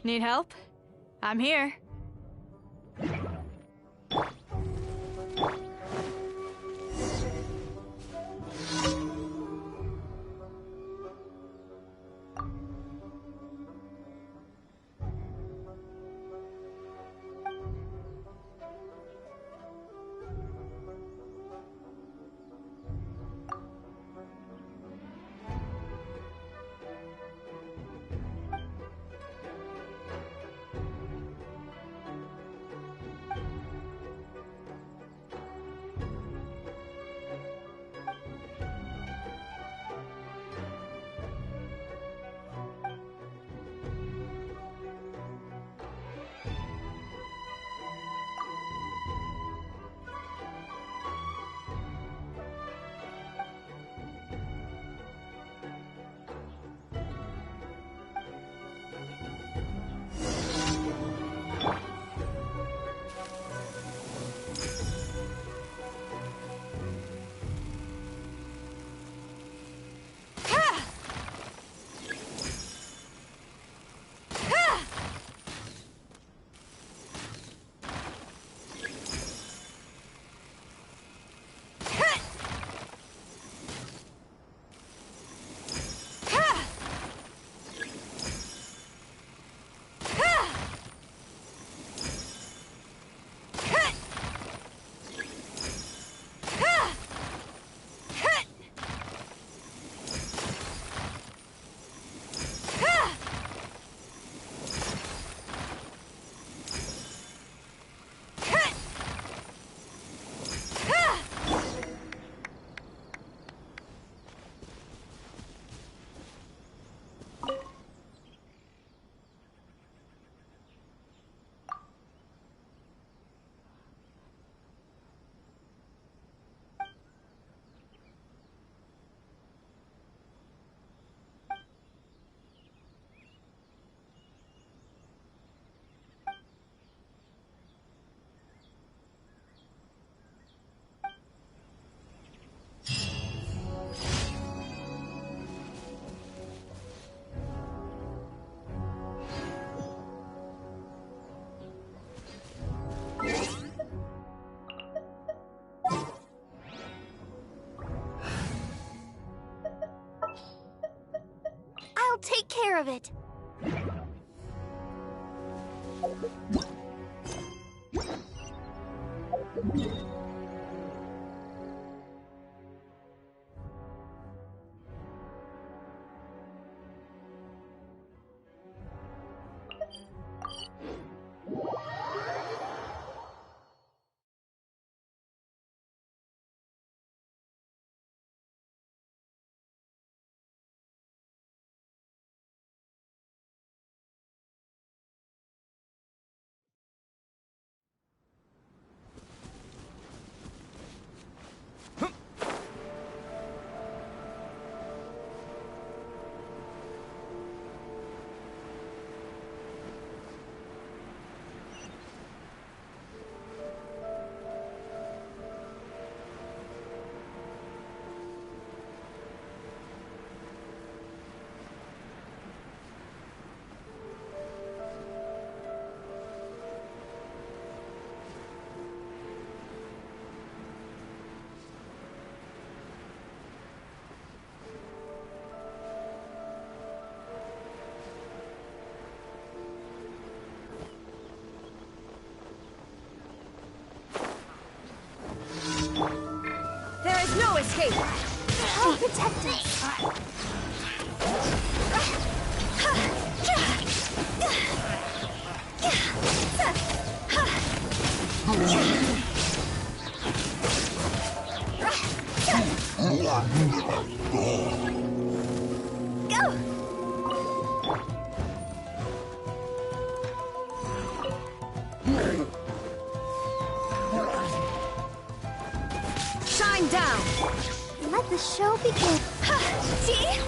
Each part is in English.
Need help? I'm here. I'll take care of it. No escape! I'll protect us! Go! Shine down! Let the show begin. See?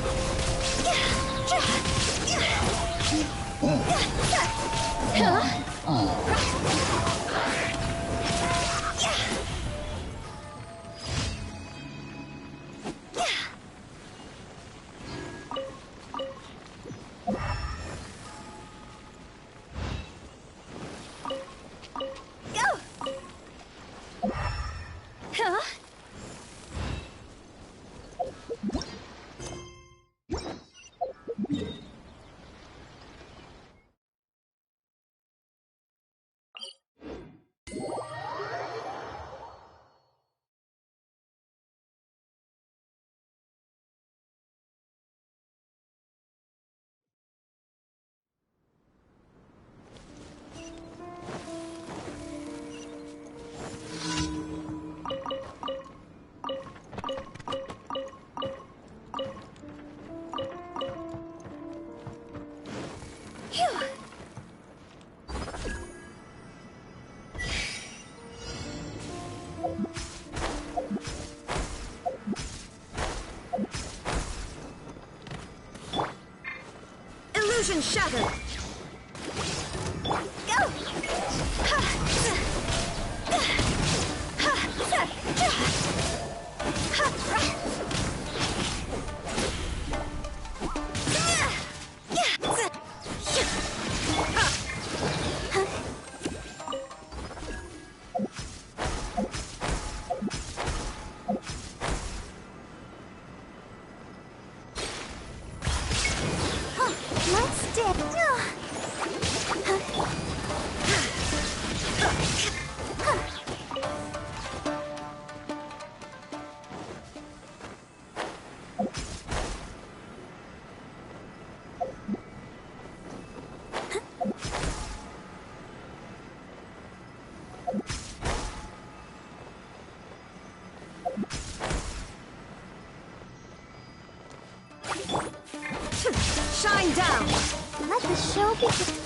Illusion shattered. Go. Let's dip. Shine down. Let the show begin.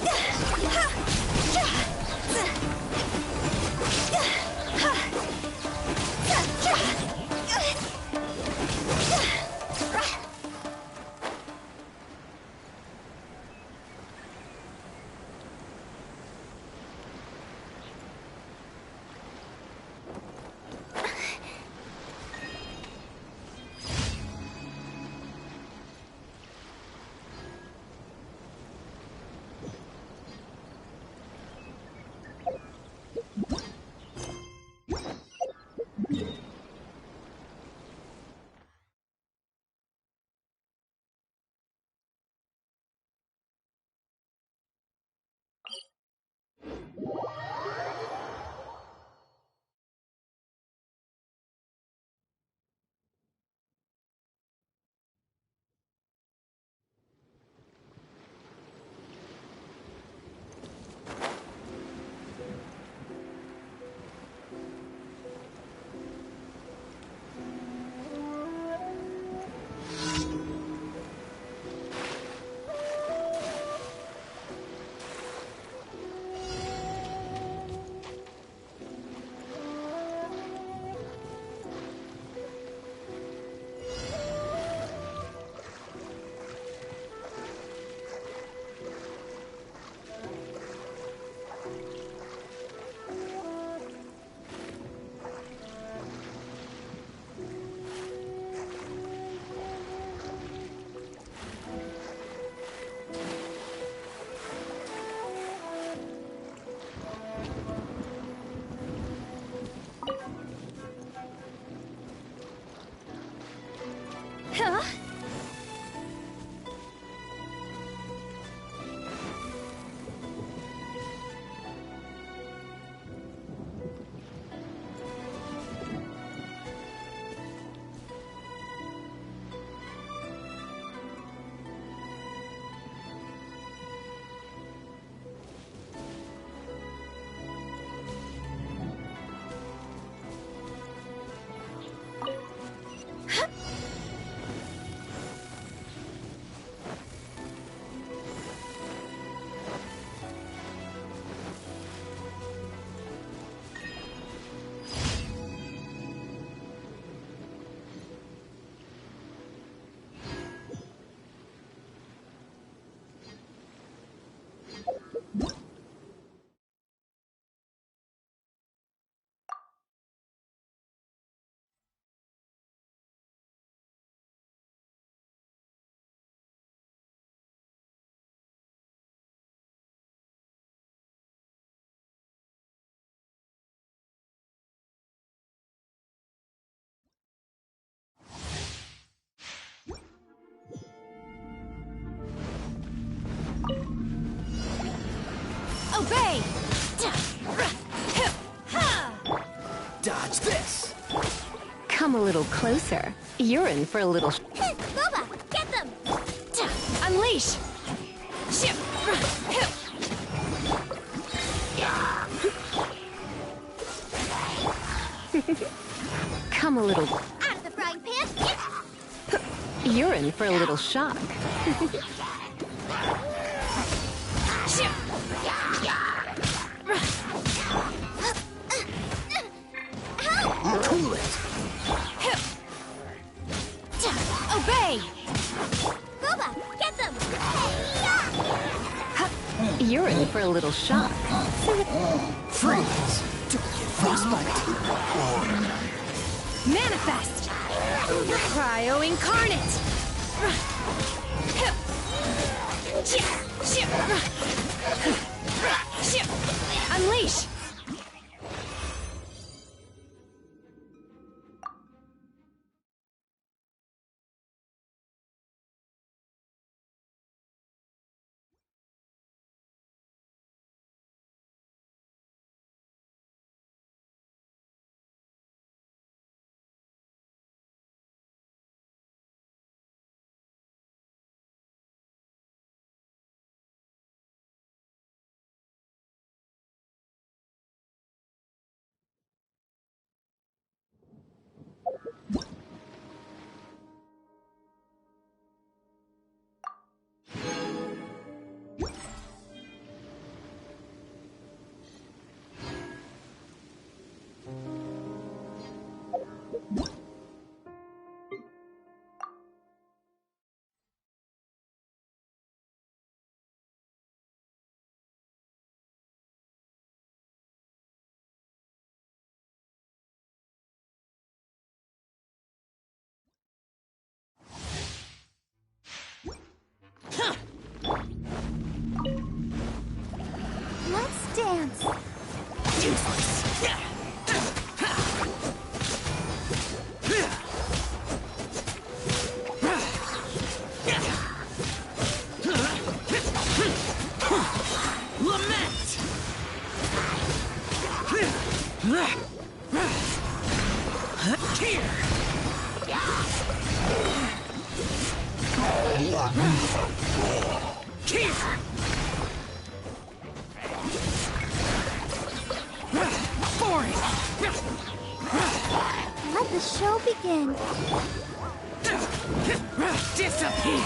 Huh? Obey! Dodge this! Come a little closer. You're in for a little... Boba, get them! Unleash! Come a little... Out of the frying pan! You're in for a little shock. Too late! Obey! Boba, get them! You're in for a little shock. Freeze! Don't get frostbite. Manifest! Cryo incarnate! Unleash! Let's dance. Lament! Here! Here! Let the show begin. Disappear!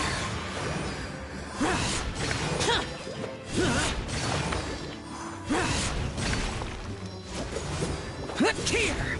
Here!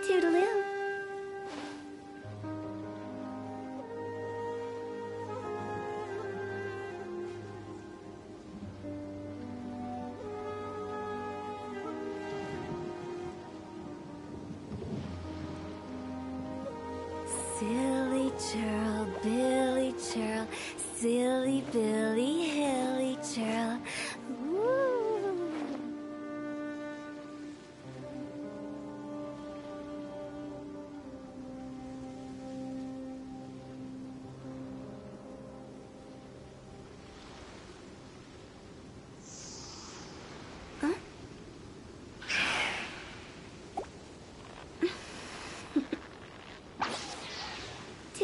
Toodaloo. Silly churl, Billy churl, silly Billy, hilly churl. Ooh.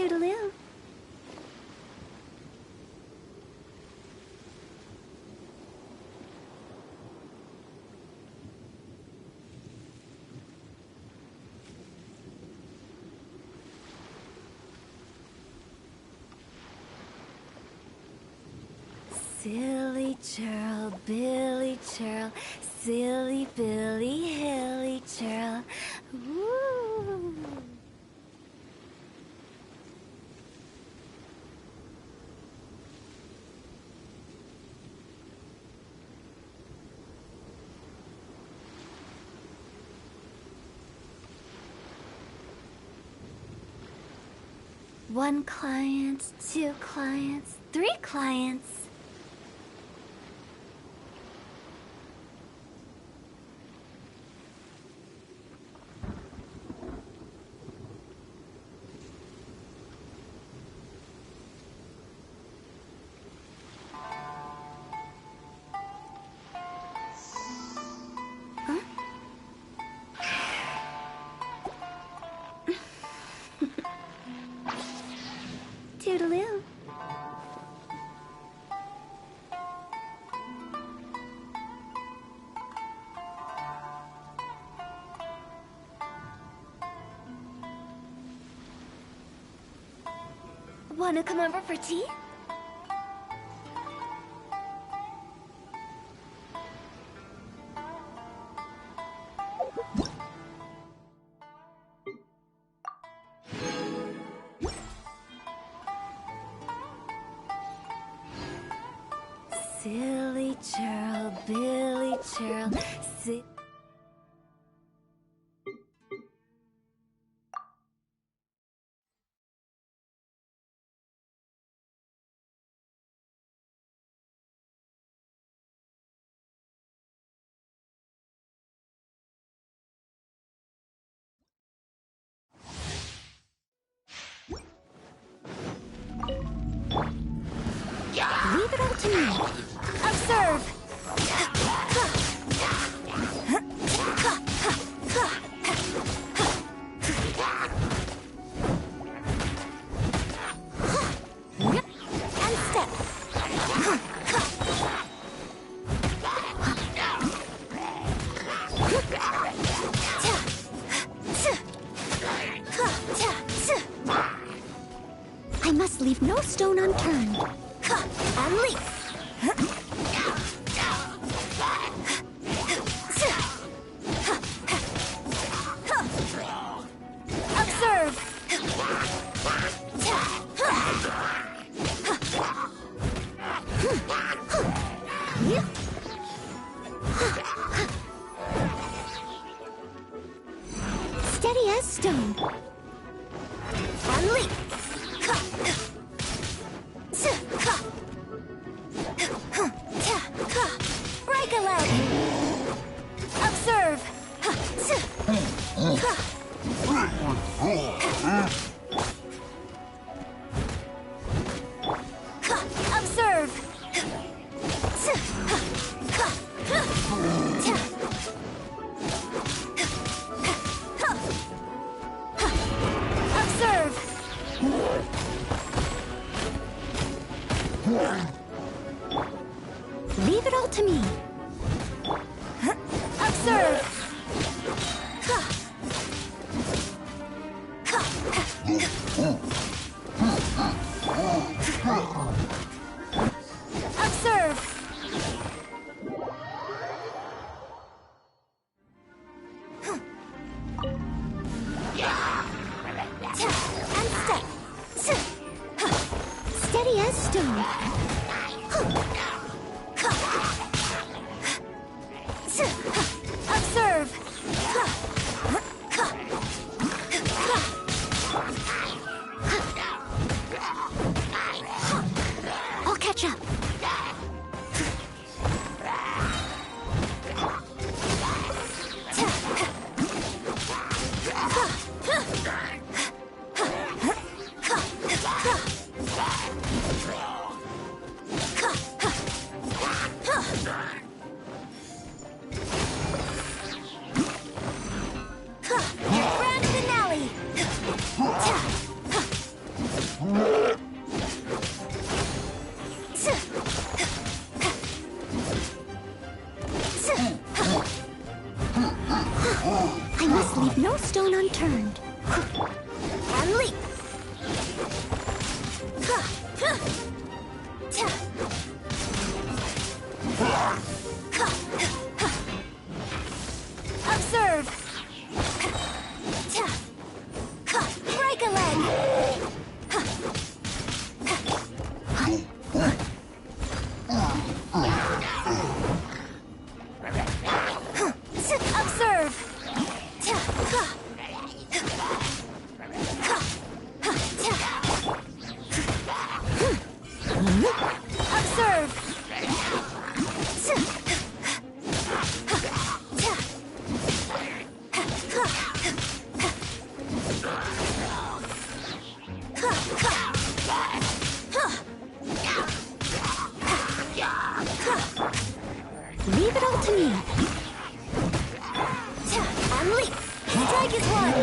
Toodaloo. Silly churl, Billy churl, silly Billy, hilly churl. Woo! One client, two clients, three clients. Toodaloo. Wanna come over for tea? Silly churl, Billy churl, Leave it all to me. Observe. And step. I must leave no stone unturned. And leap. Observe. Steady as stone. And leap. Break a leg. Observe. Observe. Observe. Leave it all to me. Observe. Observe. And step. Steady as stone. Observe. I'll catch up. Come here. And leap. Strike is one.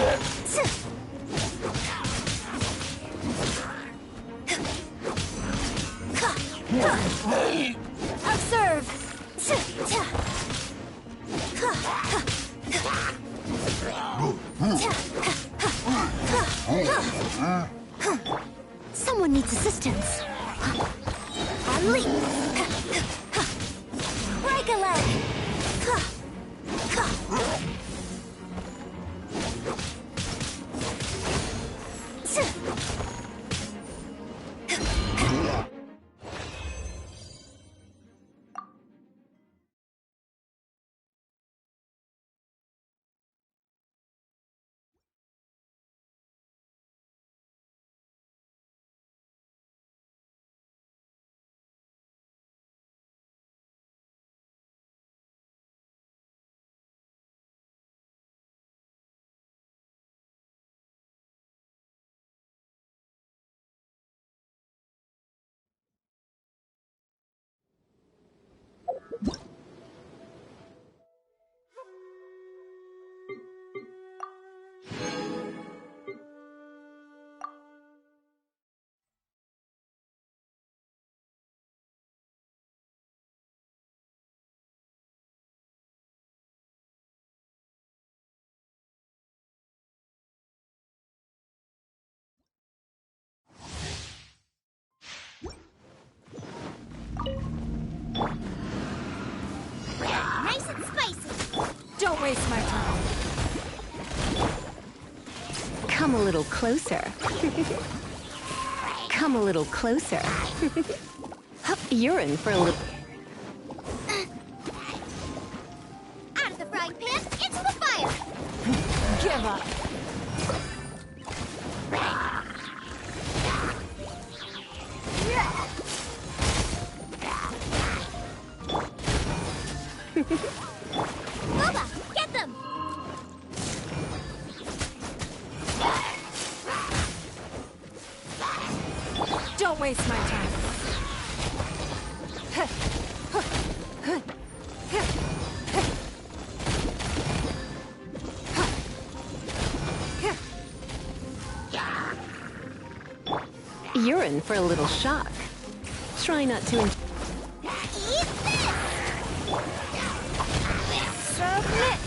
Observe. Someone needs assistance. And leap. Break a leg. Nice and spicy. Don't waste my time. Come a little closer. Come a little closer. You're in for a little... Out of the frying pan, into the fire. Give up. Boba, get them. Don't waste my time. You're in for a little shock. Try not to... Eat this. Submit.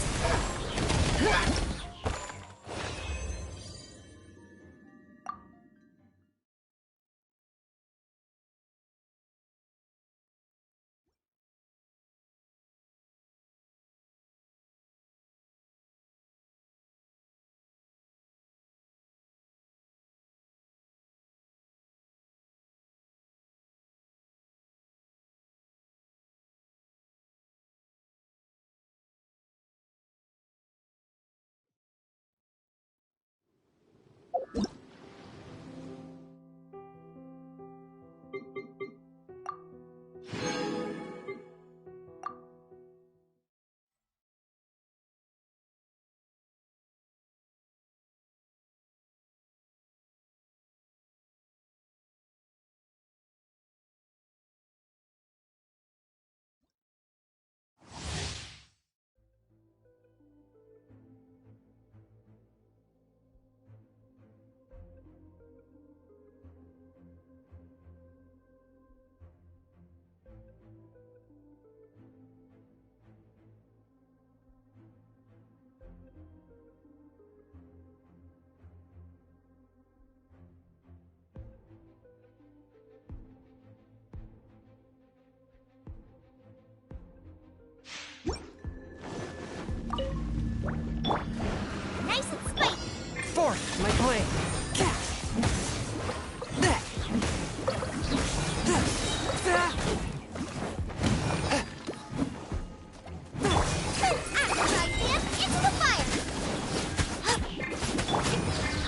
Nice and spicy. Forth, my blade.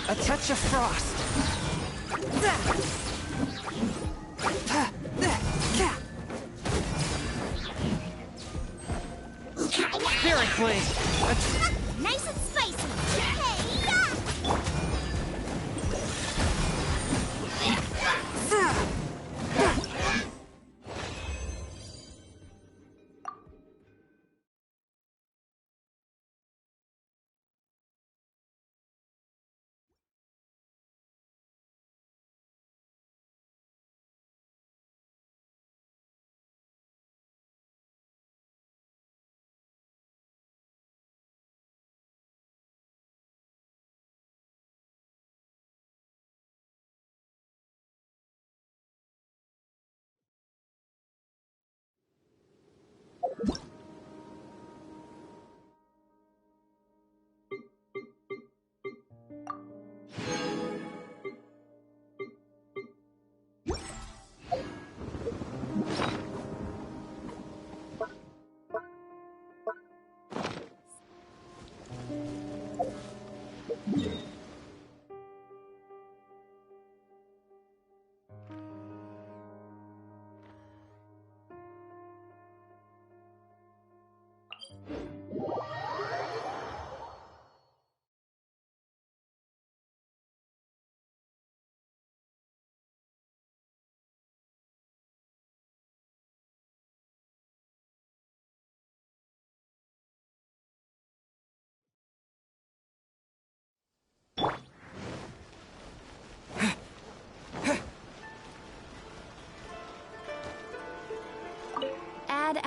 A touch of frost. Spirit blade. Nice and spicy.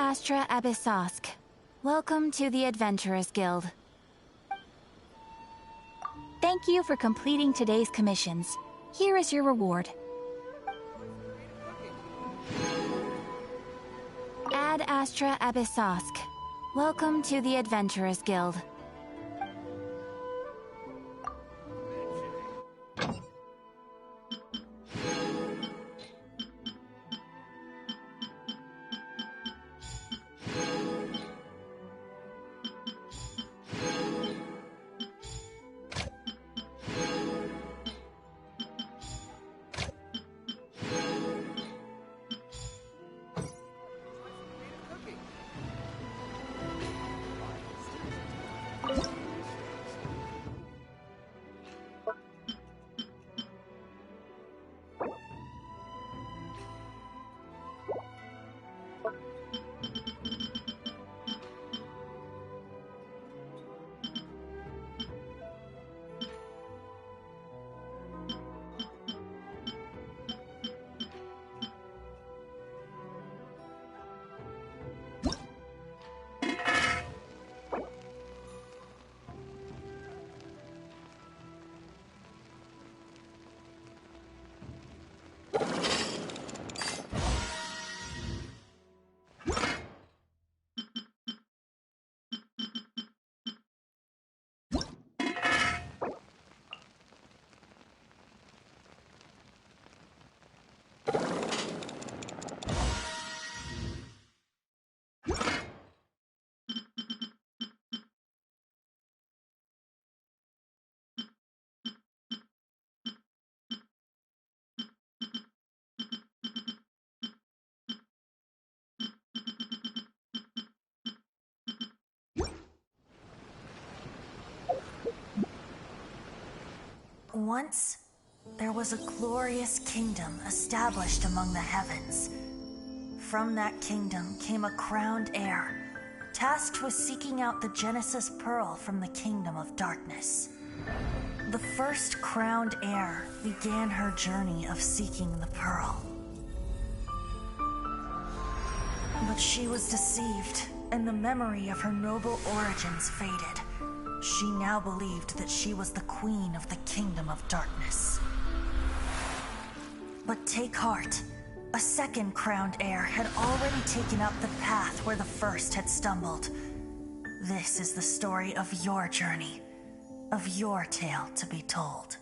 Astra Abyssosk. Welcome to the Adventurers Guild. Thank you for completing today's commissions. Here is your reward. Ad Astra Abyssosk. Welcome to the Adventurers Guild. Once, there was a glorious kingdom established among the heavens. From that kingdom came a crowned heir, tasked with seeking out the Genesis Pearl from the kingdom of darkness. The first crowned heir began her journey of seeking the pearl. But she was deceived, and the memory of her noble origins faded. She now believed that she was the queen of the kingdom of darkness. But take heart. A second crowned heir had already taken up the path where the first had stumbled. This is the story of your journey, of your tale to be told.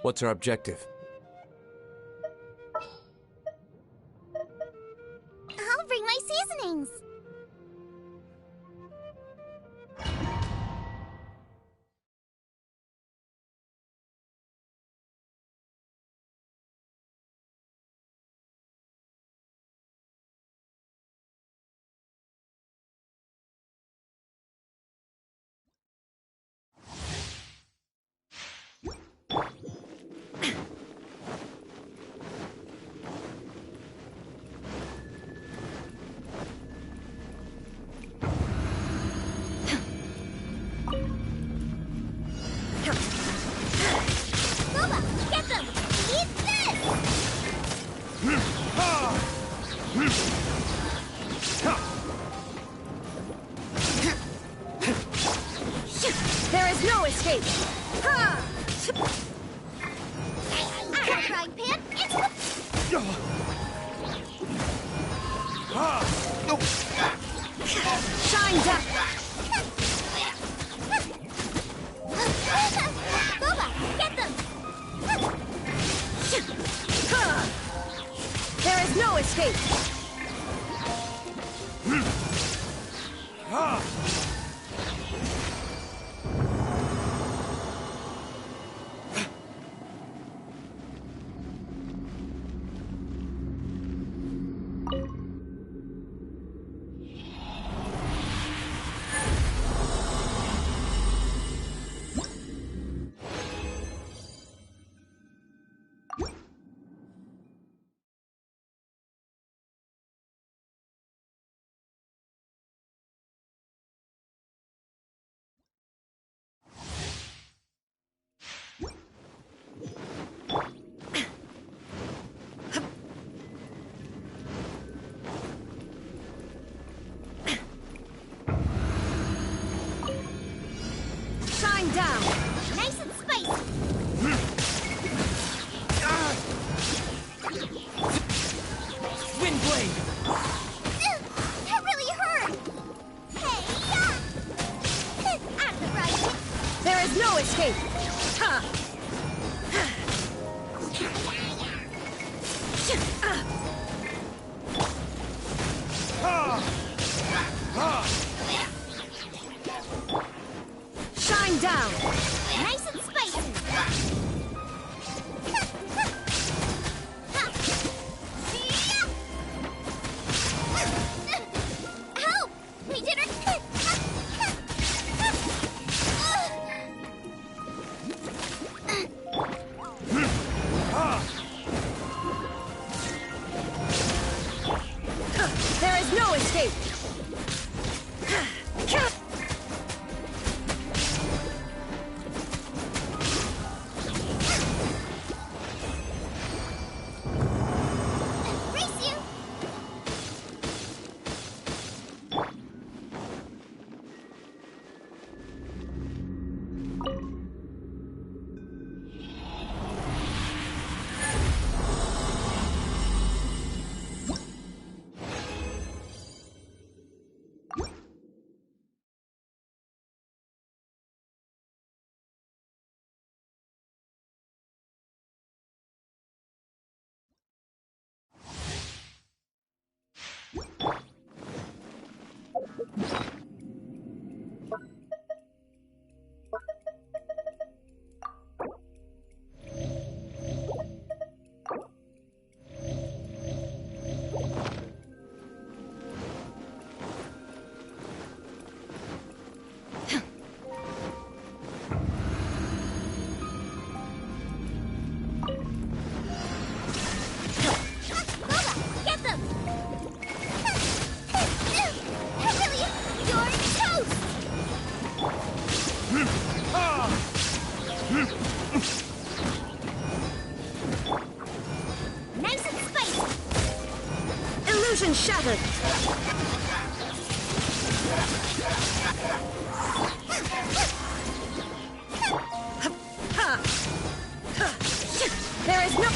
What's our objective? I'll bring my seasonings. There is no escape! Ha! frying pan into the... Shine down! Boba, get them! There is no escape! Down! Nice and spicy! Wind blade! That really hurt! Hey, I'm the right. There is no escape! Ha! Shine down! Nice and spicy! Help! We did it! There is no escape! Race you! Nice and spicy! Illusion shattered! There is no...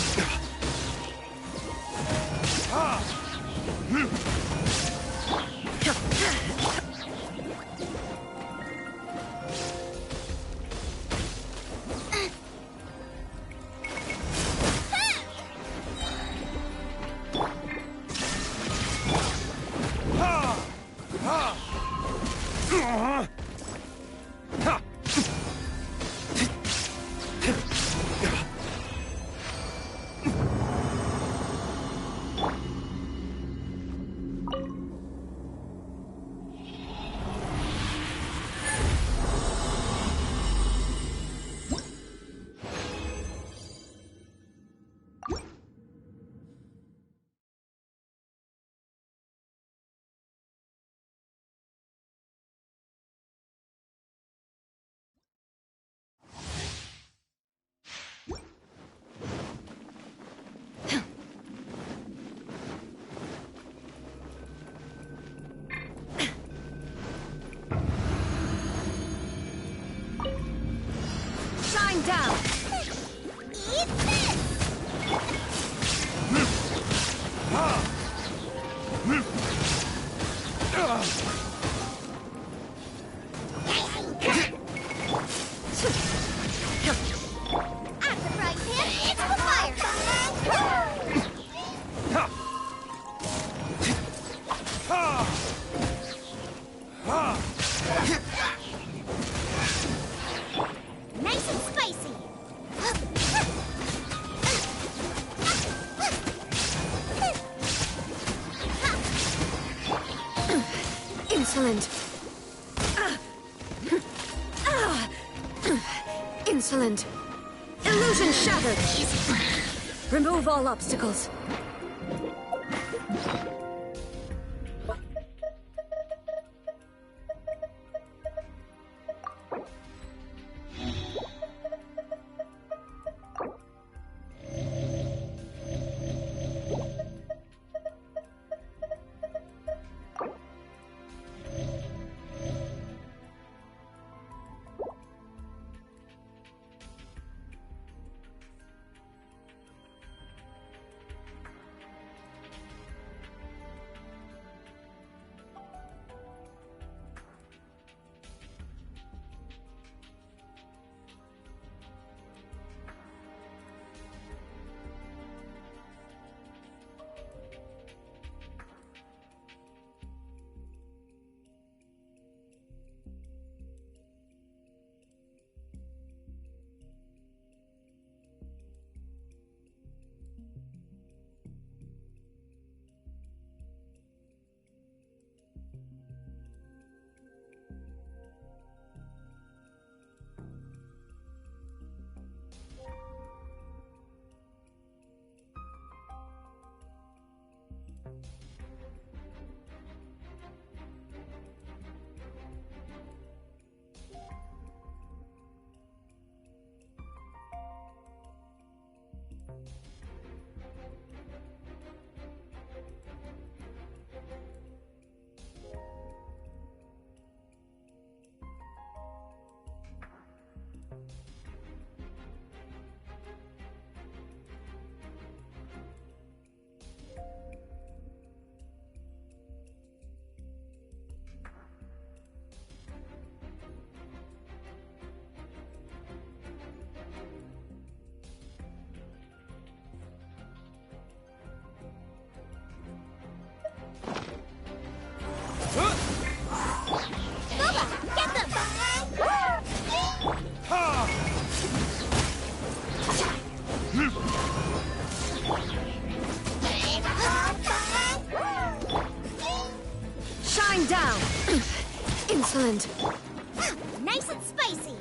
Shine down! Eat this! Nice and spicy. Insolent. Insolent. Illusion shattered. Remove all obstacles. Down! Insolent. Nice and spicy.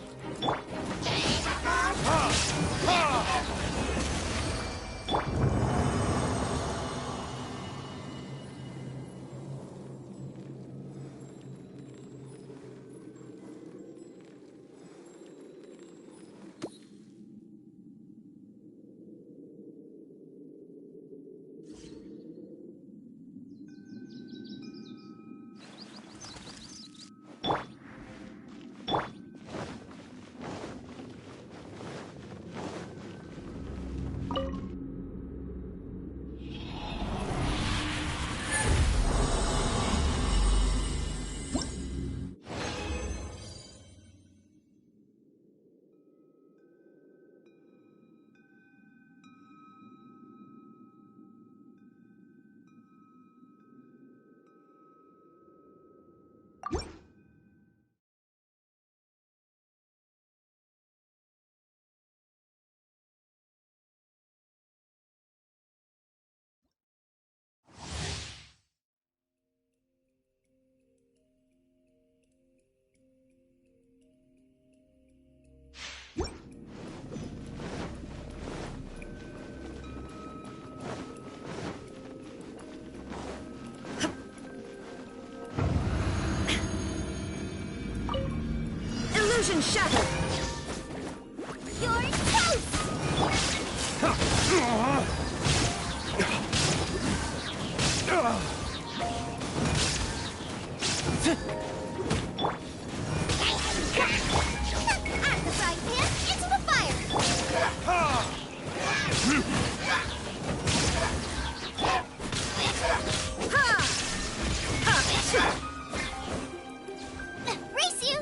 Illusion shattered! You're toast! Out the frying pan, into the fire! Race you!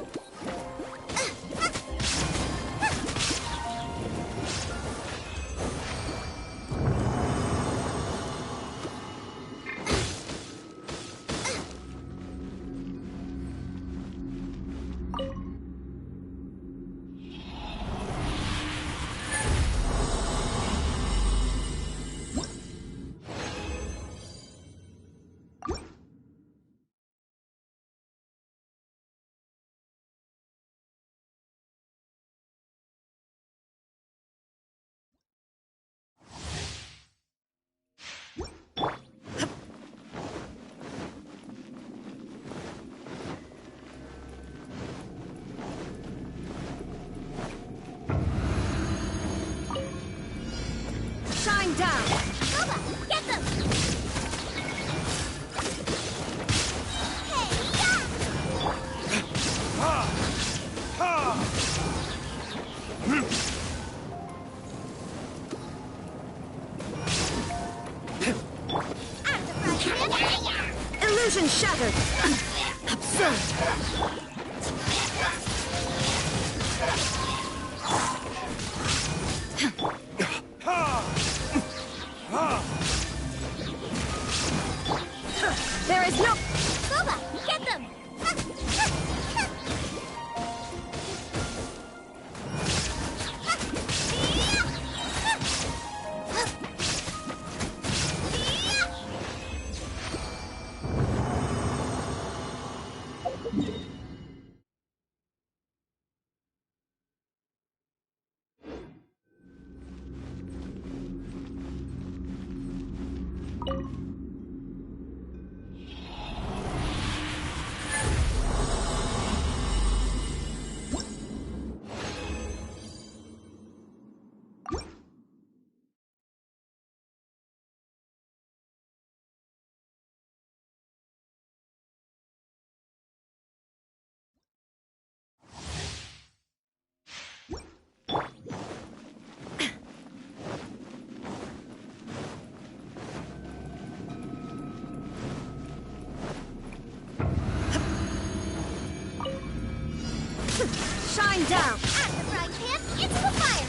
Shine down! At the frying pan, into the fire!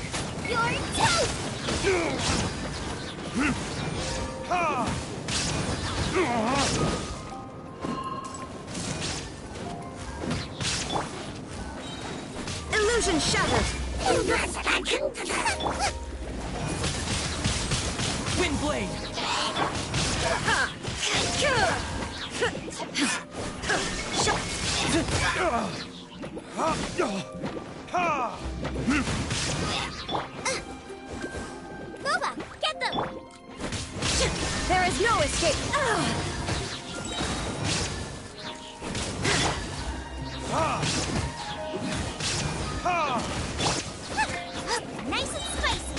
You're toast! Illusion shattered! Wind blade! Boba, get them! There is no escape! Nice and spicy!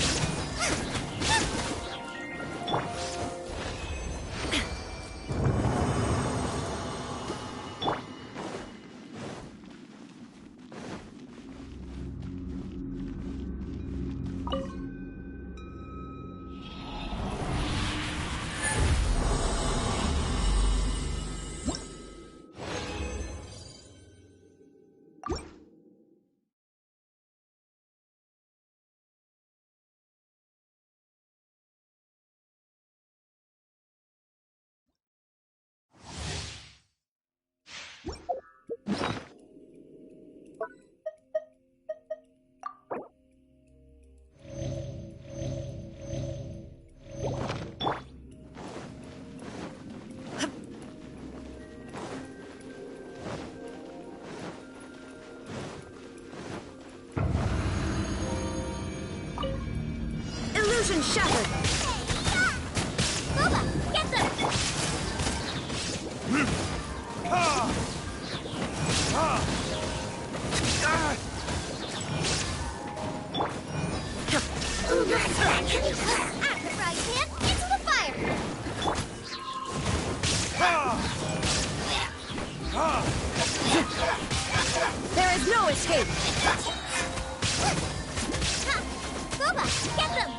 Illusion shattered! Boba, get them! At the frying pan, into the fire! There is no escape! Boba, get them!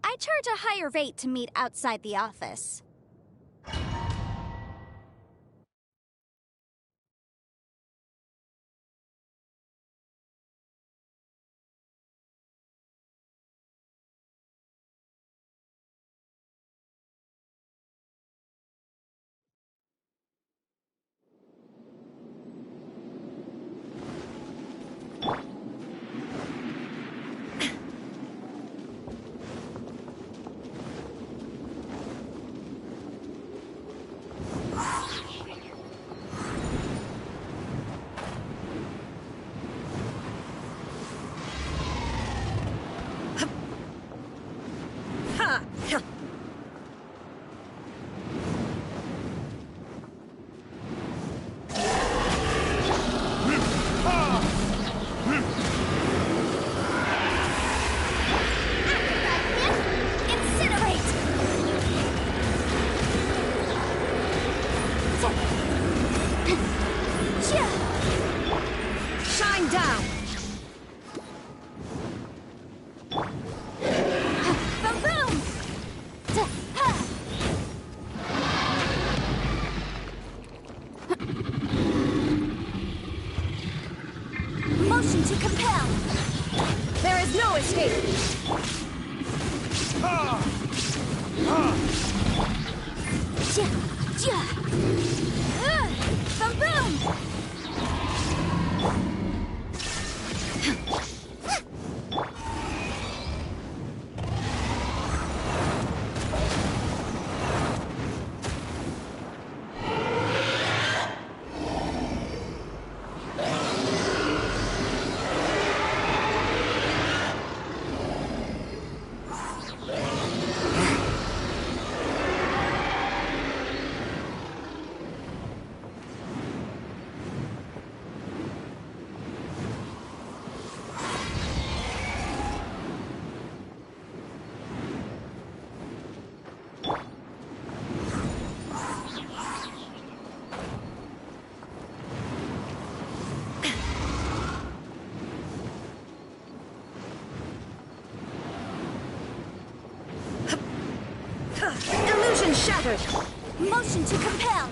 I charge a higher rate to meet outside the office. Boom boom! Illusion shattered! Motion to compel.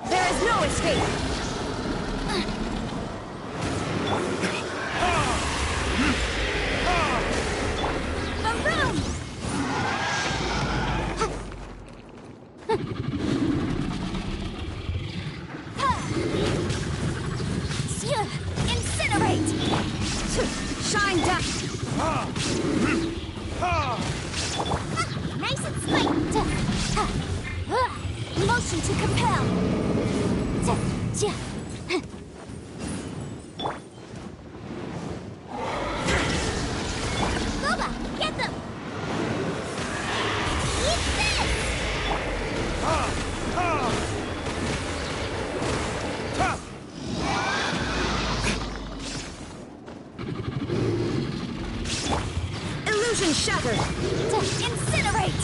There is no escape! Boom boom. Incinerate. Shine down! Nice and slight. Motion to compel. Boba, get them. Eat this. Illusion shattered! Incinerate.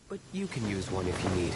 But you can use one if you need.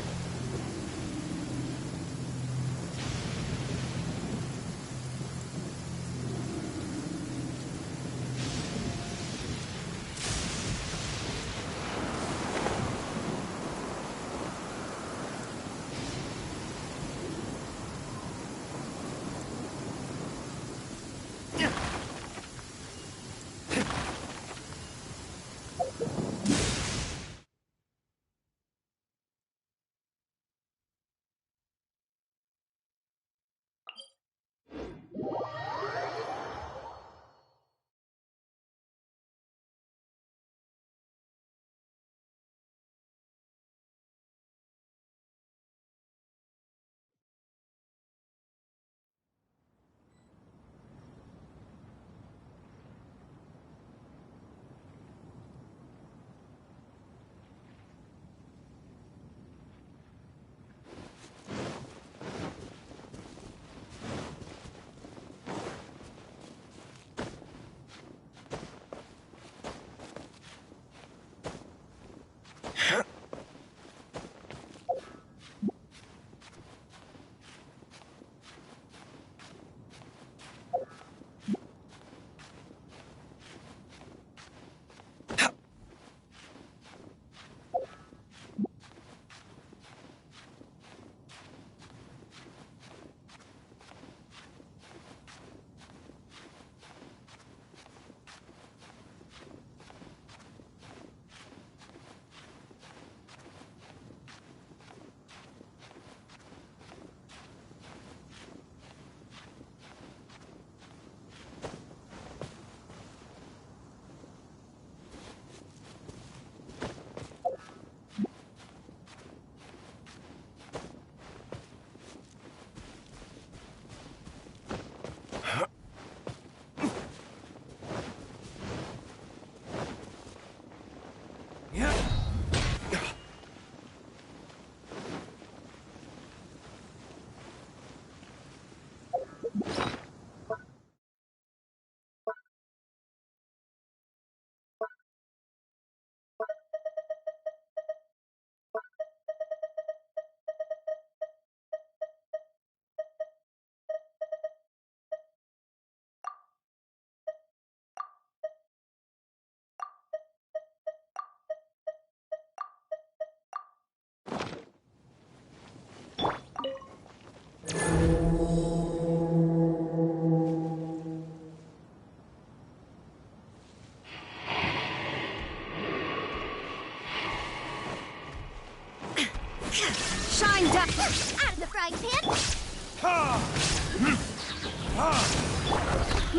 down. Out of the frying pan.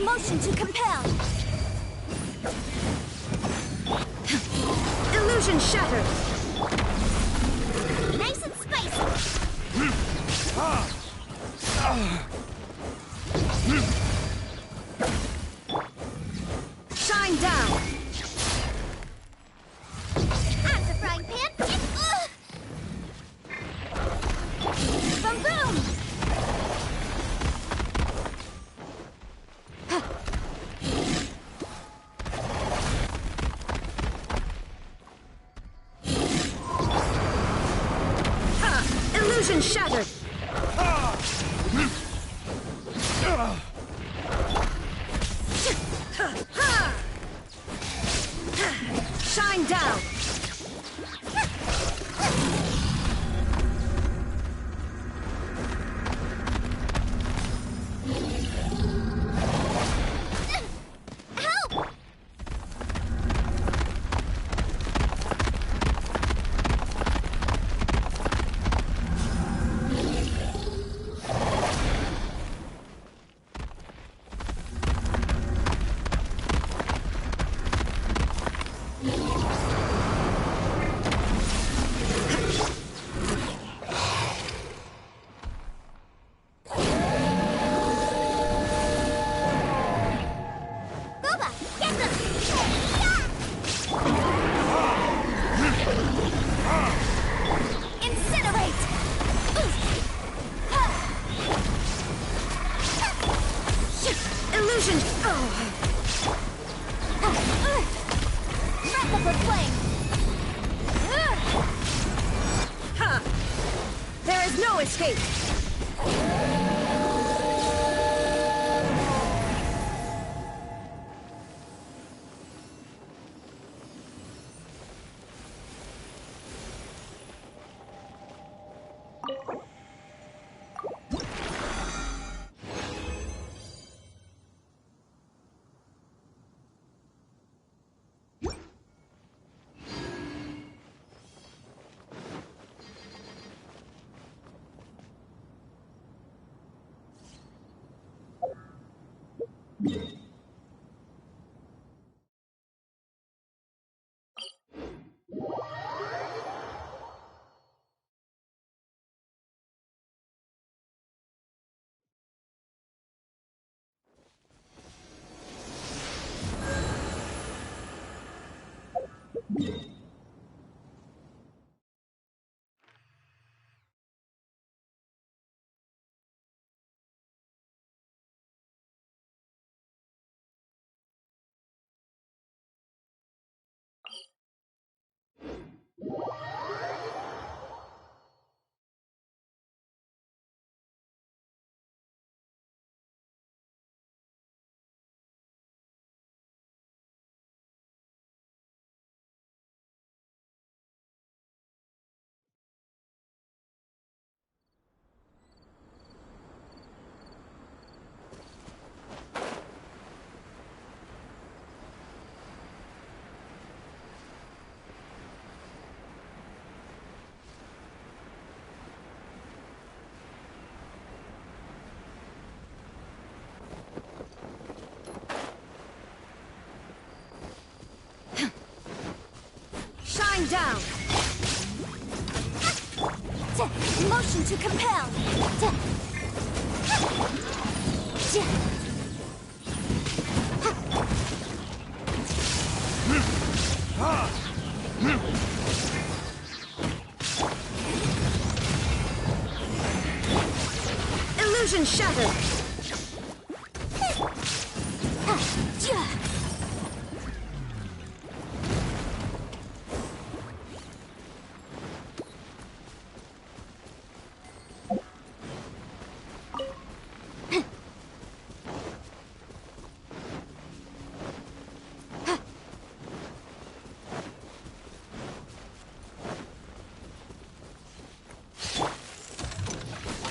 Motion to compel. Illusion shattered. Nice and spicy. Shine down. Out of the frying pan. Boom boom. Illusion shattered. Shine down. Help! Booba, get them! Incinerate! Illusion. Wrap up with flame! Ha! There is no escape. Shine down. Motion to compel. Illusion shattered.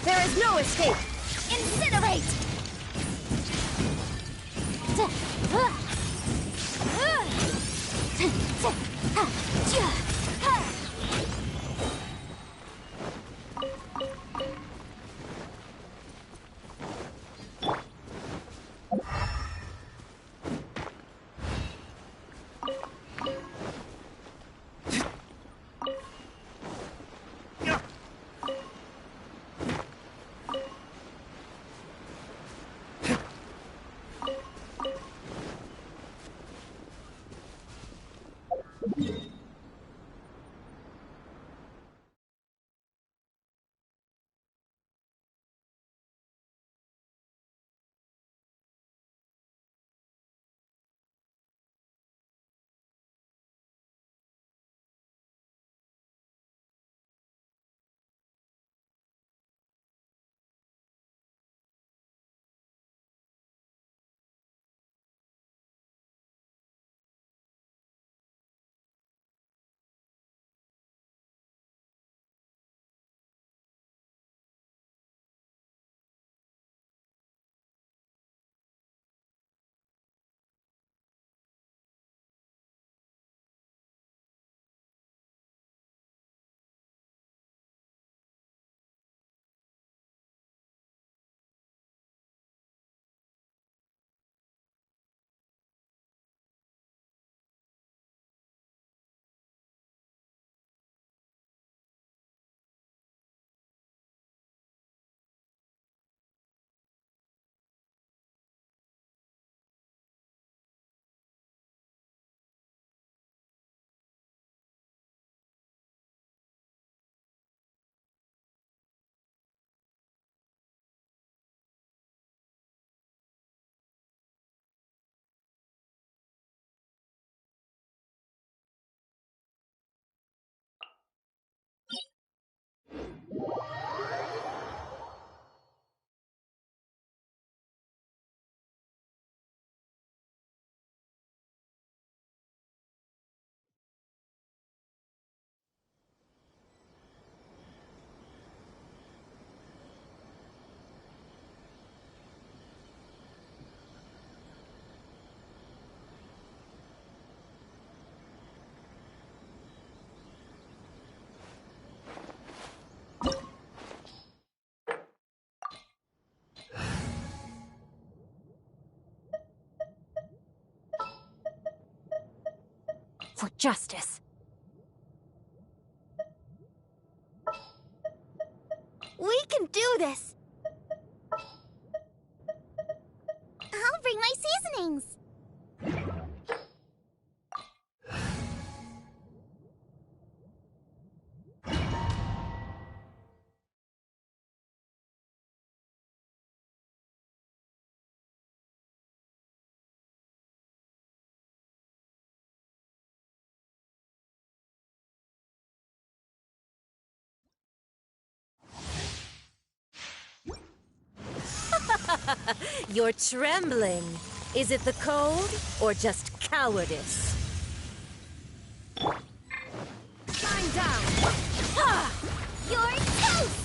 There is no escape. Incinerate! for justice. We can do this! I'll bring my seasonings! You're trembling. Is it the cold or just cowardice? Shine down! You're toast!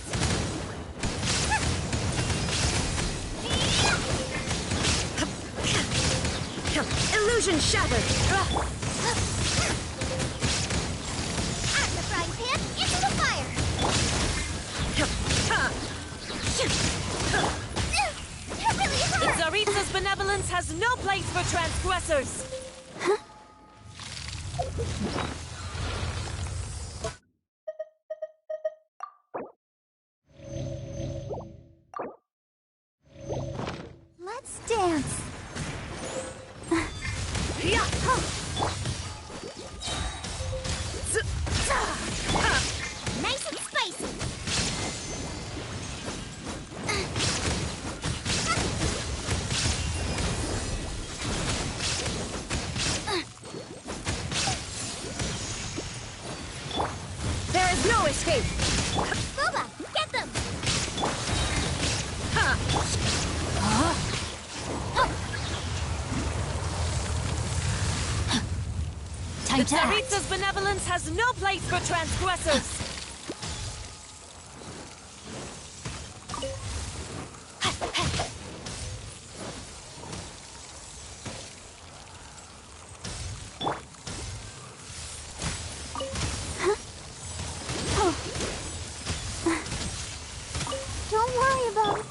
Illusion shattered! At the frying pan, into the fire! It really hurts! Tsaritsa's benevolence has no place for transgressors! Let's dance! Nice and spicy! There is no escape! Boba, get them! Time to act! Tsaritsa's benevolence has no place for transgressors! Don't worry about it.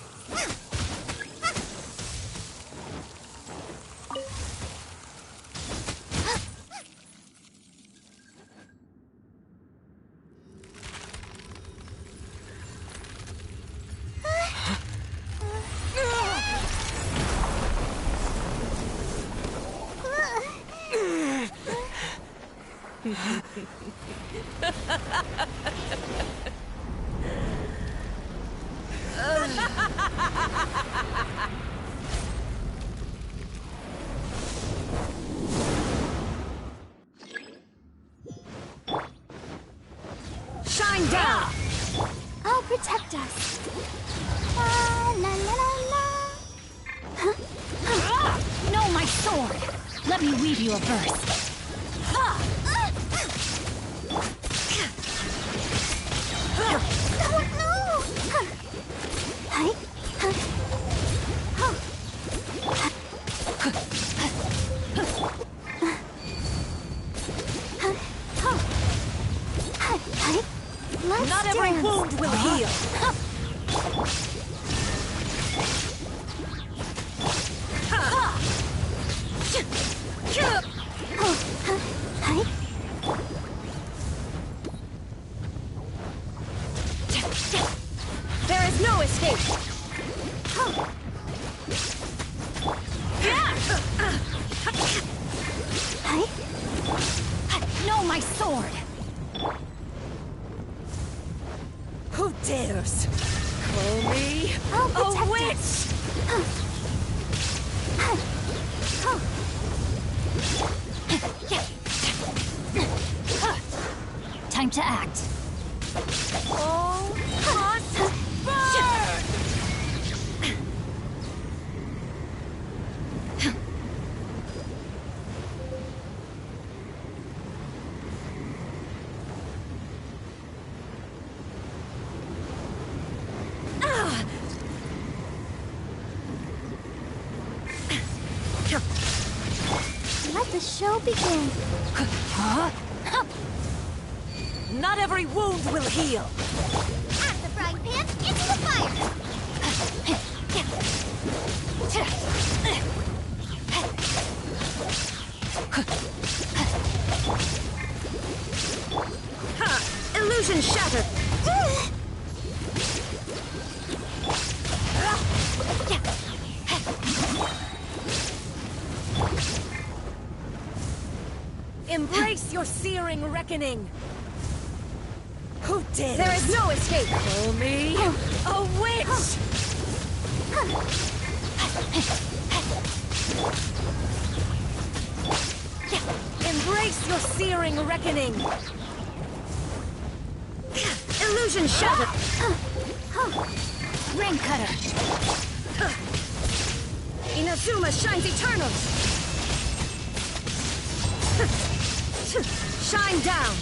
Shine down! I'll protect us. La la la la la. No, my sword. Let me weave you a verse. No! Hi. Let's Not every dance. wound will heal! Hi. There is no escape! Hi. No, my sword. Who dares call me I'll a protect witch? us. Time to act. All must burn! Let the show begin. Not every wound will heal! At the frying pan, into the fire. Embrace your searing reckoning! Who did? There is no escape! Call me a witch! Embrace your searing reckoning! Illusion shattered! Ring cutter. Inazuma shines eternal! Shine down!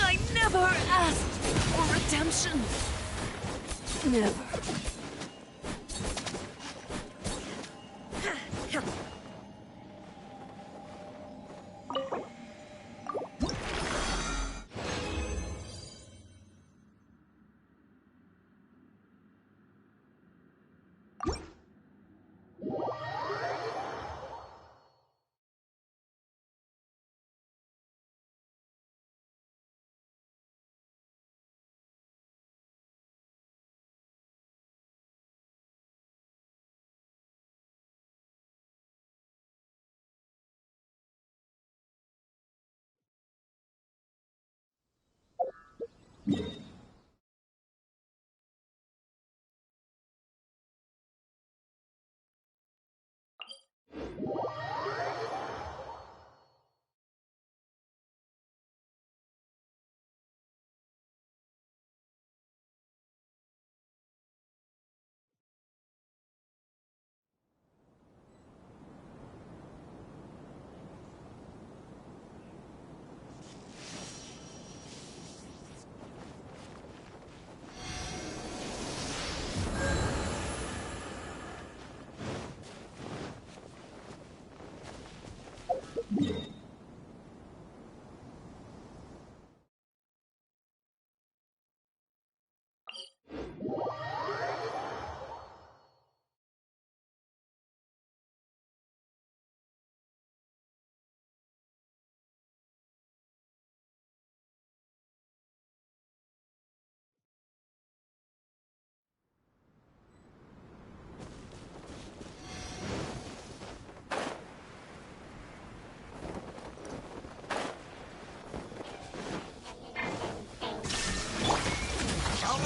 I never asked for redemption. Never.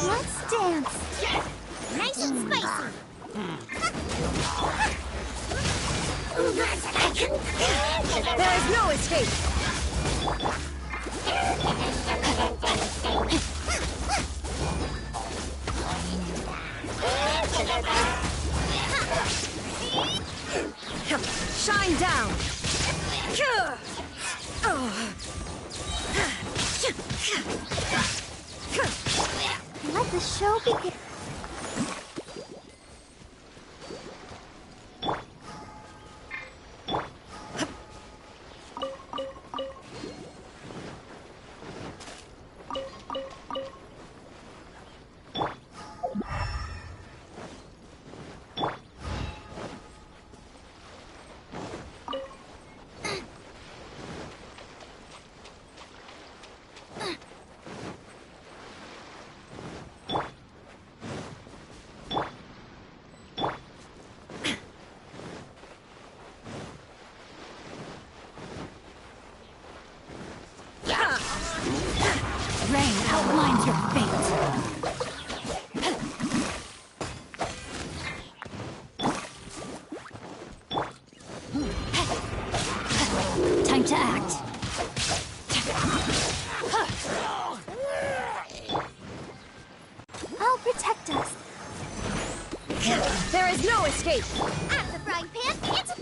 Let's dance. Nice and spicy. There is no escape! Shine down! Let the show begin. Rain outlines your fate. Time to act. I'll protect us. There is no escape! At the frying pan, it's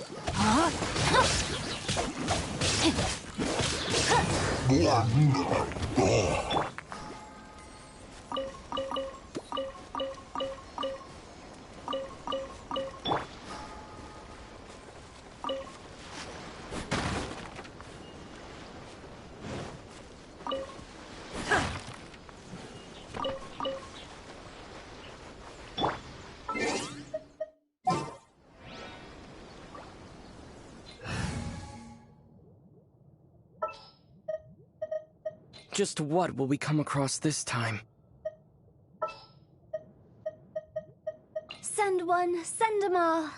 Just what will we come across this time? send one, send them all.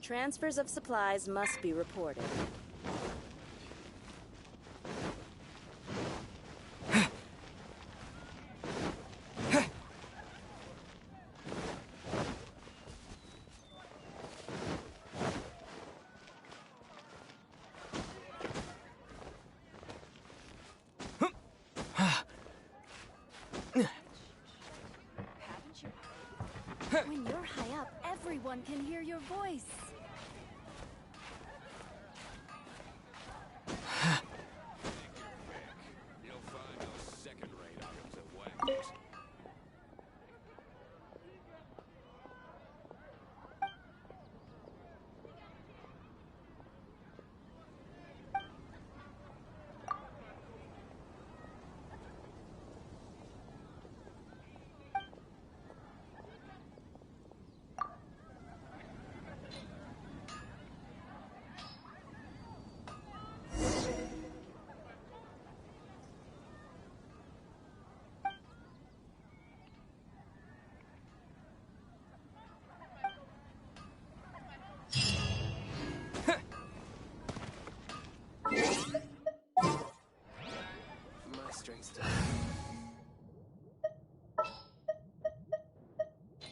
Transfers of supplies must be reported. When you're high up, everyone can hear your voice. You'll find those second-rate items at Wagner's. My strength's to...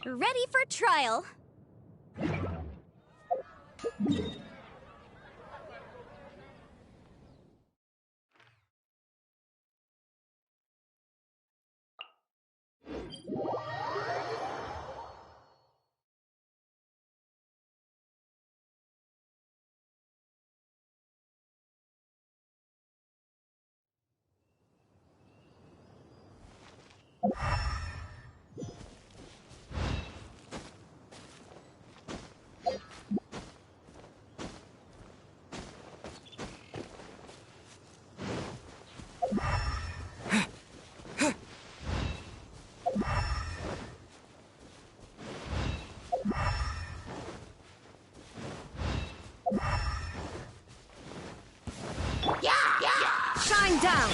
Ready for trial. Shine down!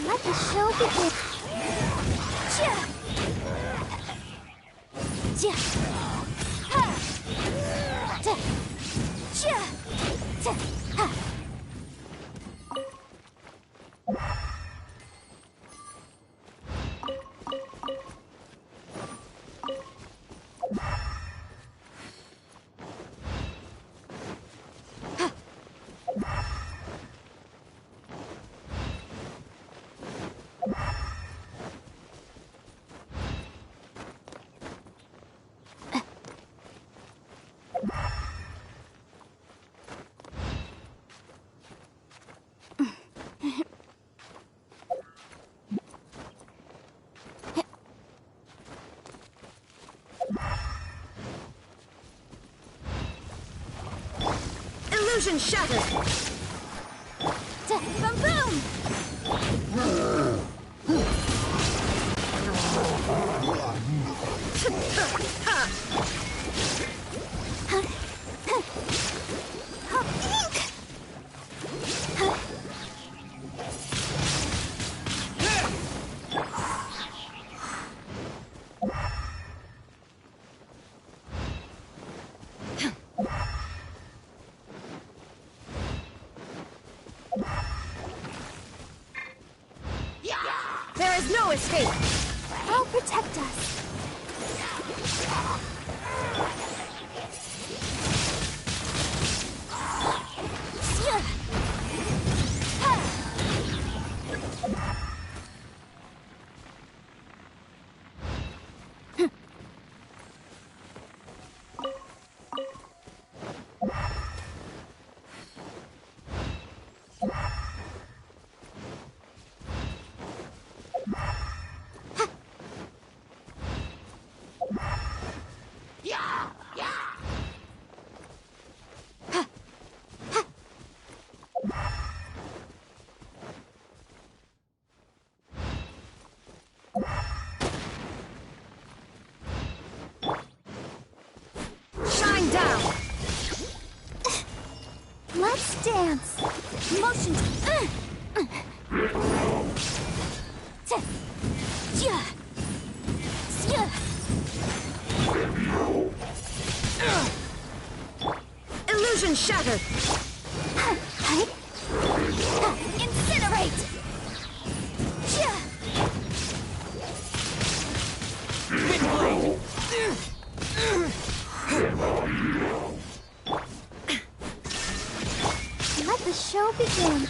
Let the show begin. Chia! Chia! Ha! Ta! Chia! Ta! Ha! Illusion shattered! Boom boom! There is no escape! I'll protect us. Shine down! Let's dance. Motion. Illusion shattered! Incinerate. Let the show begin.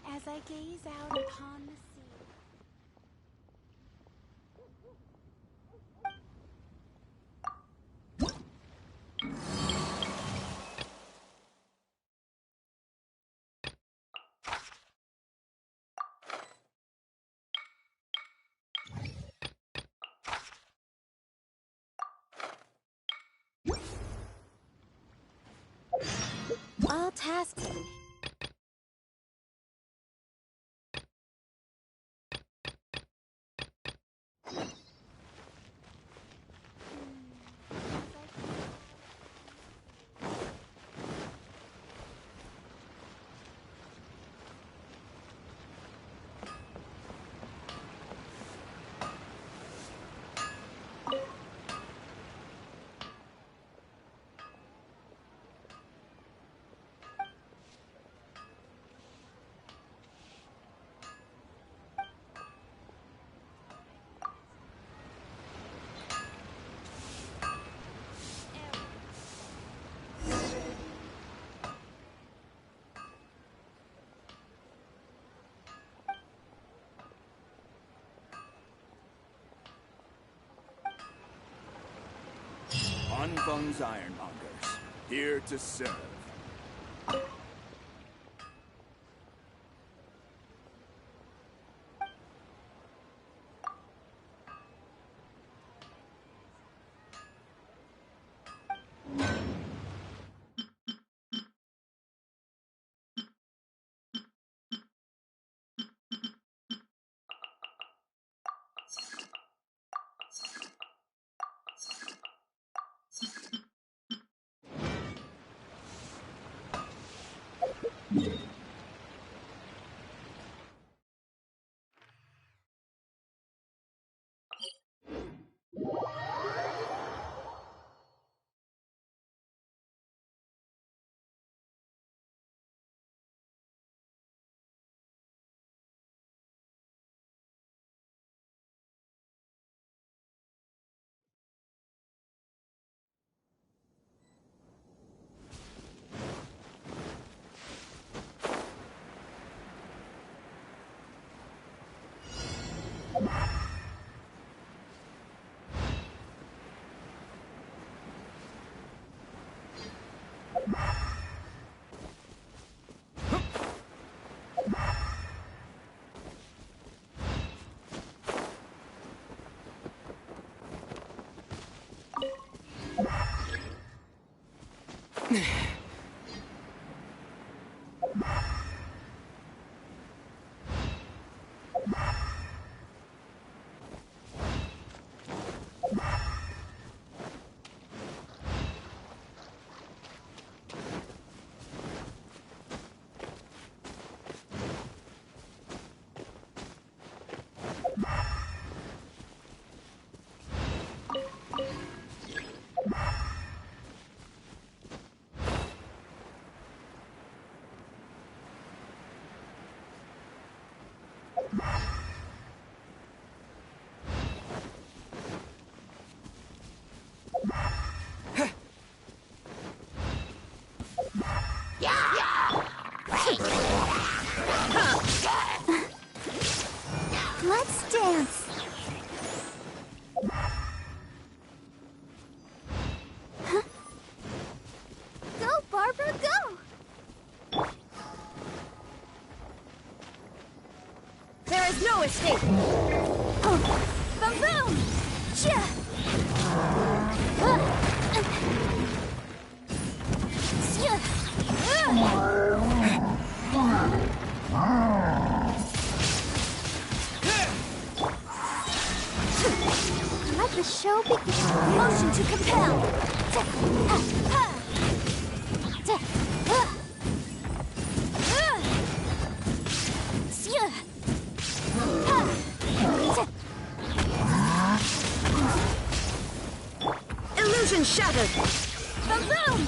As I gaze out upon the sea. All tasks. Unfung's Ironmongers, here to serve. Let's dance. Huh? Go, Barbara, go! There is no escape! Oh. Boom, boom! Chia! Chia! Let the show begin. Motion to compel. Illusion shattered! Boom!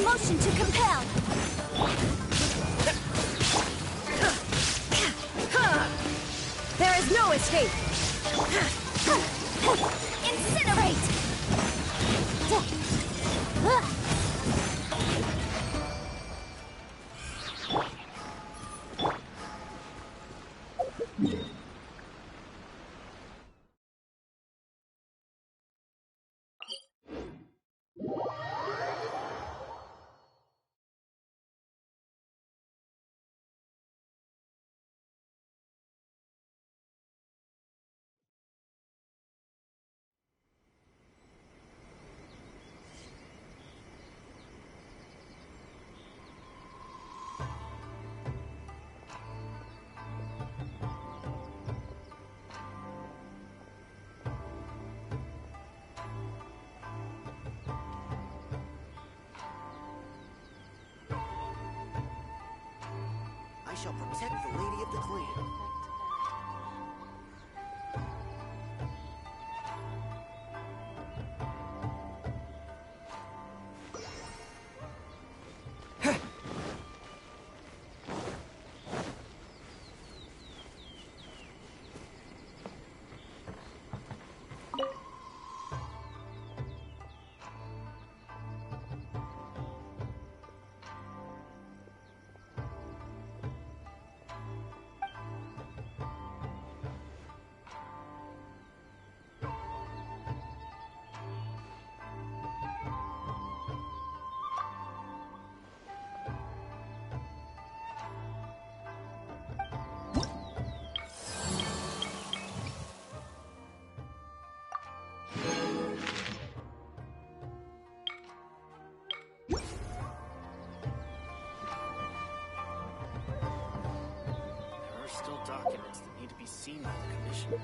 Motion to compel. There is no escape. Incinerate. I shall protect the Lady of the Clan. Still documents that need to be seen by the Commissioner.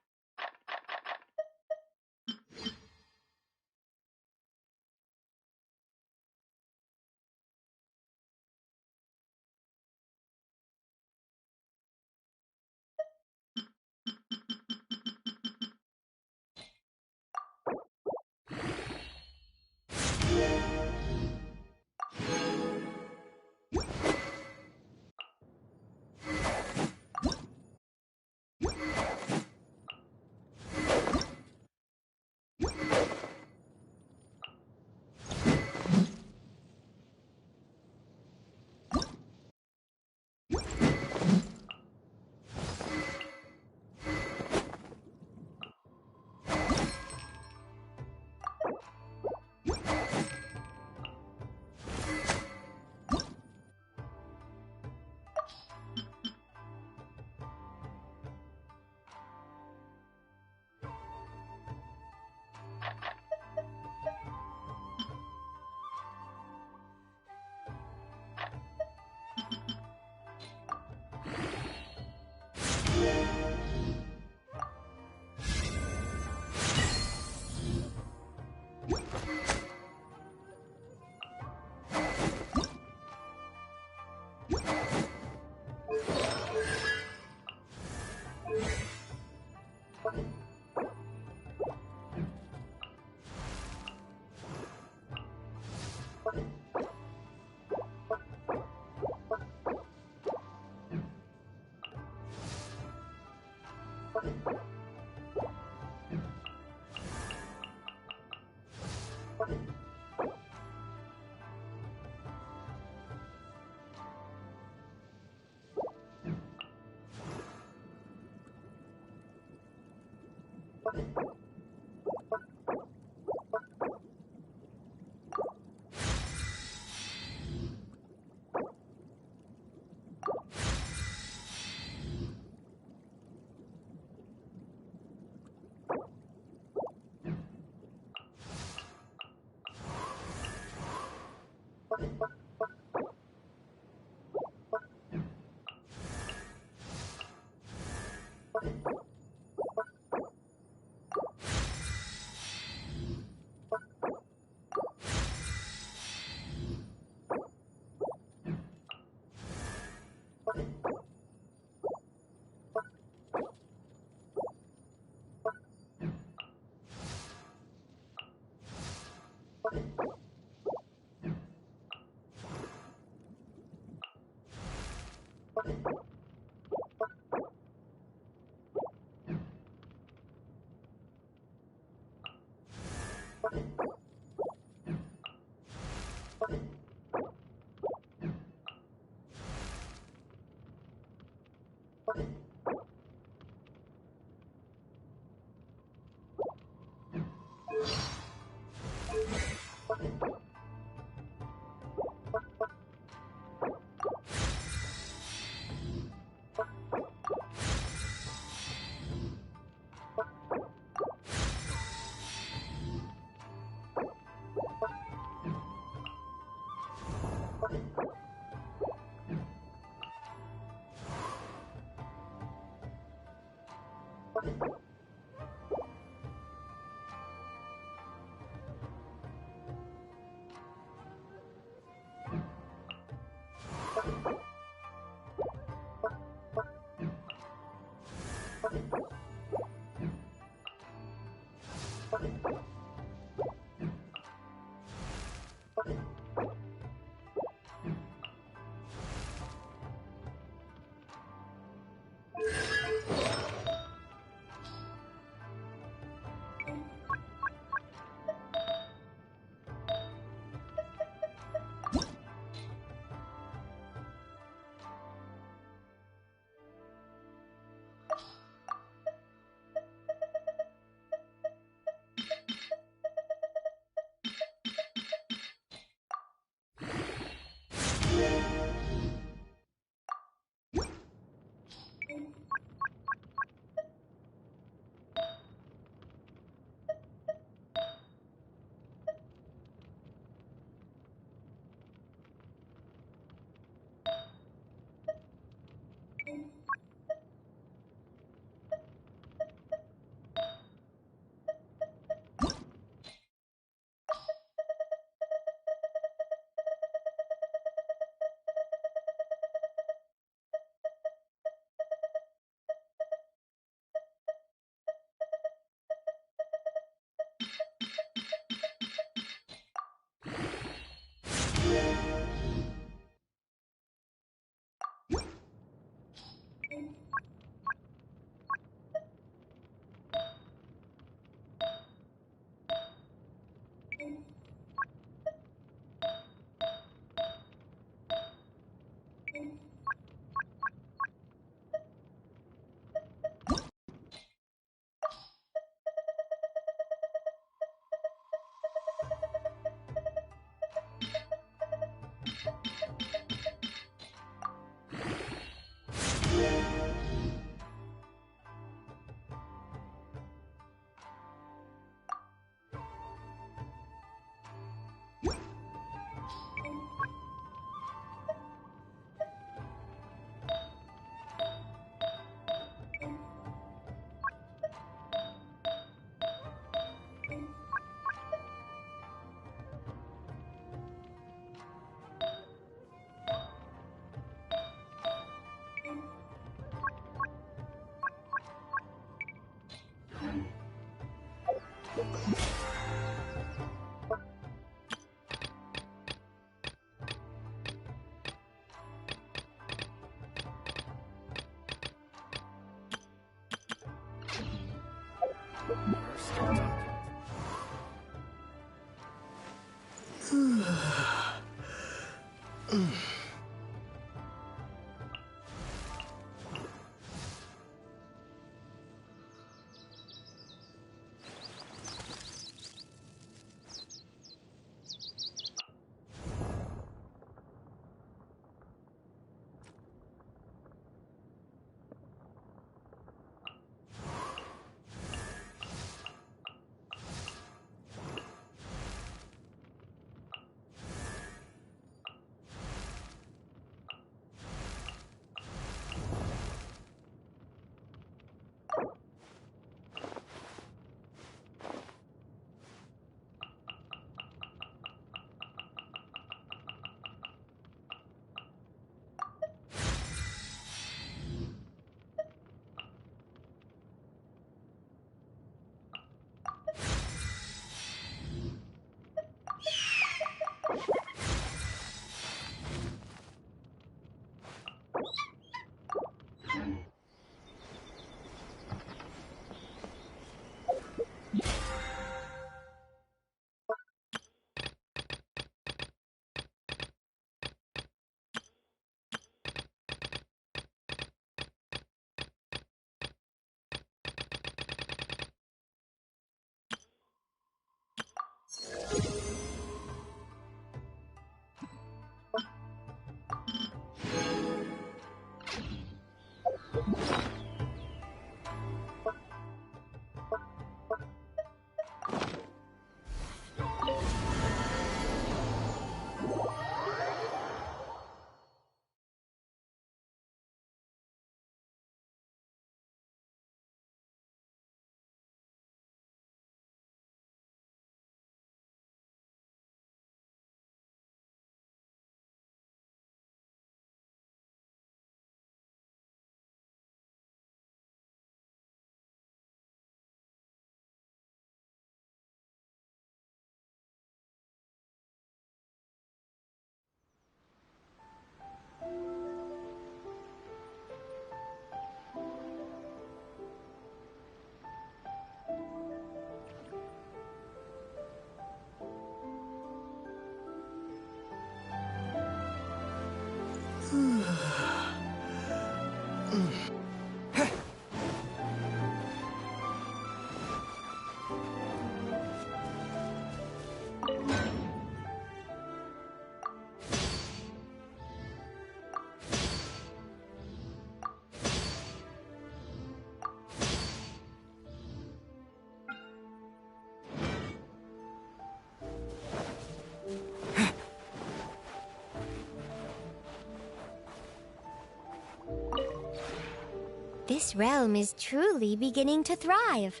This realm is truly beginning to thrive.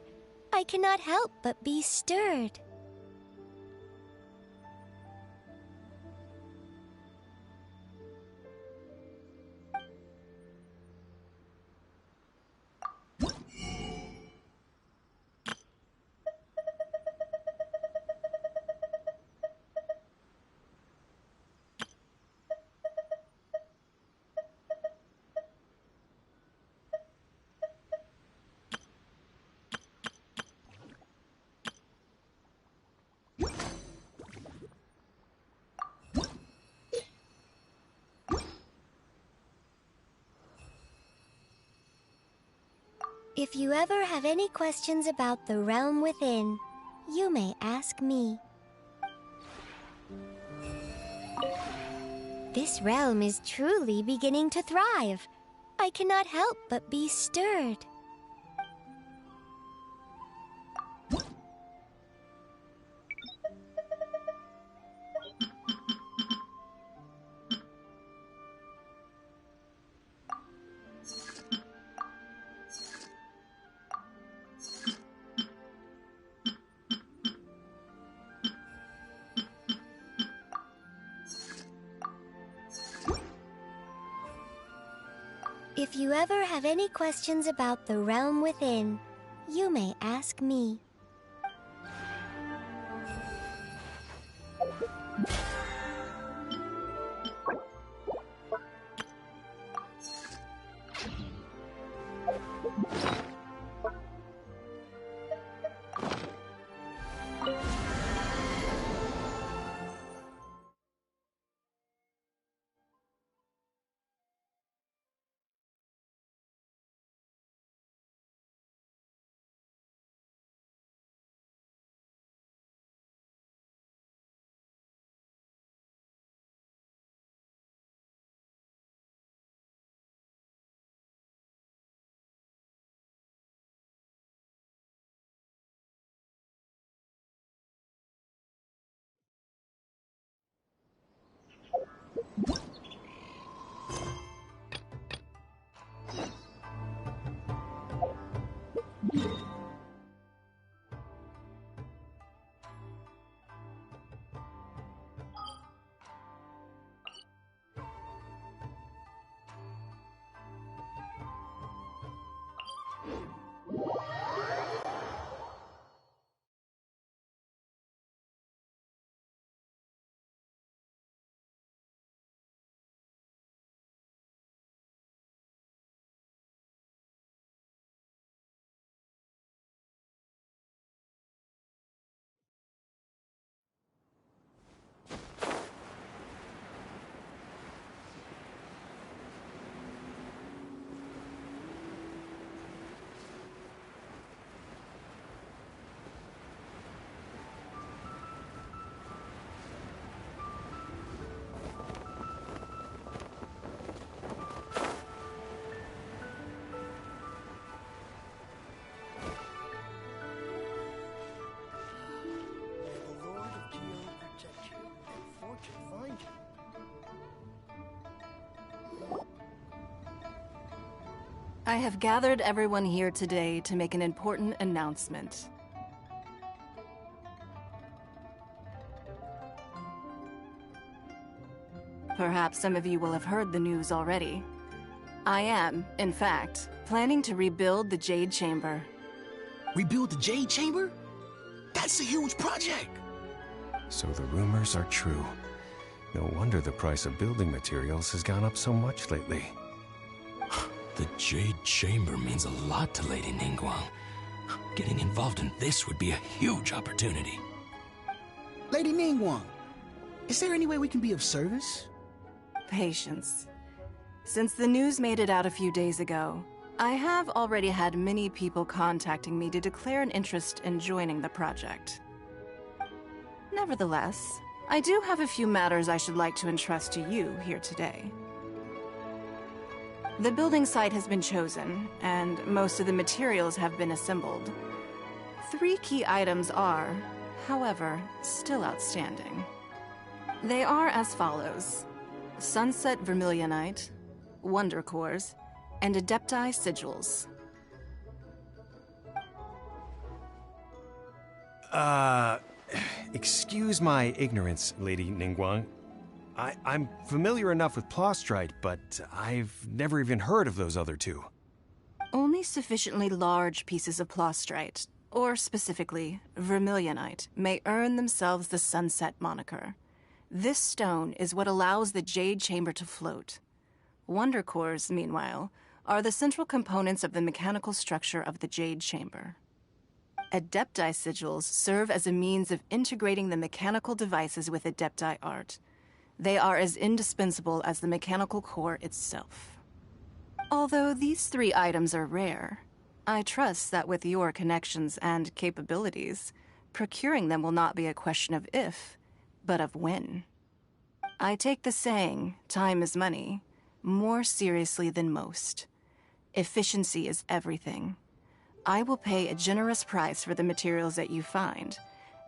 I cannot help but be stirred. If you ever have any questions about the realm within, you may ask me. This realm is truly beginning to thrive. I cannot help but be stirred. If you ever have any questions about the realm within, you may ask me. I have gathered everyone here today to make an important announcement. Perhaps some of you will have heard the news already. I am, in fact, planning to rebuild the Jade Chamber. Rebuild the Jade Chamber? That's a huge project! So the rumors are true. No wonder the price of building materials has gone up so much lately. The Jade Chamber means a lot to Lady Ningguang. Getting involved in this would be a huge opportunity. Lady Ningguang, is there any way we can be of service? Patience. Since the news made it out a few days ago, I have already had many people contacting me to declare an interest in joining the project. Nevertheless, I do have a few matters I should like to entrust to you here today. The building site has been chosen, and most of the materials have been assembled. 3 key items are, however, still outstanding. They are as follows: Sunset Vermilionite, Wonder Cores, and Adepti Sigils. Excuse my ignorance, Lady Ningguang. I'm familiar enough with Plostrite, but I've never even heard of those other 2. Only sufficiently large pieces of Plostrite, or specifically Vermilionite, may earn themselves the Sunset moniker. This stone is what allows the Jade Chamber to float. Wonder Cores, meanwhile, are the central components of the mechanical structure of the Jade Chamber. Adepti Sigils serve as a means of integrating the mechanical devices with Adepti art. They are as indispensable as the mechanical core itself. Although these 3 items are rare, I trust that with your connections and capabilities, procuring them will not be a question of if, but of when. I take the saying, time is money, more seriously than most. Efficiency is everything. I will pay a generous price for the materials that you find,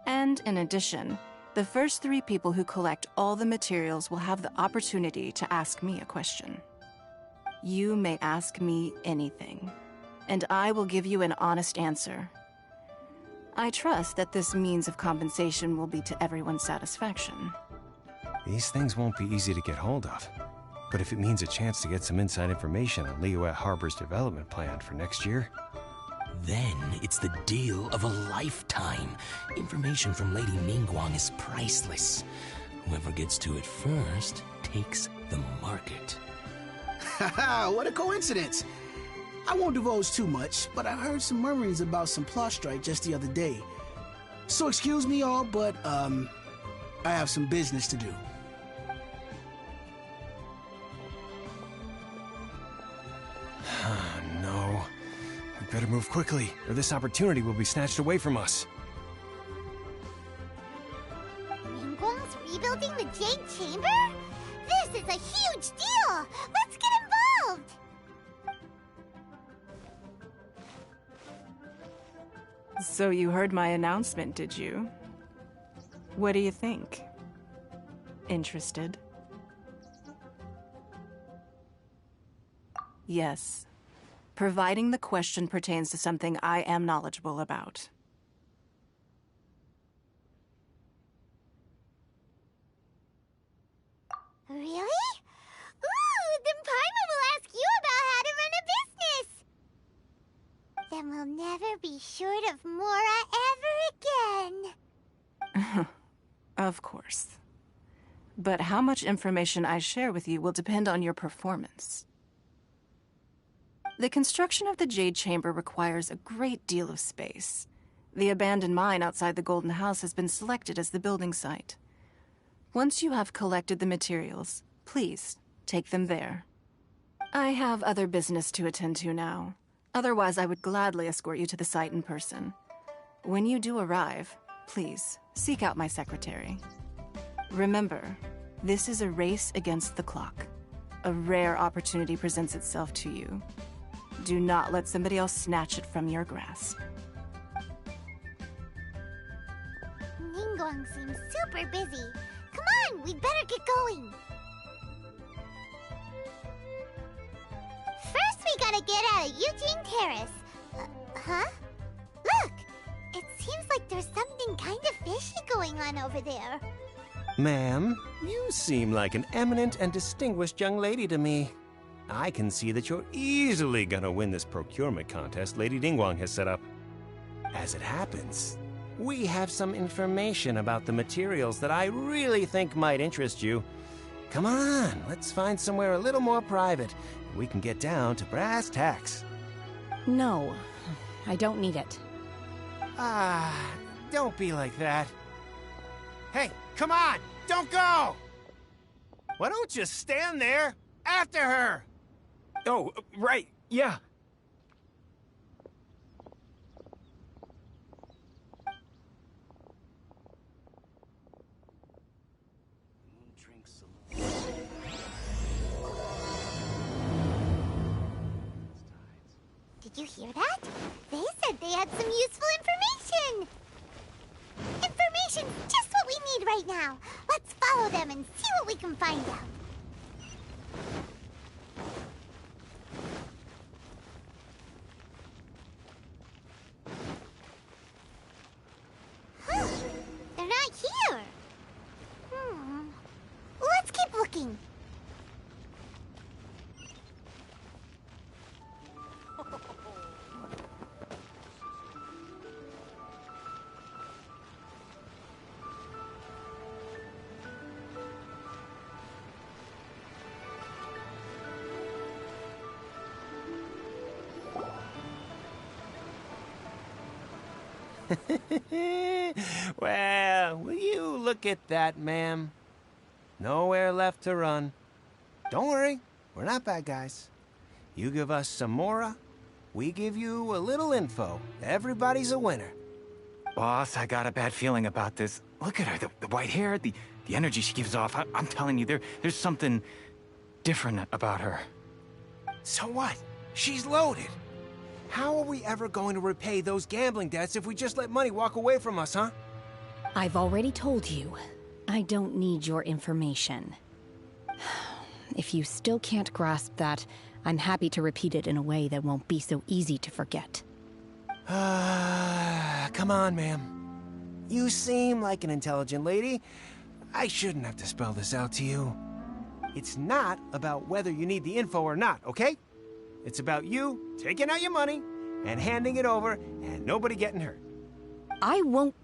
and in addition, the first 3 people who collect all the materials will have the opportunity to ask me a question. You may ask me anything, and I will give you an honest answer. I trust that this means of compensation will be to everyone's satisfaction. These things won't be easy to get hold of. But if it means a chance to get some inside information on Liyue Harbor's development plan for next year... Then it's the deal of a lifetime. Information from Lady Ningguang is priceless. Whoever gets to it first takes the market. Haha, what a coincidence! I won't divulge too much, but I heard some murmurings about some Plostrite just the other day. So excuse me all, but, I have some business to do. No. We better move quickly, or this opportunity will be snatched away from us. Ningguang's rebuilding the Jade Chamber? This is a huge deal! Let's get involved! So you heard my announcement, did you? What do you think? Interested? Yes. Providing the question pertains to something I am knowledgeable about. Really? Ooh, then Paimon will ask you about how to run a business! Then we'll never be short of Mora ever again. Of course. But how much information I share with you will depend on your performance. The construction of the Jade Chamber requires a great deal of space. The abandoned mine outside the Golden House has been selected as the building site. Once you have collected the materials, please take them there. I have other business to attend to now. Otherwise, I would gladly escort you to the site in person. When you do arrive, please seek out my secretary. Remember, this is a race against the clock. A rare opportunity presents itself to you. Do not let somebody else snatch it from your grasp. Ningguang seems super busy. Come on, we'd better get going. First, we gotta get out of Eugene Terrace. Huh? Look! It seems like there's something kind of fishy going on over there. Ma'am, you seem like an eminent and distinguished young lady to me. I can see that you're easily gonna win this procurement contest Lady Ningguang has set up. As it happens, we have some information about the materials that I really think might interest you. Come on, let's find somewhere a little more private. We can get down to brass tacks. No, I don't need it. Don't be like that. Hey, come on, don't go! Why don't you stand there After her! Oh, right, yeah. Did you hear that? They said they had some useful information! Information, just what we need right now. Let's follow them and see what we can find out. Huh, they're not here. Let's keep looking. Well, will you look at that, ma'am? Nowhere left to run. Don't worry, we're not bad guys. You give us some mora, we give you a little info. Everybody's a winner. Boss, I got a bad feeling about this. Look at her, the white hair, the energy she gives off. I'm telling you, there's something different about her. So what? She's loaded. How are we ever going to repay those gambling debts if we just let money walk away from us, huh? I've already told you, I don't need your information. If you still can't grasp that, I'm happy to repeat it in a way that won't be so easy to forget. Come on, ma'am. You seem like an intelligent lady. I shouldn't have to spell this out to you. It's not about whether you need the info or not, okay? It's about you taking out your money and handing it over and nobody getting hurt. I won't...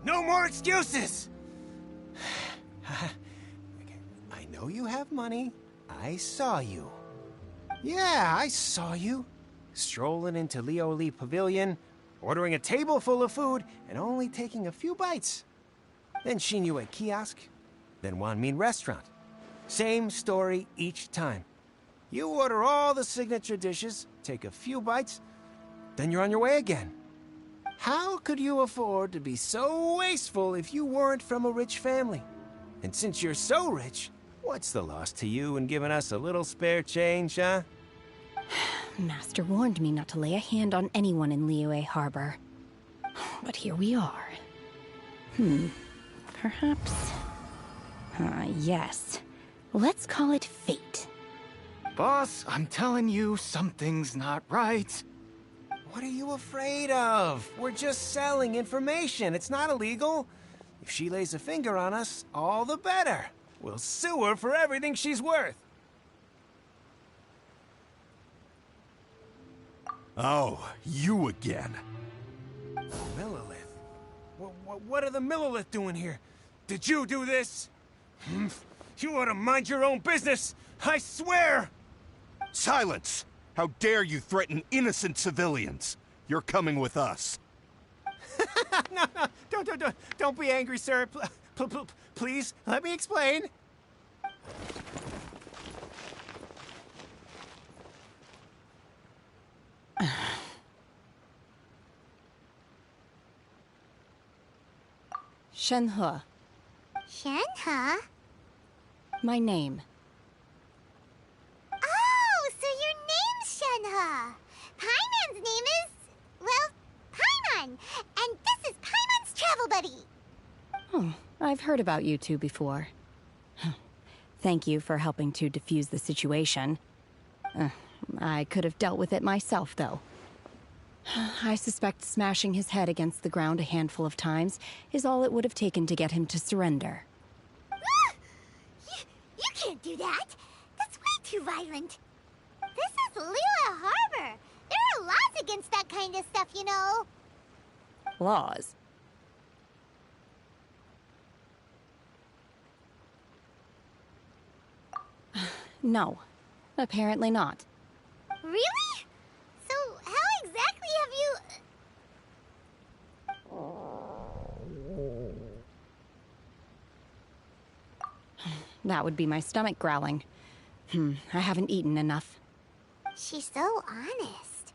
No more excuses! I know you have money. I saw you. Yeah, I saw you. Strolling into Liyue Pavilion, ordering a table full of food, and only taking a few bites. Then Xinyue Kiosk, then Wanmin Restaurant. Same story each time. You order all the signature dishes, take a few bites, then you're on your way again. How could you afford to be so wasteful if you weren't from a rich family? And since you're so rich, what's the loss to you in giving us a little spare change, huh? Master warned me not to lay a hand on anyone in Liyue Harbor. But here we are. Perhaps... yes. Let's call it fate. Boss, I'm telling you, something's not right. What are you afraid of? We're just selling information. It's not illegal. If she lays a finger on us, all the better. We'll sue her for everything she's worth. Oh, you again. Millilith? What are the Millilith doing here? Did you do this? You ought to mind your own business. I swear! Silence! How dare you threaten innocent civilians? You're coming with us. No, don't be angry, sir. Please, let me explain. Shenhe. Shenhe? My name. Oh, so your name's Shenhe. Paimon's name is, well, Paimon. And this is Paimon's travel buddy. Oh, I've heard about you two before. Thank you for helping to defuse the situation. I could have dealt with it myself, though. I suspect smashing his head against the ground a handful of times is all it would have taken to get him to surrender. You can't do that. That's way too violent. This is Liyue Harbor. There are laws against that kind of stuff, you know. Laws? No, apparently not. Really? So how exactly have you... That would be my stomach growling. I haven't eaten enough. She's so honest.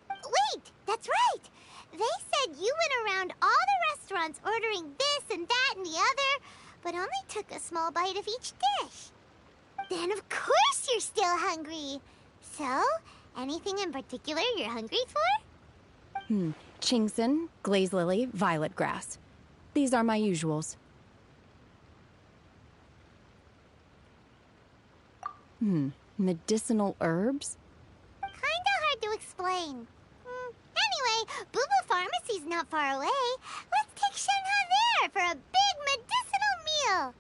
Wait, that's right! They said you went around all the restaurants ordering this and that and the other, but only took a small bite of each dish. Then of course you're still hungry. So, anything in particular you're hungry for? Chingson, glaze lily, violet grass. These are my usuals. Medicinal herbs? Kinda hard to explain. Anyway, Boo Boo Pharmacy's not far away. Let's take Shenhe there for a big medicinal meal.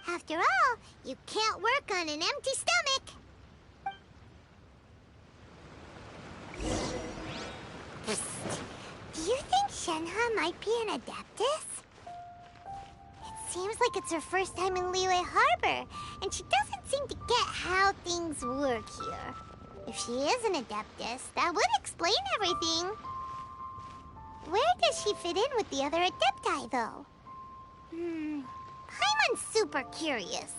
After all, you can't work on an empty stomach. Psst. Do you think Shenhe might be an Adeptus? It seems like it's her first time in Liyue Harbor, and she doesn't seem to get how things work here. If she is an Adeptus, that would explain everything. Where does she fit in with the other Adepti, though? Paimon's super curious.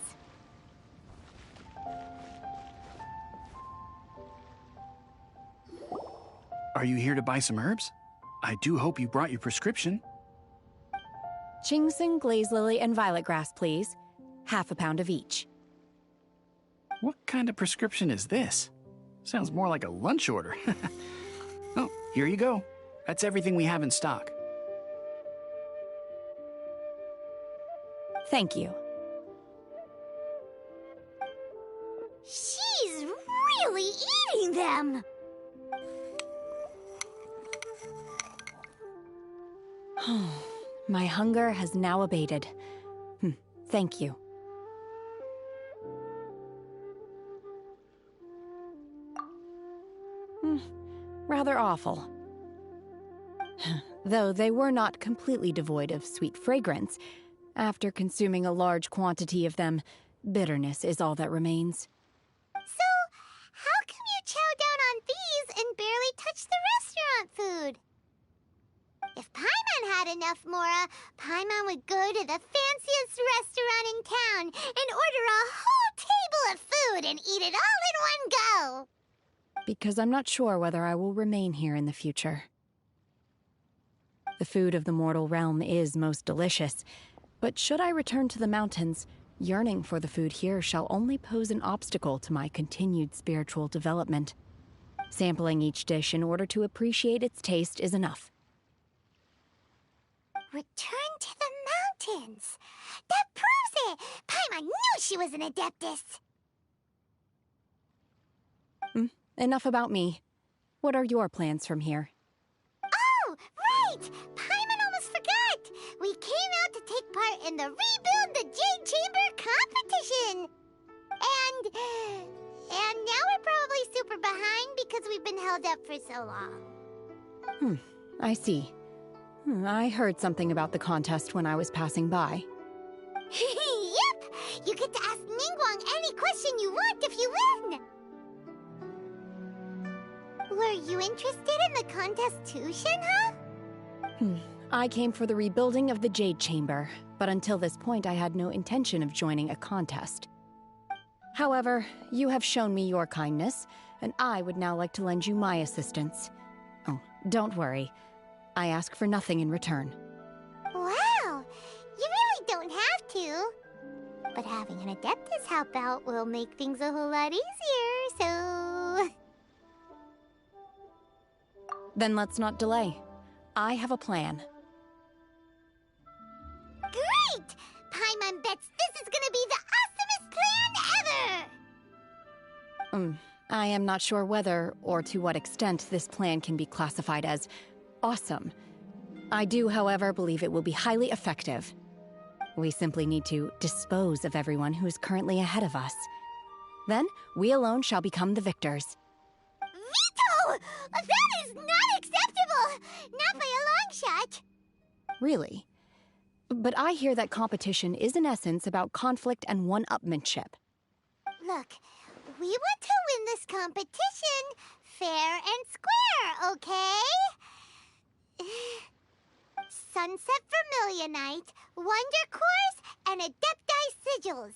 Are you here to buy some herbs? I do hope you brought your prescription. Chingson, glaze lily, and violet grass, please. Half a pound of each. What kind of prescription is this? Sounds more like a lunch order. Oh, here you go. That's everything we have in stock. Thank you. She's really eating them! My hunger has now abated. Thank you. Rather awful. Though they were not completely devoid of sweet fragrance, after consuming a large quantity of them, bitterness is all that remains. So, how come you chow down on these and barely touch the restaurant food? If Paimon had enough Mora, Paimon would go to the fanciest restaurant in town and order a whole table of food and eat it all in one go. Because I'm not sure whether I will remain here in the future. The food of the mortal realm is most delicious, but should I return to the mountains, yearning for the food here shall only pose an obstacle to my continued spiritual development. Sampling each dish in order to appreciate its taste is enough. Return to the mountains! That proves it! Paimon knew she was an Adeptus! Enough about me. What are your plans from here? Oh, right! Paimon almost forgot! We came out to take part in the Rebuild the Jade Chamber competition! And now we're probably super behind because we've been held up for so long. I see. I heard something about the contest when I was passing by. Yep! You get to ask Ningguang any question you want if you win! Were you interested in the contest too, Shenhe? I came for the rebuilding of the Jade Chamber, but until this point I had no intention of joining a contest. However, you have shown me your kindness, and I would now like to lend you my assistance. Oh, don't worry. I ask for nothing in return. Wow! You really don't have to. But having an Adeptus help out will make things a whole lot easier, so... Then let's not delay. I have a plan. Great! Paimon bets this is gonna be the awesomest plan ever! I am not sure whether or to what extent this plan can be classified as awesome. I do, however, believe it will be highly effective. We simply need to dispose of everyone who is currently ahead of us. Then, we alone shall become the victors. Veto! That is not acceptable! Not by a long shot! Really? But I hear that competition is in essence about conflict and one-upmanship. Look, we want to win this competition fair and square, okay? Sunset Vermilionite, Wonder Cores, and Adepti Sigils.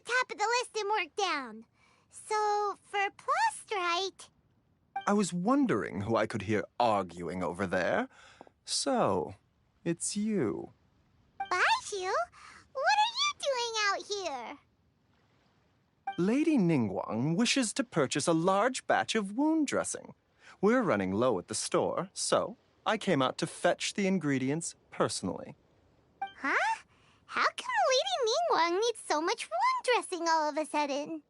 the top of the list and work down. So, for Plostrite... I was wondering who I could hear arguing over there. So, it's you. Baishu? What are you doing out here? Lady Ningguang wishes to purchase a large batch of wound dressing. We're running low at the store, so I came out to fetch the ingredients personally. Huh? How come Lady Ningguang needs so much wound dressing all of a sudden?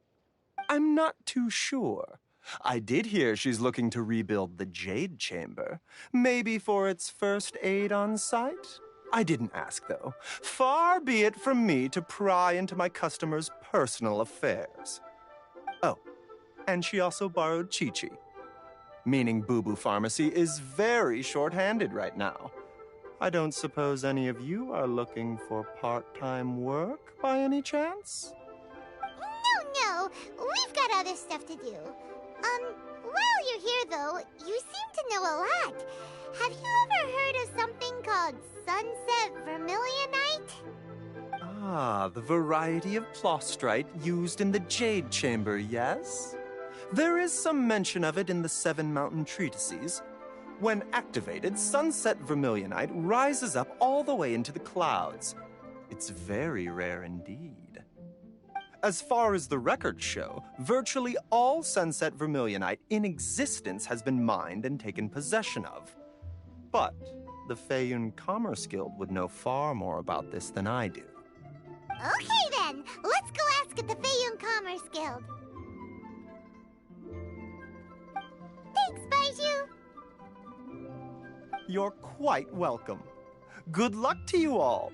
I'm not too sure. I did hear she's looking to rebuild the Jade Chamber, maybe for its first aid on site. I didn't ask, though. Far be it from me to pry into my customers' personal affairs. Oh, and she also borrowed Chi-Chi, meaning Boo Boo Pharmacy is very short-handed right now. I don't suppose any of you are looking for part-time work by any chance? No, we've got other stuff to do. While you're here, though, you seem to know a lot. Have you ever heard of something called Sunset Vermilionite? Ah, the variety of plostrite used in the Jade Chamber, yes? There is some mention of it in the Seven Mountain Treatises. When activated, Sunset Vermilionite rises up all the way into the clouds. It's very rare indeed. As far as the records show, virtually all Sunset Vermilionite in existence has been mined and taken possession of. But the Feiyun Commerce Guild would know far more about this than I do. Okay then, let's go ask at the Feiyun Commerce Guild. Thanks, Baiju. You're quite welcome. Good luck to you all.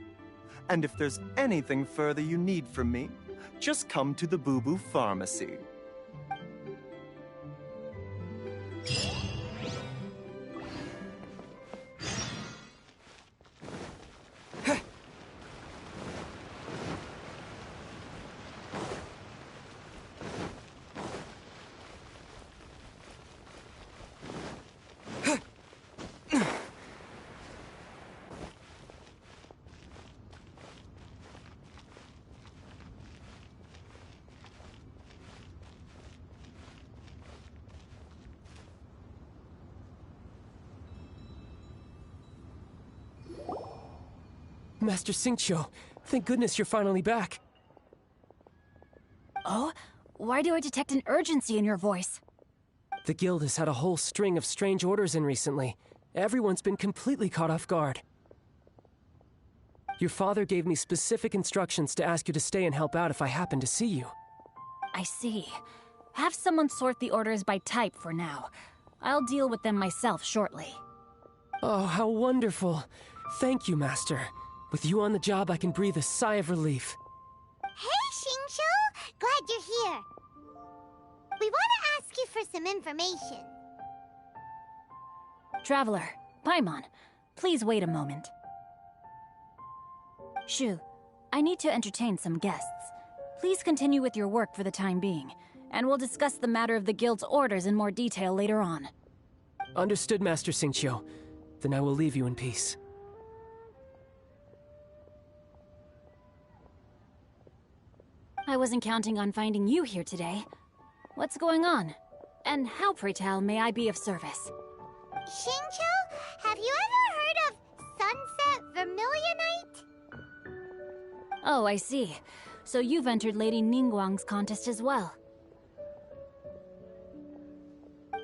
And if there's anything further you need from me, just come to the Boo Boo Pharmacy. Master Xingqiu, thank goodness you're finally back. Oh? Why do I detect an urgency in your voice? The guild has had a whole string of strange orders in recently. Everyone's been completely caught off guard. Your father gave me specific instructions to ask you to stay and help out if I happen to see you. I see. Have someone sort the orders by type for now. I'll deal with them myself shortly. Oh, how wonderful. Thank you, Master. With you on the job, I can breathe a sigh of relief. Hey, Xingqiu! Glad you're here. We want to ask you for some information. Traveler, Paimon, please wait a moment. Shu, I need to entertain some guests. Please continue with your work for the time being, and we'll discuss the matter of the guild's orders in more detail later on. Understood, Master Xingqiu. Then I will leave you in peace. I wasn't counting on finding you here today. What's going on? And how, pray tell, may I be of service? Xingqiu, have you ever heard of Sunset Vermilionite? Oh, I see. So you've entered Lady Ningguang's contest as well.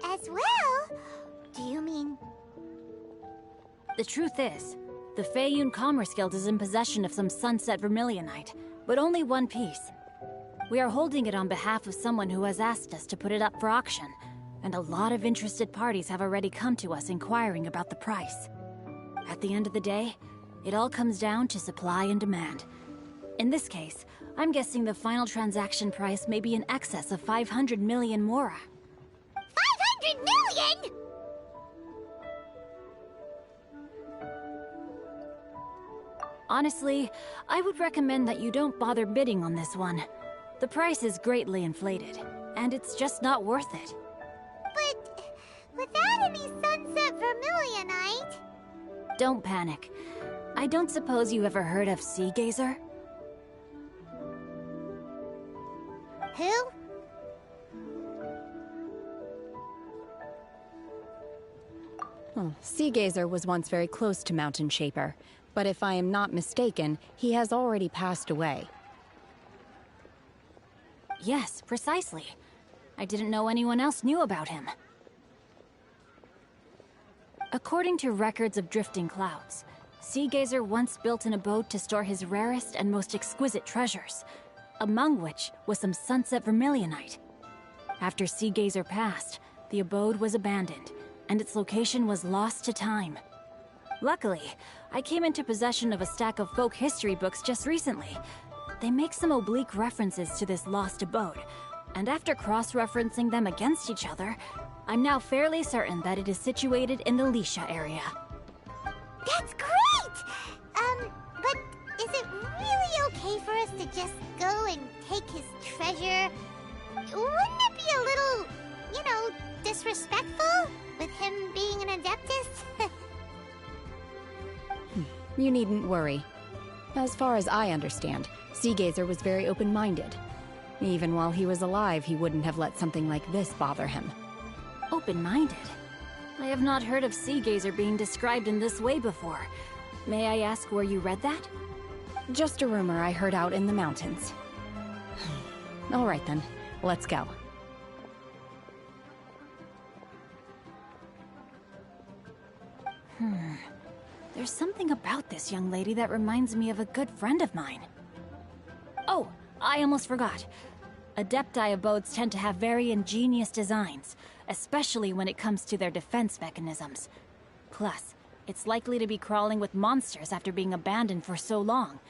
As well? Do you mean... The truth is, the Feiyun Commerce Guild is in possession of some Sunset Vermilionite, but only one piece. We are holding it on behalf of someone who has asked us to put it up for auction, and a lot of interested parties have already come to us inquiring about the price. At the end of the day, it all comes down to supply and demand. In this case, I'm guessing the final transaction price may be in excess of 500 million mora. 500 million?! Honestly, I would recommend that you don't bother bidding on this one. The price is greatly inflated, and it's just not worth it. But without any Sunset Vermilionite... Don't panic. I don't suppose you ever heard of Sea Gazer? Who? Sea Gazer was once very close to Mountain Shaper, but if I am not mistaken, he has already passed away. Yes, precisely. I didn't know anyone else knew about him. According to records of drifting clouds, Sea Gazer once built an abode to store his rarest and most exquisite treasures, among which was some sunset vermilionite. After Sea Gazer passed, the abode was abandoned, and its location was lost to time. Luckily, I came into possession of a stack of folk history books just recently. They make some oblique references to this lost abode, and after cross-referencing them against each other, I'm now fairly certain that it is situated in the Lisha area. That's great! But is it really okay for us to just go and take his treasure? Wouldn't it be a little, disrespectful with him being an Adeptus? You needn't worry. As far as I understand, Sea Gazer was very open-minded. Even while he was alive, he wouldn't have let something like this bother him. Open-minded? I have not heard of Sea Gazer being described in this way before. May I ask where you read that? Just a rumor I heard out in the mountains. All right then, let's go. There's something about this young lady that reminds me of a good friend of mine. Oh, I almost forgot. Adepti abodes tend to have very ingenious designs, especially when it comes to their defense mechanisms. Plus, it's likely to be crawling with monsters after being abandoned for so long.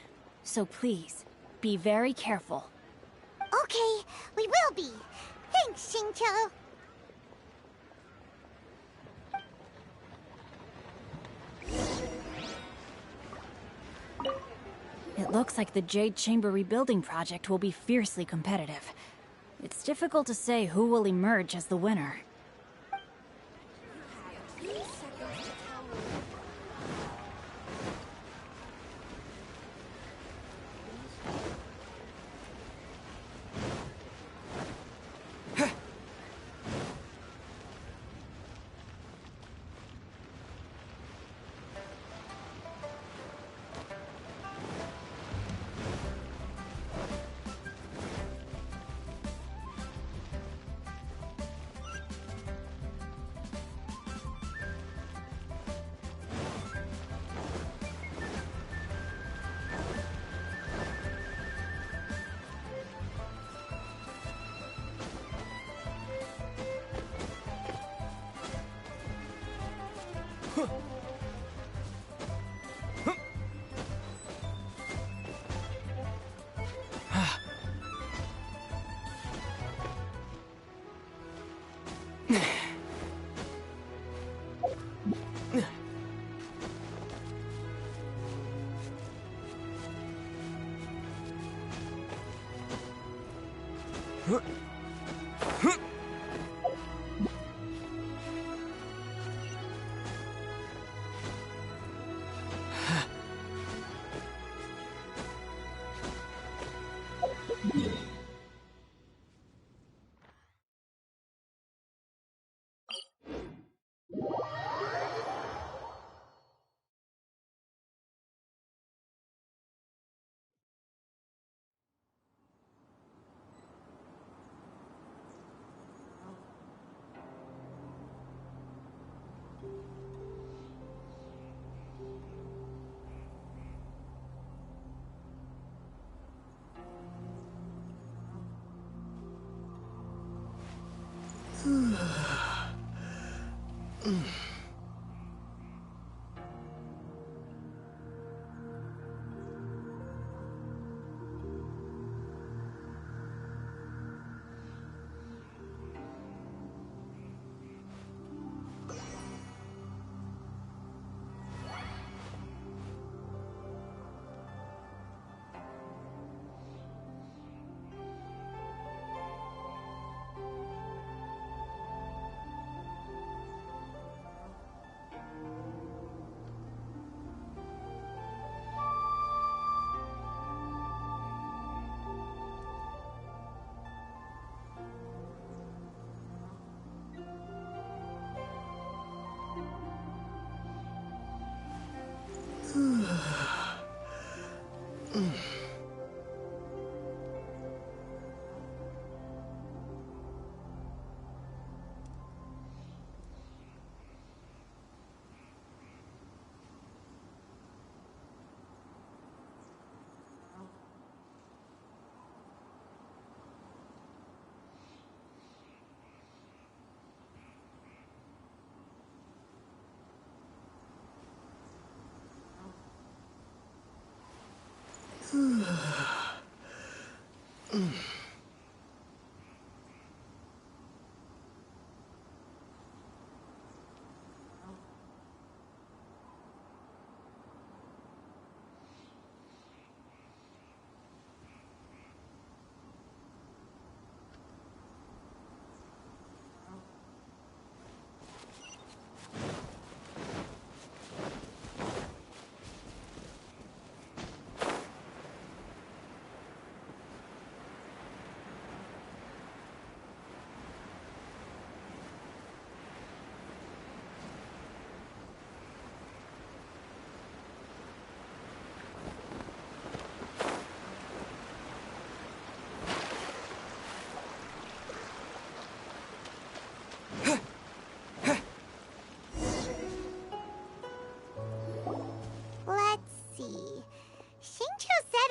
So please, be very careful. Okay, we will be. Thanks, Xingqiu. It looks like the Jade Chamber rebuilding project will be fiercely competitive. It's difficult to say who will emerge as the winner.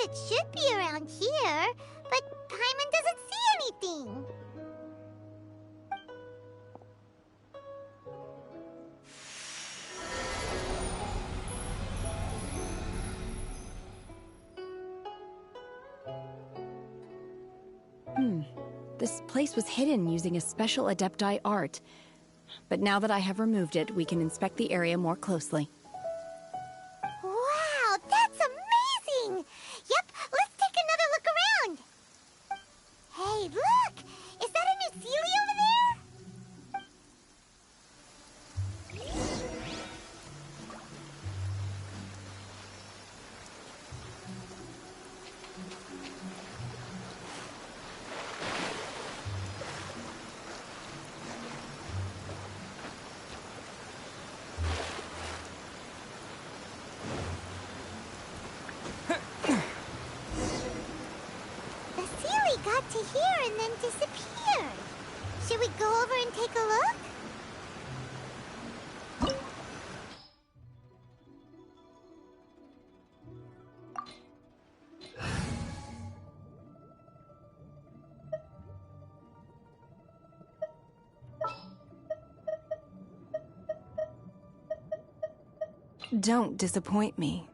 It should be around here, but Paimon doesn't see anything. This place was hidden using a special Adepti art. But now that I have removed it, we can inspect the area more closely. Wow, that's amazing! Yep, let's take another look around. Hey, look! Is that a new Sealy over there? Got to here and then disappeared. Should we go over and take a look? Don't disappoint me.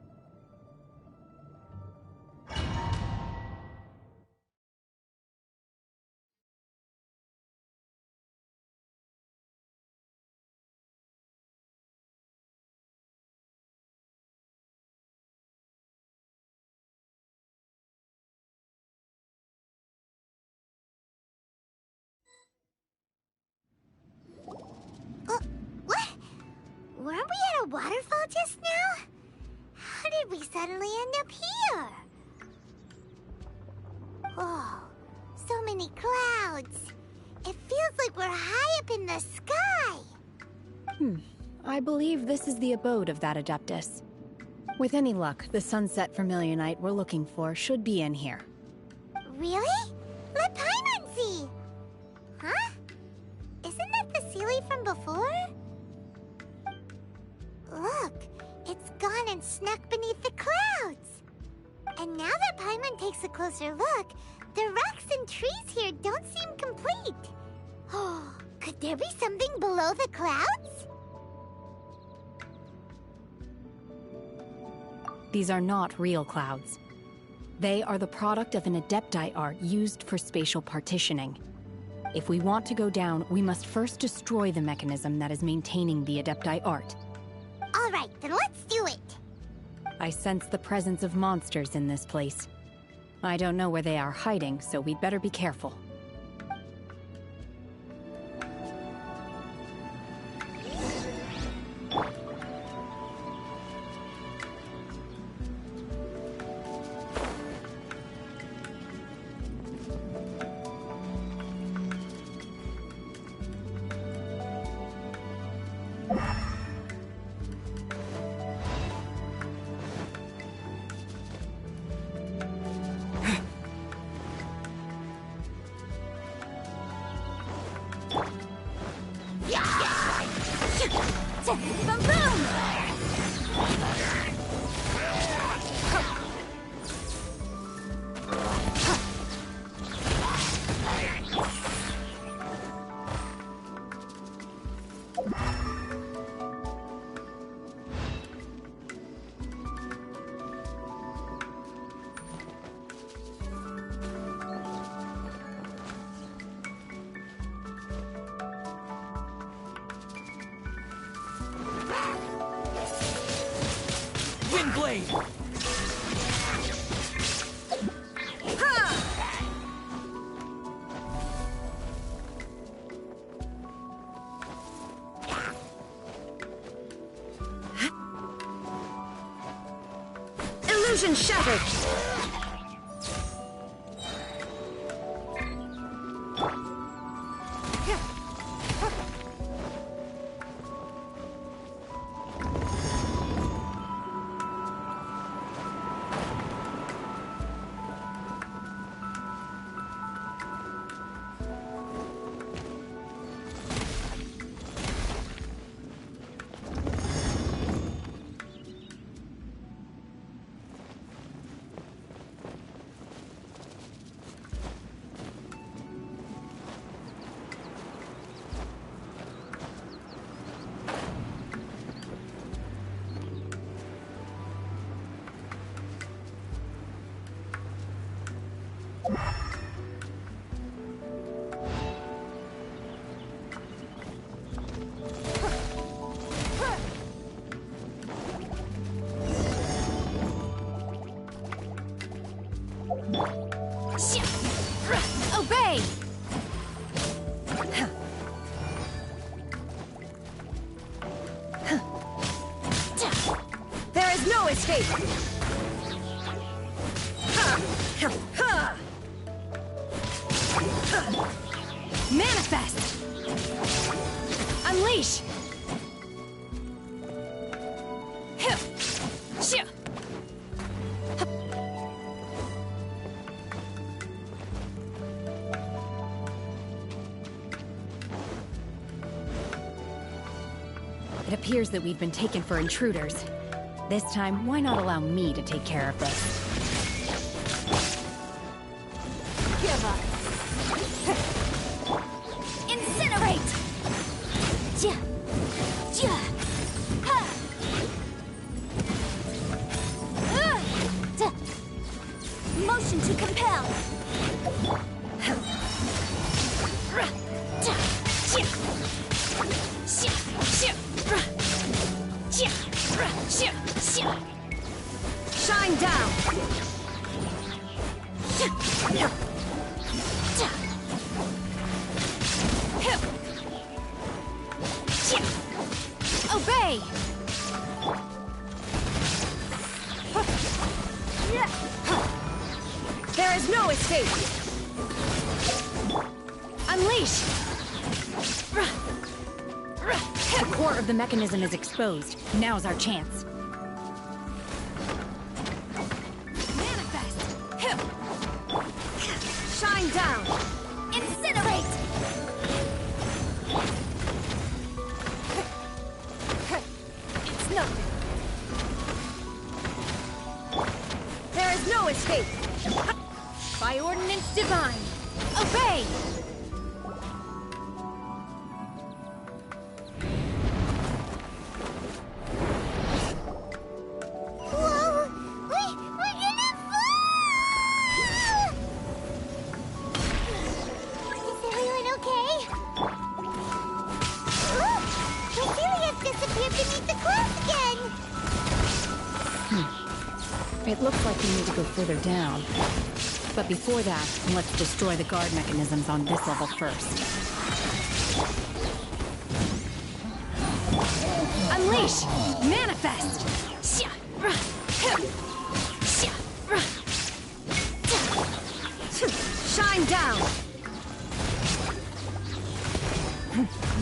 What? Weren't we at a waterfall just now? How did we suddenly end up here? Oh, so many clouds. It feels like we're high up in the sky. I believe this is the abode of that Adeptus. With any luck, the Sunset Vermilionite we're looking for should be in here. Really? Let Paimon see! Huh? Isn't that the Sealy from before? Look, it's gone and snuck beneath the clouds. And now that Paimon takes a closer look, the rocks and trees here don't seem complete. Oh, could there be something below the clouds? These are not real clouds. They are the product of an Adepti art used for spatial partitioning. If we want to go down, we must first destroy the mechanism that is maintaining the Adepti art. All right, then let's do it. I sense the presence of monsters in this place. I don't know where they are hiding, so we'd better be careful. Boom, boom! Windblade! Illusion shattered! Obey! There is no escape! Manifest! Unleash! It appears that we've been taken for intruders. This time, why not allow me to take care of this? Give up! Incinerate! Motion to compel! Shine down! Obey! There is no escape! Unleash! The core of the mechanism is exposed. Now's our chance. Manifest! Shine down! Incinerate! It's nothing. There is no escape! By ordinance divine! Obey! It looks like we need to go further down. But before that, let's destroy the guard mechanisms on this level first. Unleash! Manifest! Shine down!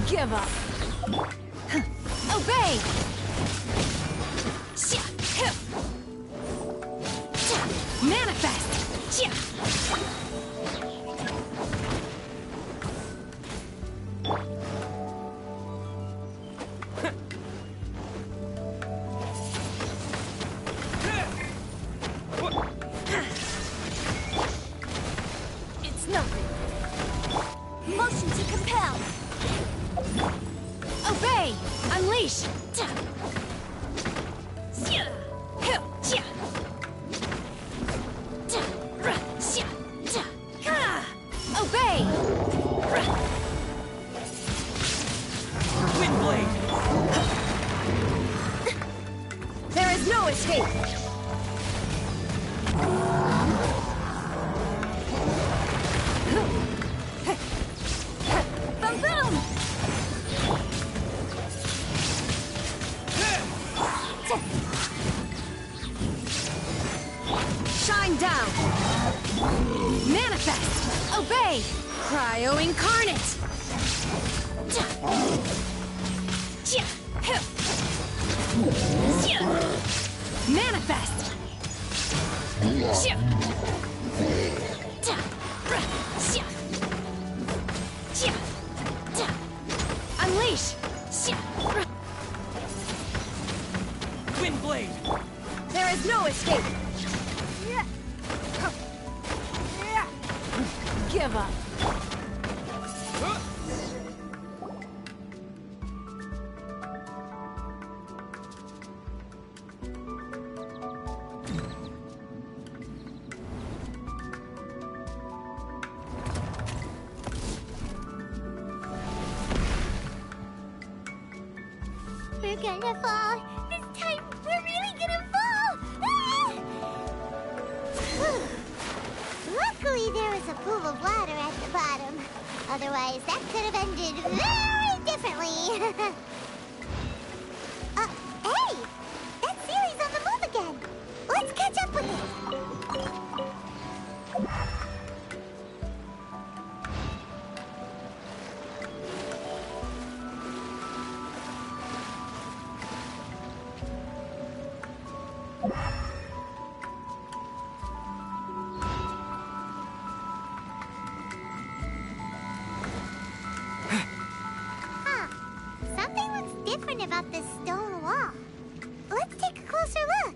Give up! Obey! Manifest! Unleash! Obey! Wind blade! There is no escape! Boom boom! Shine down! Manifest! Obey! Cryo incarnate! Manifest! Unleash! Wind blade! There is no escape! Give up! We're gonna fall. This time, we're really gonna fall. Luckily, there was a pool of water at the bottom. Otherwise, that could have ended very differently. Hey! That series on the move again. Let's catch up with it. Something looks different about this stone wall. Let's take a closer look.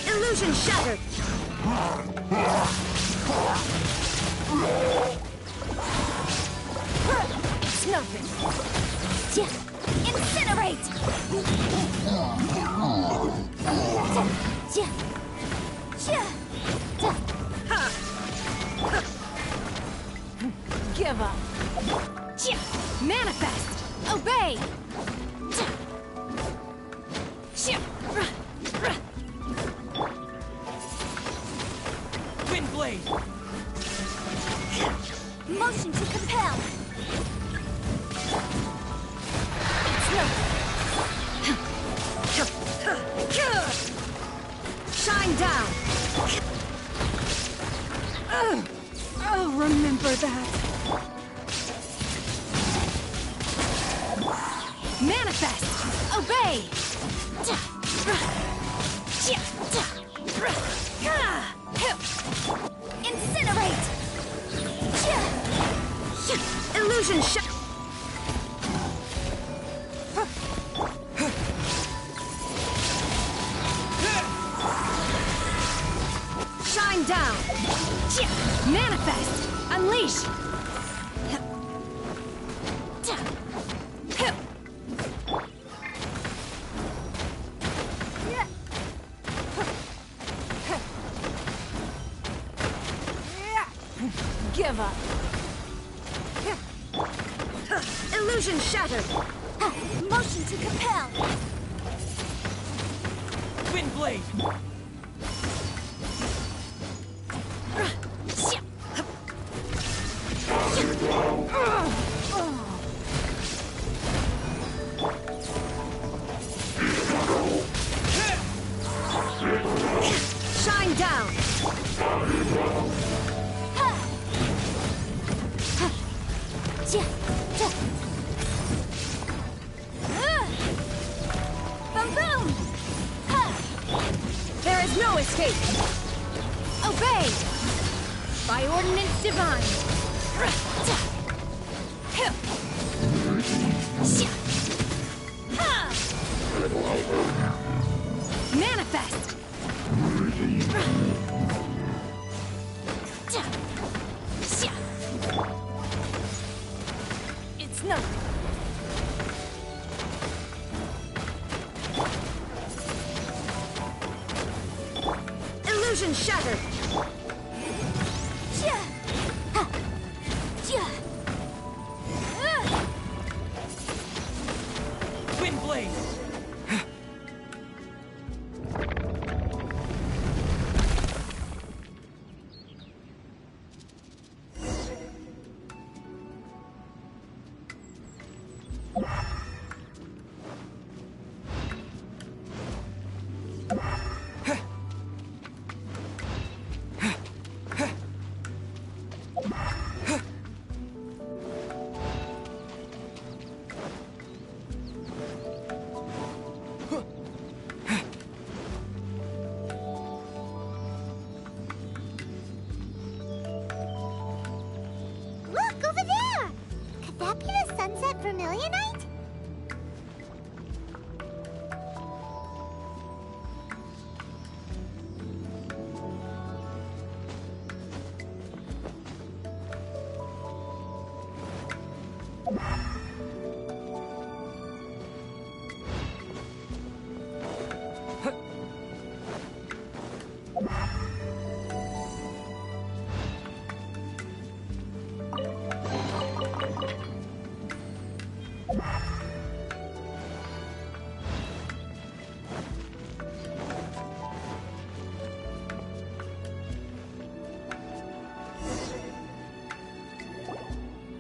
Illusion shattered! It's nothing! Incinerate! Give up! Manifest! Obey! Wind blade! Motion to compel! It's nothing! Shine down! I'll remember that! Manifest! Obey! Incinerate! Illusion shot! Shine down! Manifest! Unleash! Give up! Illusion shattered! Motion to compel! Wind blade! Shine down! Boom boom! There is no escape! Obey! By ordinance divine! Manifest! It's nothing. Illusion shattered. Wind blade! Look, over there! Could that be the sunset vermilionite?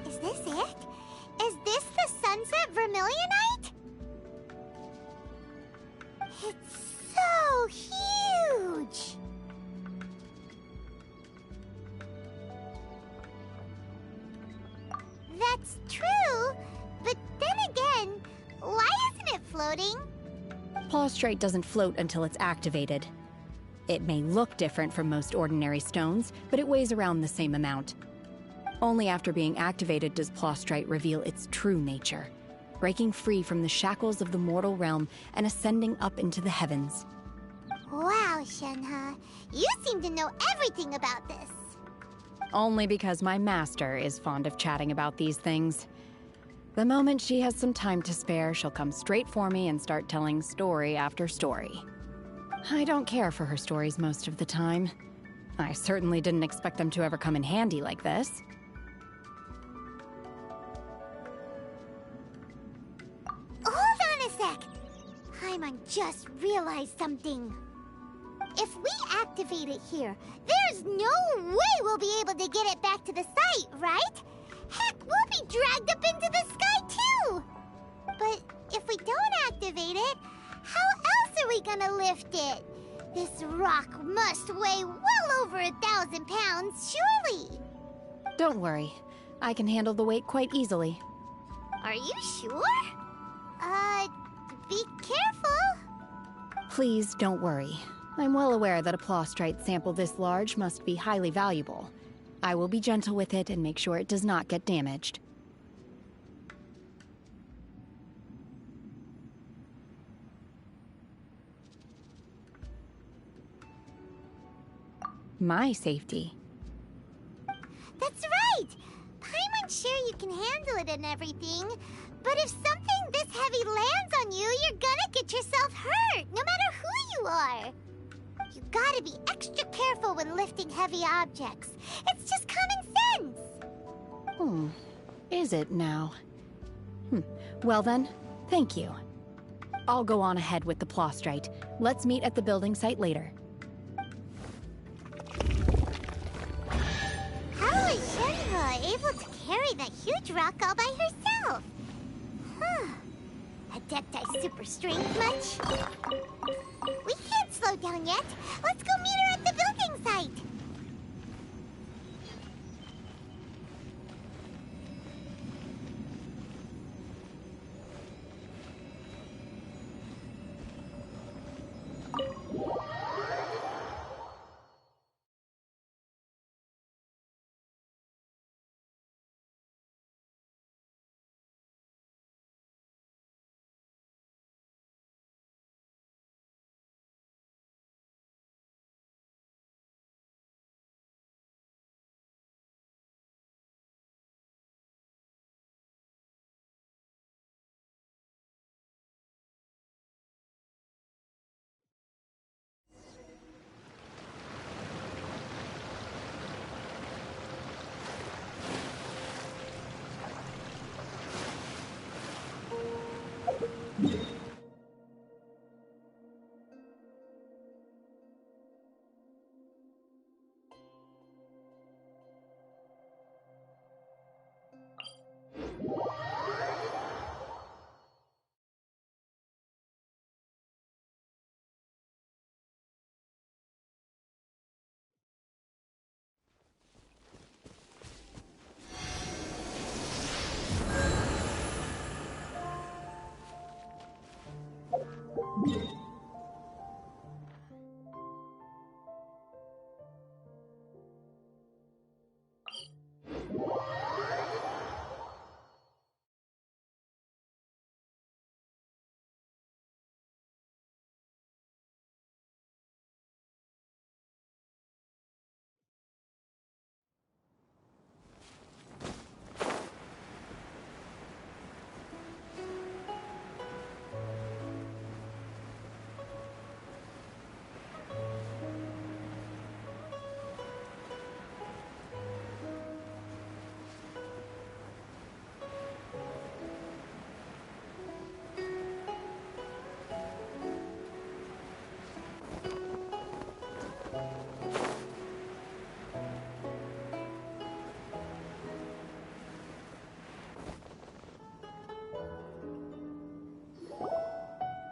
Is this it? Is this the sunset vermilionite? It's so huge! That's true, but then again, why isn't it floating? Plaustrite doesn't float until it's activated. It may look different from most ordinary stones, but it weighs around the same amount. Only after being activated does Plaustrite reveal its true nature, breaking free from the shackles of the mortal realm and ascending up into the heavens. Wow, Shenhe, you seem to know everything about this. Only because my master is fond of chatting about these things. The moment she has some time to spare, she'll come straight for me and start telling story after story. I don't care for her stories most of the time. I certainly didn't expect them to ever come in handy like this. Hold on a sec! Paimon just realized something. If we activate it here, there's no way we'll be able to get it back to the site, right? Heck, we'll be dragged up into the sky too! But if we don't activate it, how else are we gonna lift it? This rock must weigh well over 1,000 pounds, surely! Don't worry. I can handle the weight quite easily. Are you sure? Be careful. Please don't worry. I'm well aware that a plostrite sample this large must be highly valuable. I will be gentle with it and make sure it does not get damaged. My safety. That's right! Paimon's sure you can handle it and everything, but if something this heavy lands on you, you're gonna get yourself hurt, no matter who you are. You gotta be extra careful when lifting heavy objects. It's just common sense. Is it now? Well then, thank you. I'll go on ahead with the plostrite. Let's meet at the building site later. How is Shenhe able to carry that huge rock all by herself? Adepti super strength much? We can't slow down yet. Let's go meet her at the building site.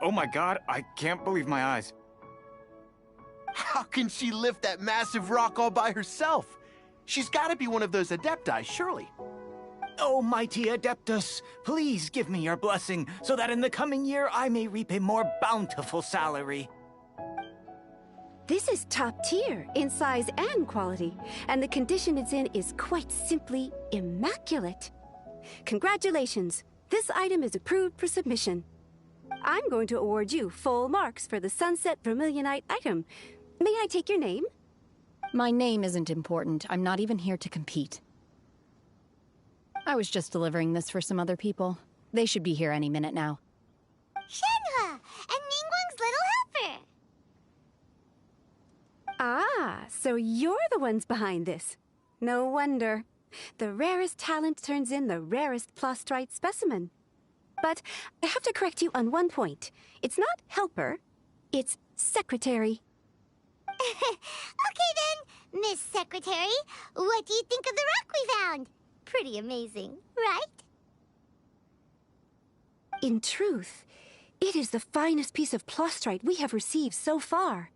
Oh my god, I can't believe my eyes. How can she lift that massive rock all by herself? She's gotta be one of those Adepti, surely. Oh, mighty Adeptus, please give me your blessing so that in the coming year I may reap a more bountiful salary. This is top tier in size and quality, and the condition it's in is quite simply immaculate. Congratulations, this item is approved for submission. I'm going to award you full marks for the Sunset Vermilionite item. May I take your name? My name isn't important. I'm not even here to compete. I was just delivering this for some other people. They should be here any minute now. Shenhe and Ningguang's little helper. Ah, so you're the ones behind this. No wonder. The rarest talent turns in the rarest plostrite specimen. But I have to correct you on one point. It's not helper, it's secretary. Okay then, Miss Secretary, what do you think of the rock we found? Pretty amazing, right? In truth, it is the finest piece of plostrite we have received so far.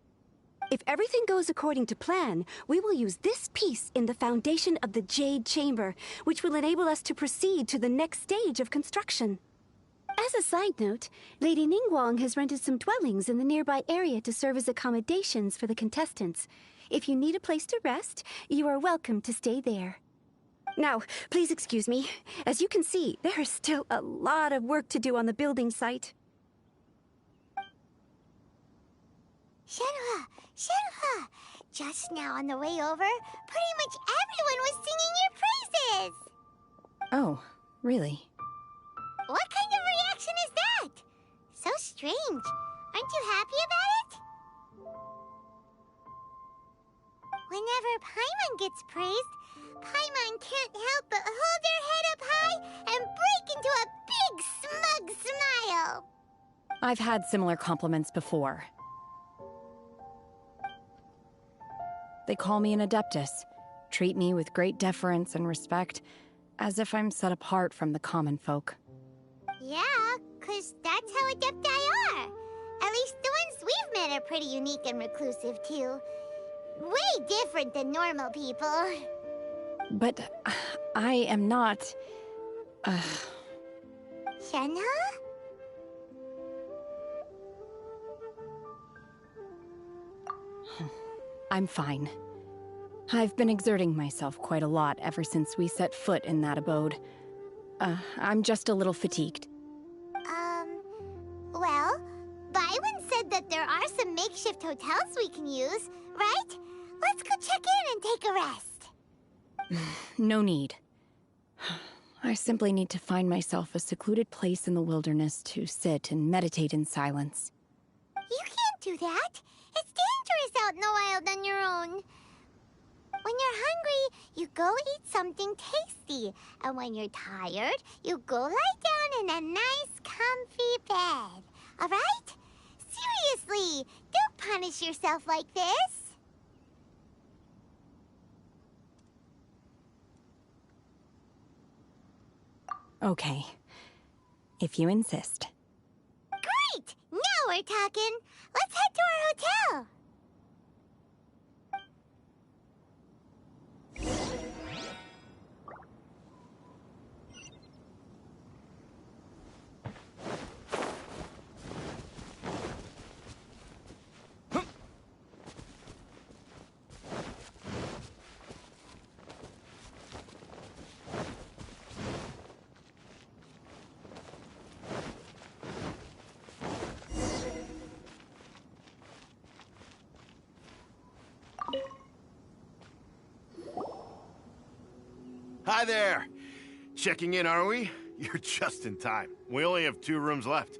If everything goes according to plan, we will use this piece in the foundation of the Jade Chamber, which will enable us to proceed to the next stage of construction. As a side note, Lady Ningguang has rented some dwellings in the nearby area to serve as accommodations for the contestants. If you need a place to rest, you are welcome to stay there. Now, please excuse me. As you can see, there is still a lot of work to do on the building site. Shenhua! Shenhua! Just now on the way over, pretty much everyone was singing your praises! Oh, really? What kind of reaction is that? So strange. Aren't you happy about it? Whenever Paimon gets praised, Paimon can't help but hold her head up high and break into a big smug smile. I've had similar compliments before. They call me an adeptus, treat me with great deference and respect, as if I'm set apart from the common folk. Yeah, 'cause that's how Adepti are. At least the ones we've met are pretty unique and reclusive, too. Way different than normal people. But I am not... Shenhua? I'm fine. I've been exerting myself quite a lot ever since we set foot in that abode. I'm just a little fatigued. Well, Byron said that there are some makeshift hotels we can use, right? Let's go check in and take a rest. No need. I simply need to find myself a secluded place in the wilderness to sit and meditate in silence. You can't do that. It's dangerous out in the wild on your own. When you're hungry, you go eat something tasty. And when you're tired, you go lie down in a nice, comfy bed. All right? Seriously, don't punish yourself like this. Okay. If you insist. Great! Now we're talking. Let's head to our hotel. Hi there! Checking in, are we? You're just in time. We only have 2 rooms left.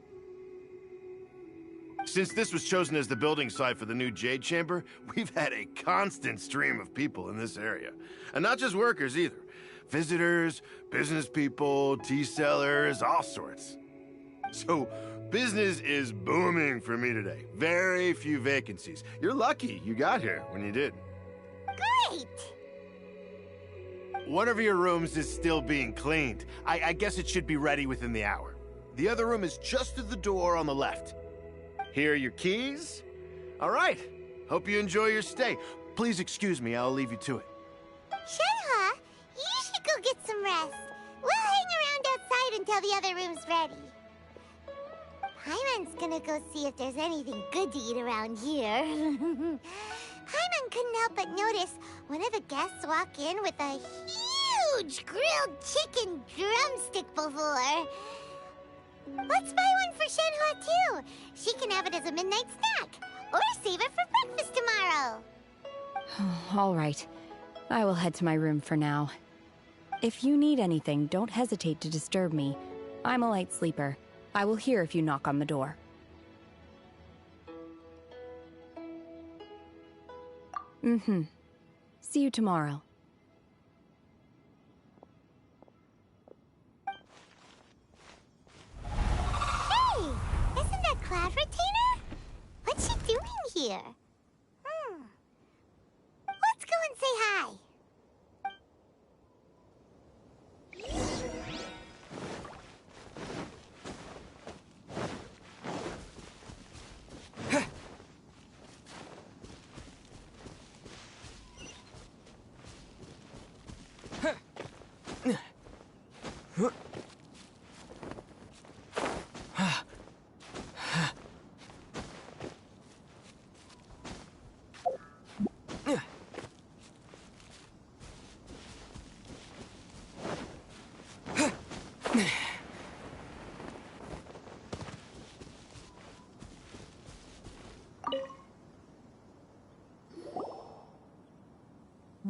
Since this was chosen as the building site for the new Jade Chamber, we've had a constant stream of people in this area. And not just workers either. Visitors, business people, tea sellers, all sorts. So, business is booming for me today. Very few vacancies. You're lucky you got here when you did. Great! One of your rooms is still being cleaned. I guess it should be ready within the hour. The other room is just through the door on the left. Here are your keys. All right. Hope you enjoy your stay. Please excuse me, I'll leave you to it. Shenhua, you should go get some rest. We'll hang around outside until the other room's ready. Paimon's gonna go see if there's anything good to eat around here. Paimon couldn't help but notice one of the guests walk in with a huge grilled chicken drumstick before. Let's buy one for Shenhua too. She can have it as a midnight snack. Or save it for breakfast tomorrow. All right. I will head to my room for now. If you need anything, don't hesitate to disturb me. I'm a light sleeper. I will hear if you knock on the door. See you tomorrow. Hey! Isn't that Cloud Retainer? What's she doing here? Let's go and say hi.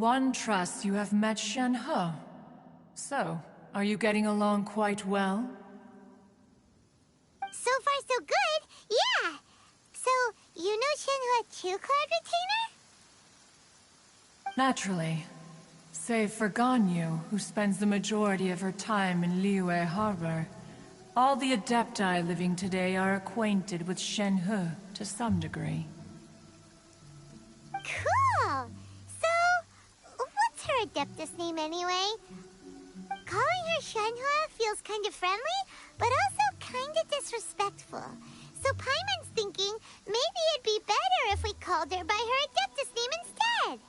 One trusts you have met Shen-He. So, are you getting along quite well? So far, so good. Yeah. So, you know Shen-He too, Cloud Retainer? Naturally. Save for Ganyu, who spends the majority of her time in Liyue Harbor. All the Adepti living today are acquainted with Shen-He to some degree. Cool! So, what's her Adeptus name anyway? Calling her Shen-He feels kind of friendly, but also kind of disrespectful. So Paimon's thinking maybe it'd be better if we called her by her Adeptus name instead.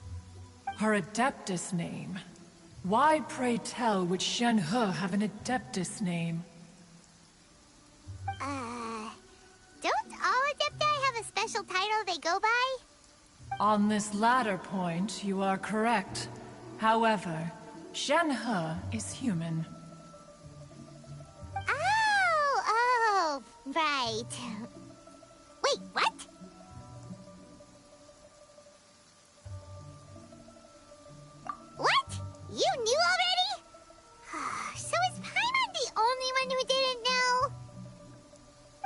Her Adeptus name? Why, pray tell, would Shen-He have an Adeptus name? Don't all Adepti have a special title they go by? On this latter point, you are correct. However, Shen-He is human. Oh, right. Wait, what? What? You knew already? So is Paimon the only one who didn't know?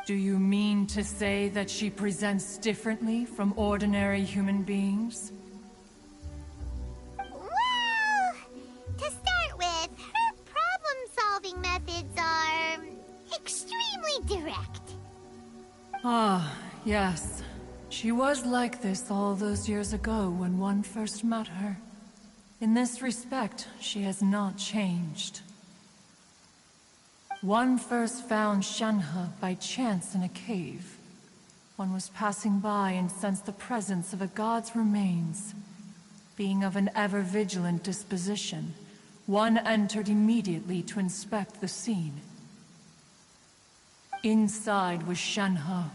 Do you mean to say that she presents differently from ordinary human beings? Well, to start with, her problem-solving methods are extremely direct. Ah, yes. She was like this all those years ago when one first met her. In this respect, she has not changed. One first found Shen-He by chance in a cave. One was passing by and sensed the presence of a god's remains. Being of an ever-vigilant disposition, one entered immediately to inspect the scene. Inside was Shen-He,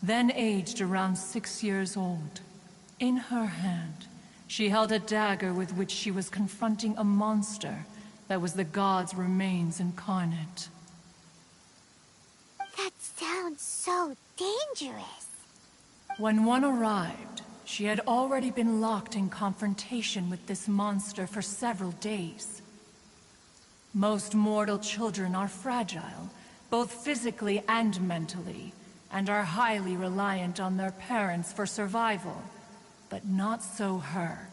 then aged around 6 years old. In her hand, she held a dagger with which she was confronting a monster that was the god's remains incarnate. That sounds so dangerous. When one arrived, she had already been locked in confrontation with this monster for several days. Most mortal children are fragile, both physically and mentally, and are highly reliant on their parents for survival. But not so her.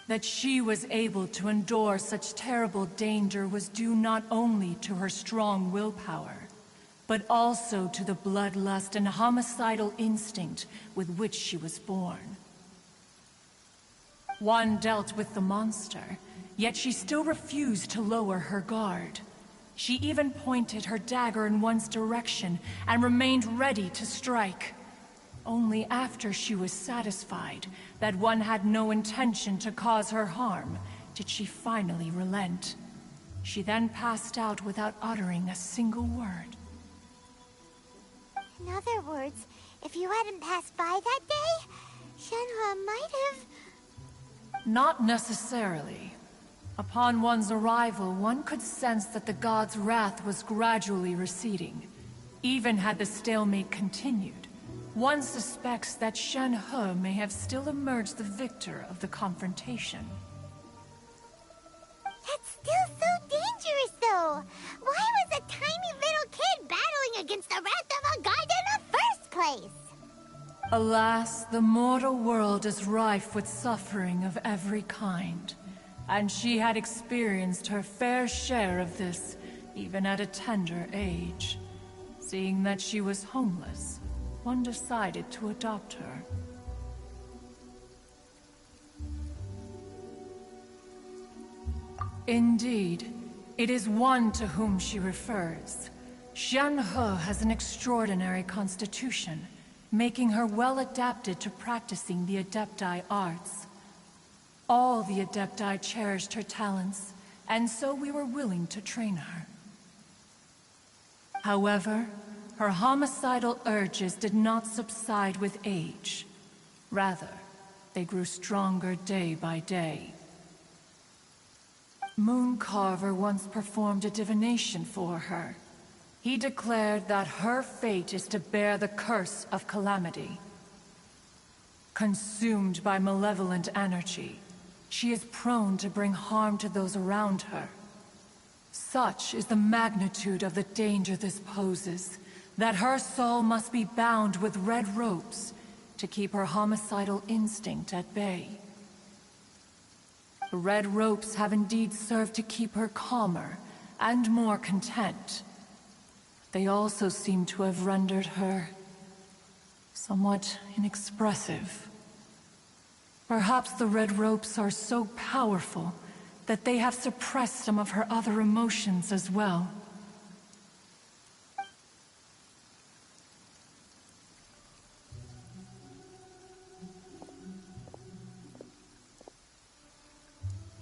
That she was able to endure such terrible danger was due not only to her strong willpower, but also to the bloodlust and homicidal instinct with which she was born. One dealt with the monster, yet she still refused to lower her guard. She even pointed her dagger in one's direction and remained ready to strike. Only after she was satisfied that one had no intention to cause her harm did she finally relent. She then passed out without uttering a single word. In other words, if you hadn't passed by that day, Shen-He might have... Not necessarily. Upon one's arrival, one could sense that the god's wrath was gradually receding. Even had the stalemate continued, one suspects that Shen-He may have still emerged the victor of the confrontation. That's still so dangerous, though. Why was a tiny little kid battling against the wrath of a god in the first place? Alas, the mortal world is rife with suffering of every kind, and she had experienced her fair share of this, even at a tender age. Seeing that she was homeless, one decided to adopt her. Indeed, it is one to whom she refers. Shen-He has an extraordinary constitution, making her well adapted to practicing the Adepti arts. All the Adepti cherished her talents, and so we were willing to train her. However, her homicidal urges did not subside with age. Rather, they grew stronger day by day. Mooncarver once performed a divination for her. He declared that her fate is to bear the curse of calamity. Consumed by malevolent energy, she is prone to bring harm to those around her. Such is the magnitude of the danger this poses, that her soul must be bound with red ropes to keep her homicidal instinct at bay. The red ropes have indeed served to keep her calmer and more content. They also seem to have rendered her somewhat inexpressive. Perhaps the red ropes are so powerful that they have suppressed some of her other emotions as well.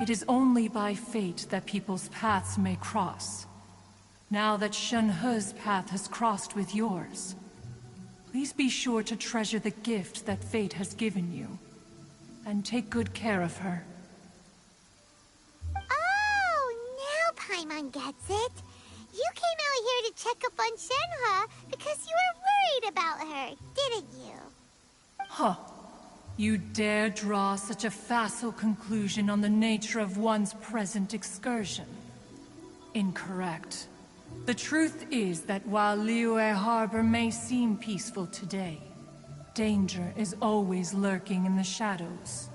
It is only by fate that people's paths may cross. Now that Shenhe's path has crossed with yours, please be sure to treasure the gift that fate has given you, and take good care of her. Oh, now Paimon gets it. You came out here to check up on Shenhe because you were worried about her, didn't you? Huh. You dare draw such a facile conclusion on the nature of one's present excursion? Incorrect. The truth is that while Liyue Harbor may seem peaceful today, danger is always lurking in the shadows.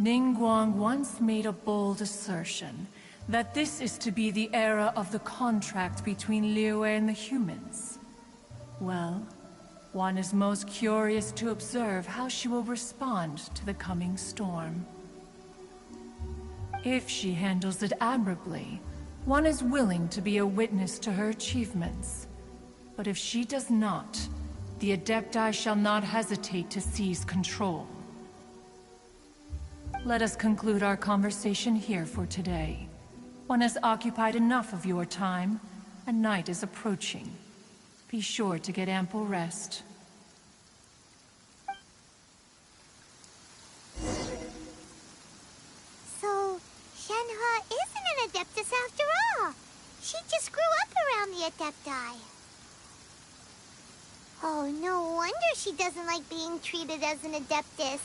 Ningguang once made a bold assertion that this is to be the era of the contract between Liyue and the humans. Well, one is most curious to observe how she will respond to the coming storm. If she handles it admirably, one is willing to be a witness to her achievements. But if she does not, the Adepti shall not hesitate to seize control. Let us conclude our conversation here for today. One has occupied enough of your time, and night is approaching. Be sure to get ample rest. So, Shenhe isn't an Adeptus after all. She just grew up around the Adepti. Oh, no wonder she doesn't like being treated as an Adeptus.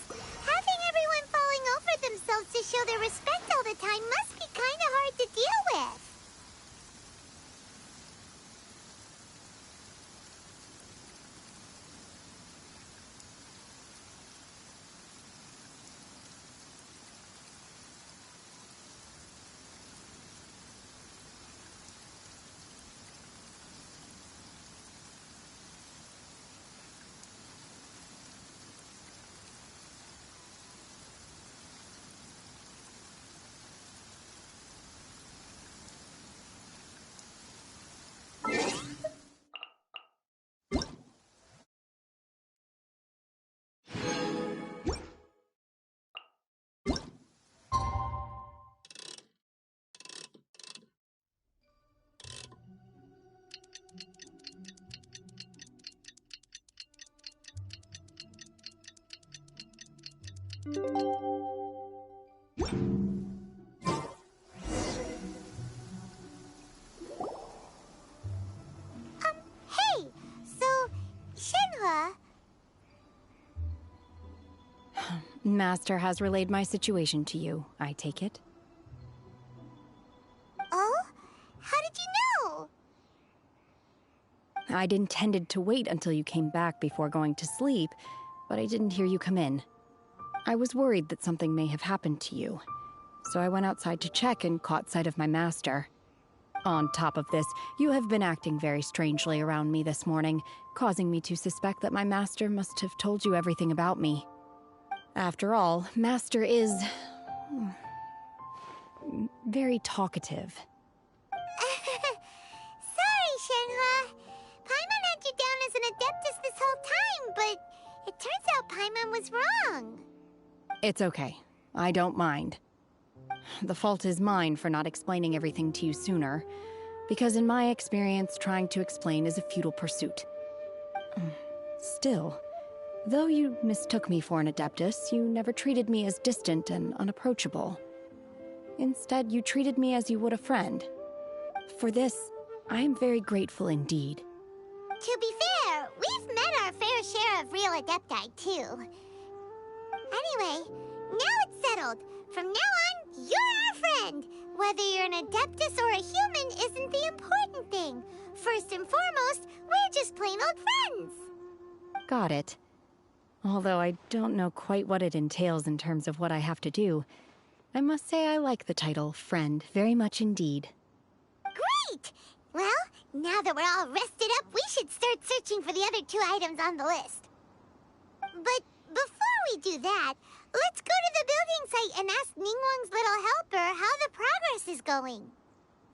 Having everyone falling over themselves to show their respect all the time must be kinda hard to deal with. Hey! So, Shenhe... Master has relayed my situation to you, I take it? Oh? How did you know? I'd intended to wait until you came back before going to sleep, but I didn't hear you come in. I was worried that something may have happened to you, so I went outside to check and caught sight of my master. On top of this, you have been acting very strangely around me this morning, causing me to suspect that my master must have told you everything about me. After all, Master is... very talkative. Sorry, Shenhe. Paimon had you down as an Adeptus this whole time, but it turns out Paimon was wrong. It's okay. I don't mind. The fault is mine for not explaining everything to you sooner, because in my experience, trying to explain is a futile pursuit. Still, though you mistook me for an Adeptus, you never treated me as distant and unapproachable. Instead, you treated me as you would a friend. For this, I am very grateful indeed. To be fair, we've met our fair share of real Adepti, too. Anyway, now it's settled. From now on, you're our friend. Whether you're an Adeptus or a human isn't the important thing. First and foremost, we're just plain old friends. Got it. Although I don't know quite what it entails in terms of what I have to do, I must say I like the title, Friend, very much indeed. Great! Well, now that we're all rested up, we should start searching for the other 2 items on the list. But before we do that, let's go to the building site and ask Ningguang's little helper how the progress is going.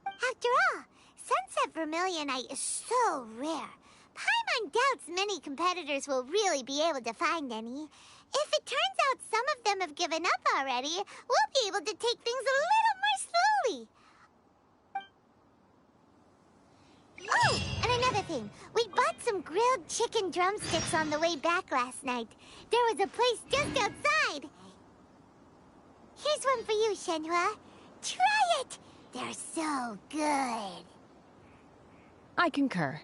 After all, Sunset Vermilionite is so rare. Paimon doubts many competitors will really be able to find any. If it turns out some of them have given up already, we'll be able to take things a little more slowly. Oh, and another thing. We bought some grilled chicken drumsticks on the way back last night. There was a place just outside. Here's one for you, Shenhua. Try it! They're so good. I concur.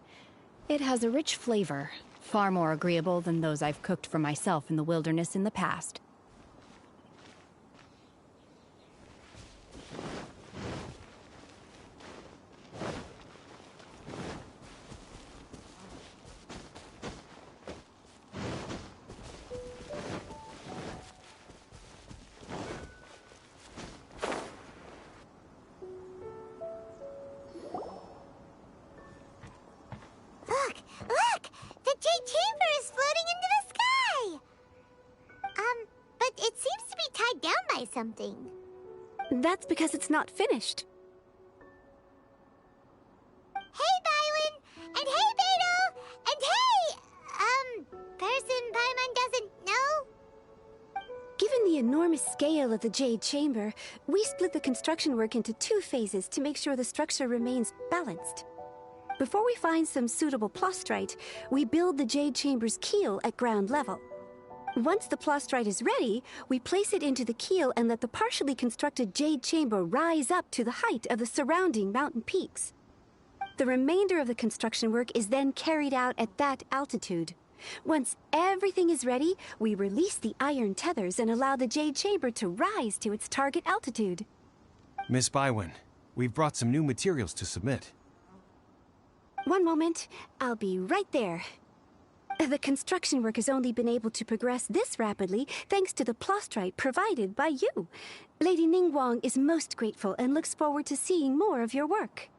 It has a rich flavor, far more agreeable than those I've cooked for myself in the wilderness in the past. Look! The Jade Chamber is floating into the sky! But it seems to be tied down by something. That's because it's not finished. Hey, Bywin! And hey, Beto! And hey, person Paimon doesn't know? Given the enormous scale of the Jade Chamber, we split the construction work into 2 phases to make sure the structure remains balanced. Before we find some suitable plastrite, we build the Jade Chamber's keel at ground level. Once the plastrite is ready, we place it into the keel and let the partially constructed Jade Chamber rise up to the height of the surrounding mountain peaks. The remainder of the construction work is then carried out at that altitude. Once everything is ready, we release the iron tethers and allow the Jade Chamber to rise to its target altitude. Miss Bywin, we've brought some new materials to submit. One moment, I'll be right there. The construction work has only been able to progress this rapidly thanks to the plastrite provided by you. Lady Ningguang is most grateful and looks forward to seeing more of your work.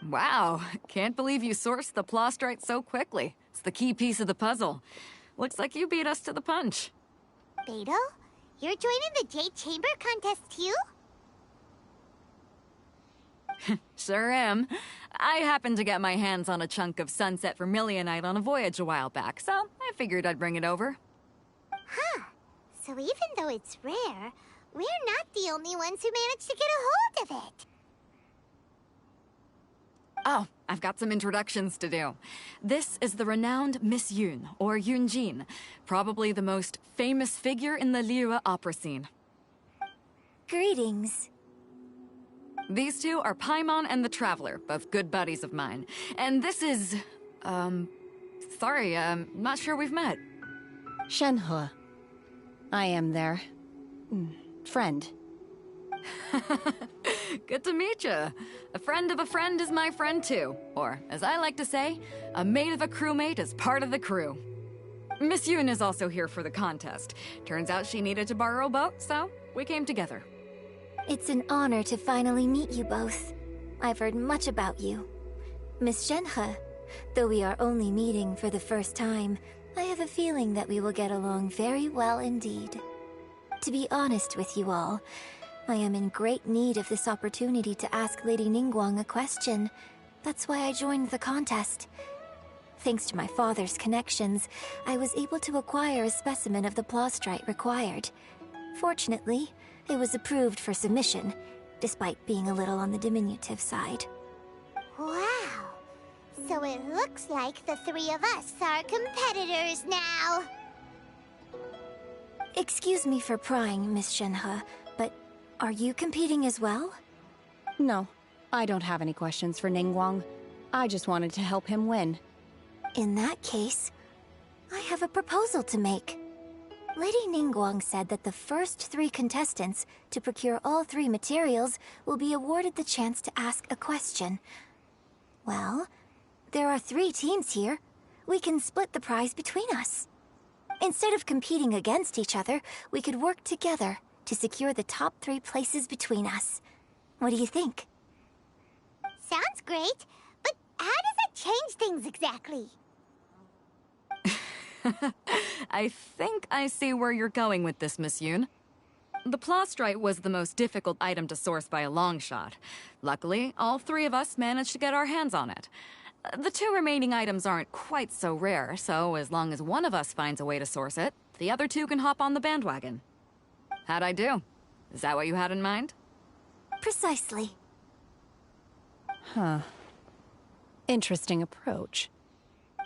Wow, can't believe you sourced the plastrite so quickly. It's the key piece of the puzzle. Looks like you beat us to the punch. Beto, you're joining the Jade Chamber contest too? Sure am. I happened to get my hands on a chunk of Sunset Vermilionite on a voyage a while back, so I figured I'd bring it over. Huh. So even though it's rare, we're not the only ones who managed to get a hold of it. Oh, I've got some introductions to do. This is the renowned Miss Yun, or Yunjin, probably the most famous figure in the Liyue opera scene. Greetings. These 2 are Paimon and the Traveler, both good buddies of mine. And this is... sorry, not sure we've met. Shenhua. I am their... friend. Good to meet you. A friend of a friend is my friend too. Or, as I like to say, a mate of a crewmate is part of the crew. Miss Yun is also here for the contest. Turns out she needed to borrow a boat, so we came together. It's an honor to finally meet you both. I've heard much about you. Miss Shenhe, though we are only meeting for the first time, I have a feeling that we will get along very well indeed. To be honest with you all, I am in great need of this opportunity to ask Lady Ningguang a question. That's why I joined the contest. Thanks to my father's connections, I was able to acquire a specimen of the plastrite required. Fortunately, it was approved for submission, despite being a little on the diminutive side. Wow. So it looks like the 3 of us are competitors now. Excuse me for prying, Miss Shenhe, but are you competing as well? No, I don't have any questions for Ningguang. I just wanted to help him win. In that case, I have a proposal to make. Lady Ningguang said that the first 3 contestants to procure all 3 materials will be awarded the chance to ask a question. Well, there are 3 teams here. We can split the prize between us. Instead of competing against each other, we could work together to secure the top 3 places between us. What do you think? Sounds great, but how does that change things exactly? I think I see where you're going with this, Miss Yoon. The plastrite was the most difficult item to source by a long shot. Luckily, all 3 of us managed to get our hands on it. The 2 remaining items aren't quite so rare, so as long as one of us finds a way to source it, the other 2 can hop on the bandwagon. How'd I do? Is that what you had in mind? Precisely. Huh. Interesting approach.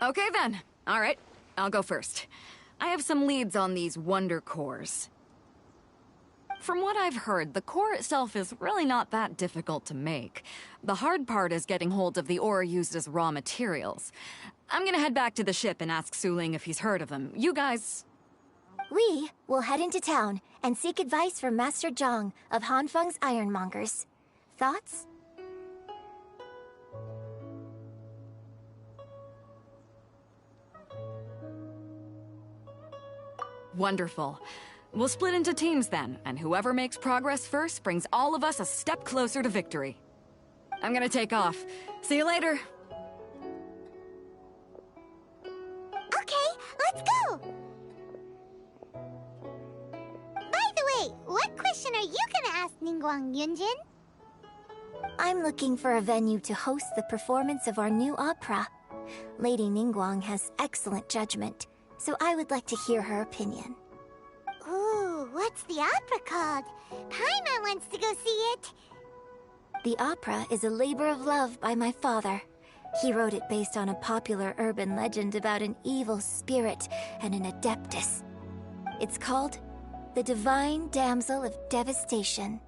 Okay then. All right. I'll go first. I have some leads on these wonder cores. From what I've heard, the core itself is really not that difficult to make. The hard part is getting hold of the ore used as raw materials. I'm gonna head back to the ship and ask Su Ling if he's heard of them. You guys... We will head into town and seek advice from Master Zhang of Hanfeng's Ironmongers. Thoughts? Wonderful. We'll split into teams then, and whoever makes progress first brings all of us a step closer to victory. I'm gonna take off. See you later. Okay, let's go! By the way, what question are you gonna ask Ningguang, Yunjin? I'm looking for a venue to host the performance of our new opera. Lady Ningguang has excellent judgment, so I would like to hear her opinion. Ooh, what's the opera called? Paimon wants to go see it. The opera is a labor of love by my father. He wrote it based on a popular urban legend about an evil spirit and an adeptus. It's called The Divine Damsel of Devastation.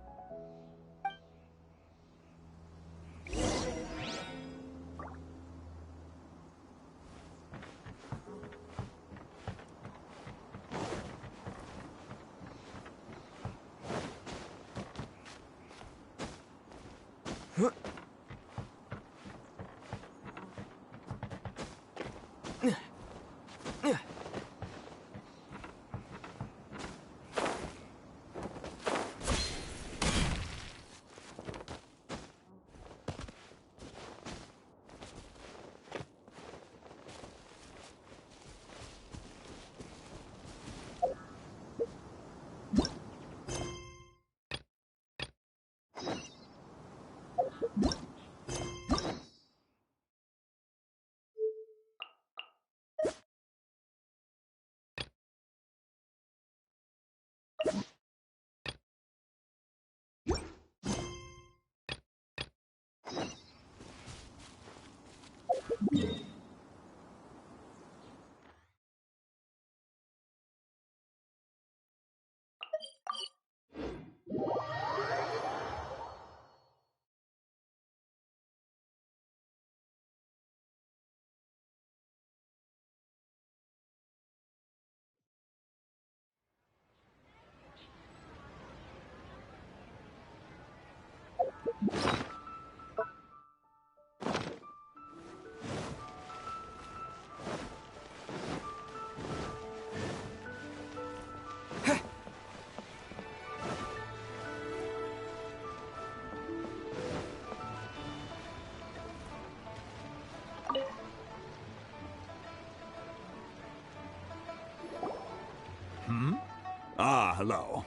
Ah, hello.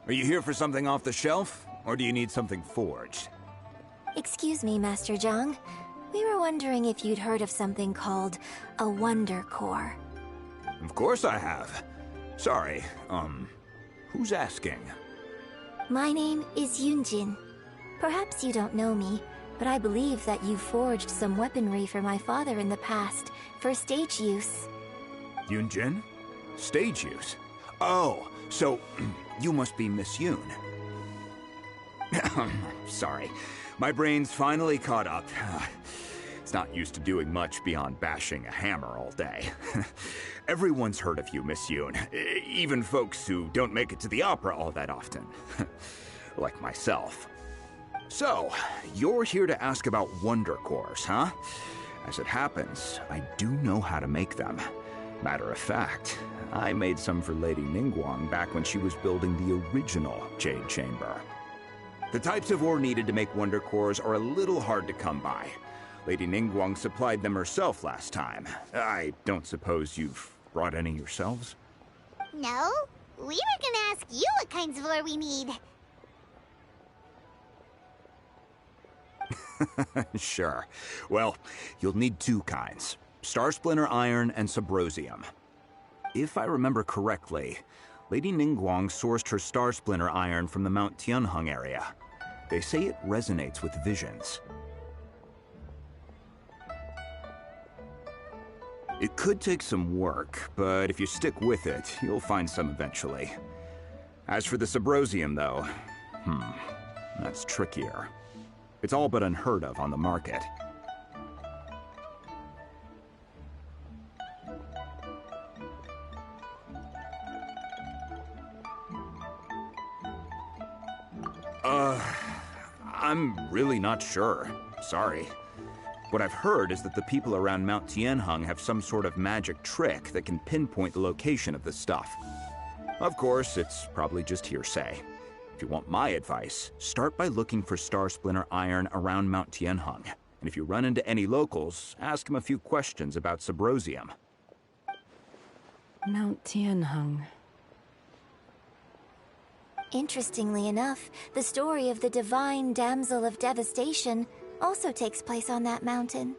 Are you here for something off the shelf, or do you need something forged? Excuse me, Master Zhang. We were wondering if you'd heard of something called a Wonder Core. Of course I have. Sorry, who's asking? My name is Yunjin. Perhaps you don't know me, but I believe that you forged some weaponry for my father in the past, for stage use. Yunjin? Stage use? Oh, so you must be Miss Yoon. Sorry, my brain's finally caught up. It's not used to doing much beyond bashing a hammer all day. Everyone's heard of you, Miss Yoon. Even folks who don't make it to the opera all that often. Like myself. So, you're here to ask about Wonder Cores, huh? As it happens, I do know how to make them. Matter of fact, I made some for Lady Ningguang back when she was building the original Jade Chamber. The types of ore needed to make Wonder Cores are a little hard to come by. Lady Ningguang supplied them herself last time. I don't suppose you've brought any yourselves? No, we were gonna ask you what kinds of ore we need. Sure. Well, you'll need two kinds. Star Splinter Iron and Subrosium. If I remember correctly, Lady Ningguang sourced her Star Splinter Iron from the Mount Tianheng area. They say it resonates with visions. It could take some work, but if you stick with it, you'll find some eventually. As for the Subrosium, though, that's trickier. It's all but unheard of on the market. I'm really not sure. Sorry. What I've heard is that the people around Mount Tianheng have some sort of magic trick that can pinpoint the location of the stuff. Of course, it's probably just hearsay. If you want my advice, start by looking for Star Splinter Iron around Mount Tianheng. And if you run into any locals, ask them a few questions about Subrosium. Mount Tianheng. Interestingly enough, the story of the divine damsel of devastation also takes place on that mountain.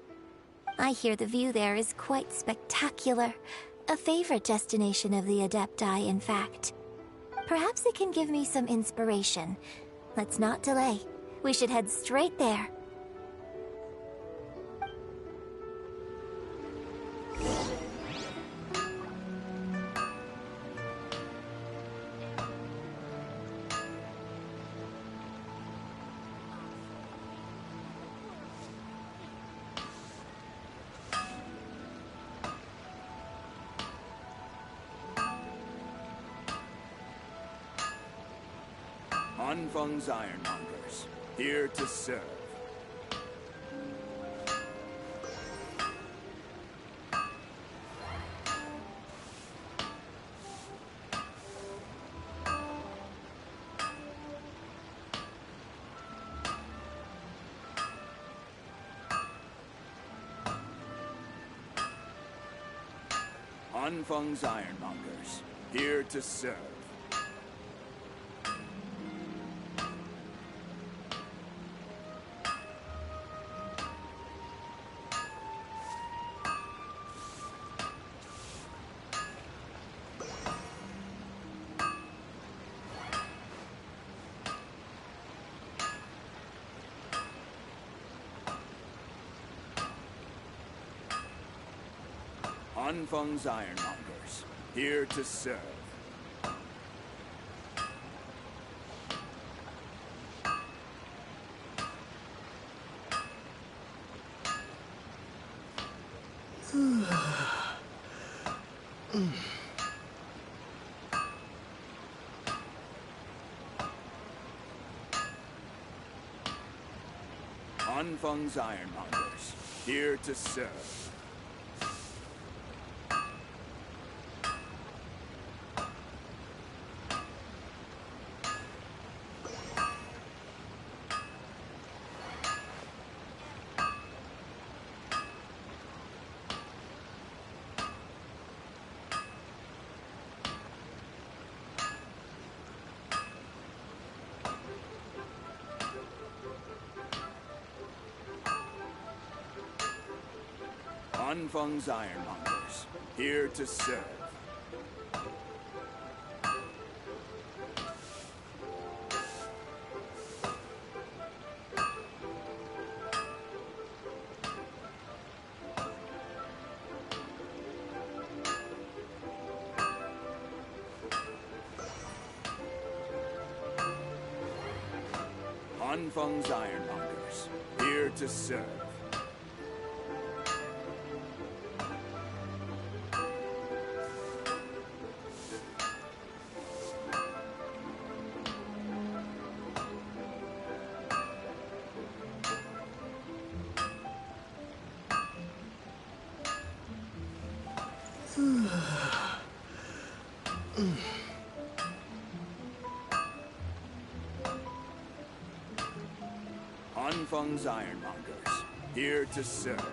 I hear the view there is quite spectacular. A favorite destination of the Adepti, in fact. Perhaps it can give me some inspiration. Let's not delay. We should head straight there. Hanfeng's Ironmongers, here to serve. Hanfeng's Ironmongers, here to serve. Hanfeng's Ironmongers, here to serve. Hanfeng's Ironmongers, here to serve. Hanfeng's Ironmongers, here to serve. Hanfeng's Ironmongers, here to serve. Hanfeng's Ironmongers, here to serve.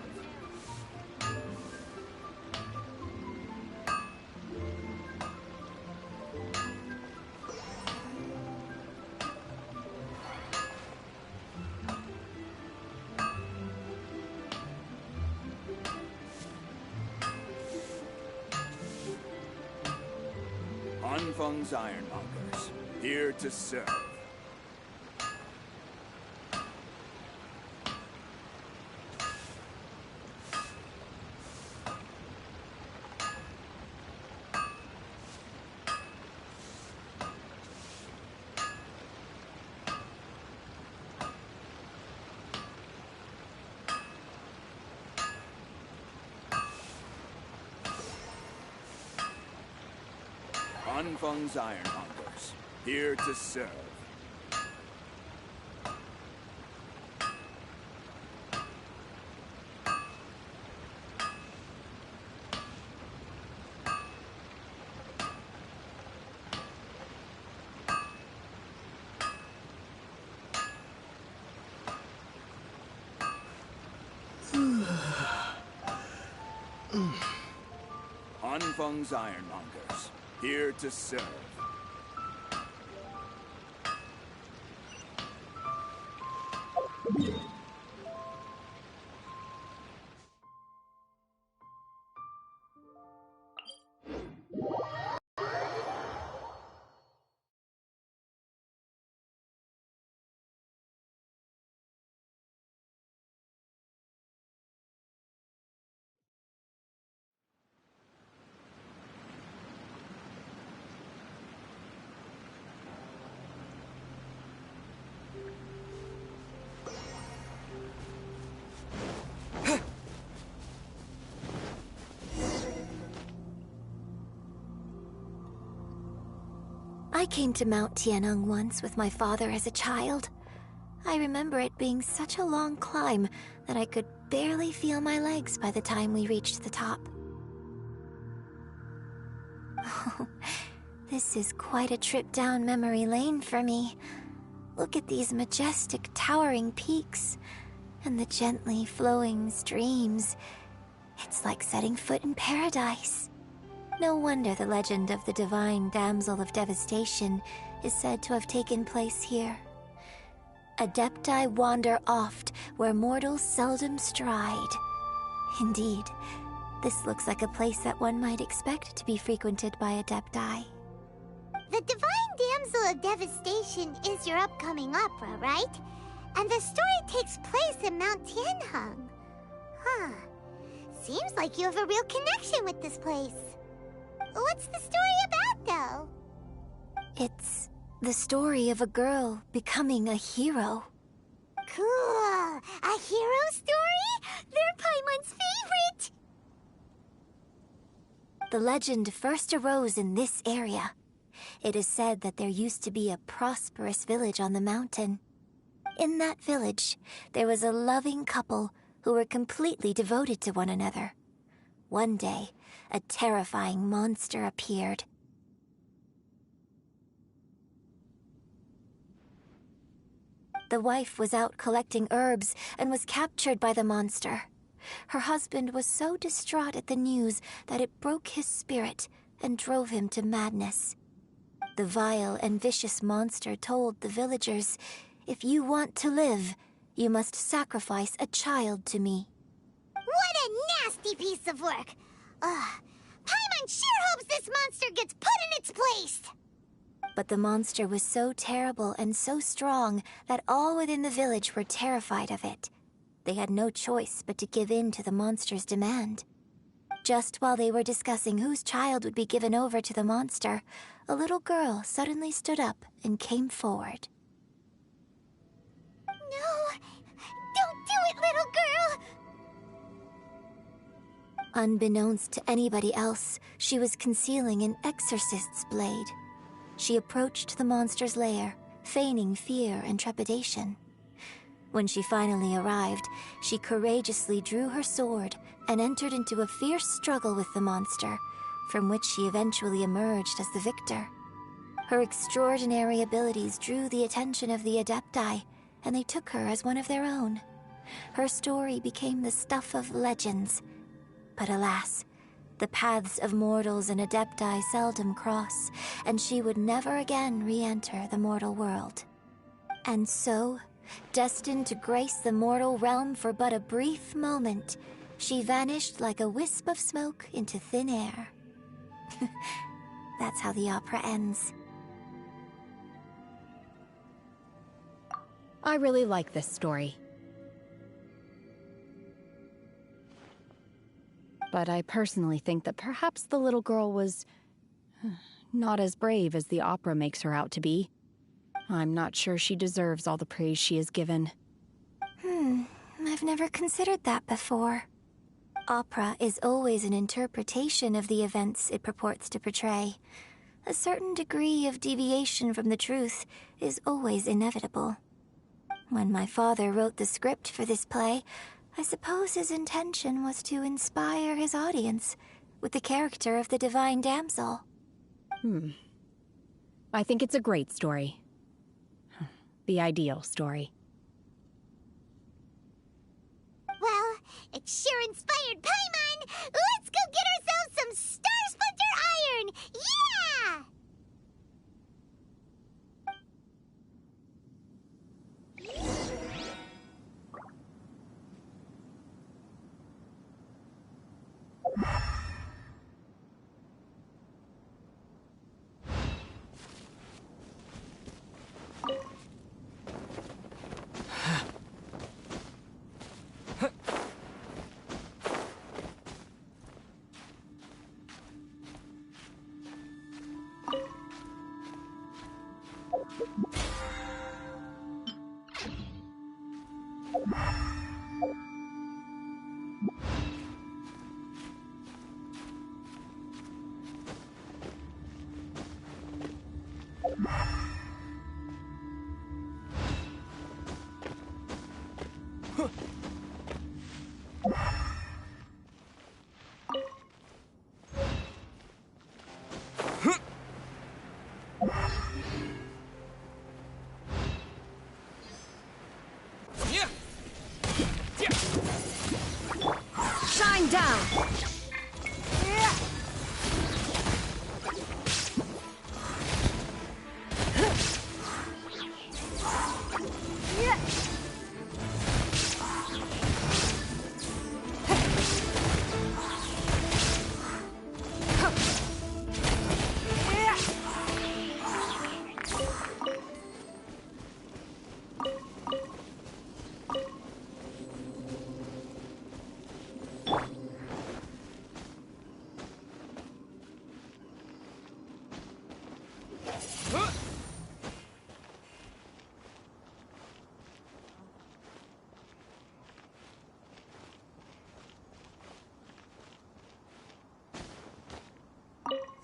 Hanfeng's Ironmongers, here to serve. Hanfeng's Ironmongers, here to serve. Hanfeng's Ironmongers, here to serve. I came to Mount Tianeng once with my father as a child. I remember it being such a long climb that I could barely feel my legs by the time we reached the top. Oh, this is quite a trip down memory lane for me. Look at these majestic, towering peaks and the gently flowing streams. It's like setting foot in paradise. No wonder the legend of the divine damsel of devastation is said to have taken place here. Adepti wander oft where mortals seldom stride. Indeed, this looks like a place that one might expect to be frequented by Adepti. The divine damsel of devastation is your upcoming opera, right? And the story takes place in Mount Tianheng. Huh. Seems like you have a real connection with this place. What's the story about, though? It's the story of a girl becoming a hero. Cool! A hero story? They're Paimon's favorite! The legend first arose in this area. It is said that there used to be a prosperous village on the mountain. In that village, there was a loving couple who were completely devoted to one another. One day, a terrifying monster appeared. The wife was out collecting herbs and was captured by the monster. Her husband was so distraught at the news that it broke his spirit and drove him to madness. The vile and vicious monster told the villagers, "If you want to live, you must sacrifice a child to me." What a nasty piece of work! Paimon sure hopes this monster gets put in its place! But the monster was so terrible and so strong that all within the village were terrified of it. They had no choice but to give in to the monster's demand. Just while they were discussing whose child would be given over to the monster, a little girl suddenly stood up and came forward. No! Don't do it, little girl! Unbeknownst to anybody else, she was concealing an exorcist's blade. She approached the monster's lair, feigning fear and trepidation. When she finally arrived, she courageously drew her sword, and entered into a fierce struggle with the monster, from which she eventually emerged as the victor. Her extraordinary abilities drew the attention of the Adepti, and they took her as one of their own. Her story became the stuff of legends. But alas, the paths of mortals and Adepti seldom cross, and she would never again re-enter the mortal world. And so, destined to grace the mortal realm for but a brief moment, she vanished like a wisp of smoke into thin air. That's how the opera ends. I really like this story. But I personally think that perhaps the little girl was not as brave as the opera makes her out to be. I'm not sure she deserves all the praise she is given. I've never considered that before. Opera is always an interpretation of the events it purports to portray. A certain degree of deviation from the truth is always inevitable. When my father wrote the script for this play, I suppose his intention was to inspire his audience with the character of the divine damsel. I think it's a great story. The ideal story. Well, it sure inspired Paimon! Let's go get ourselves some Star Splinter Iron! Yeah! Shine down!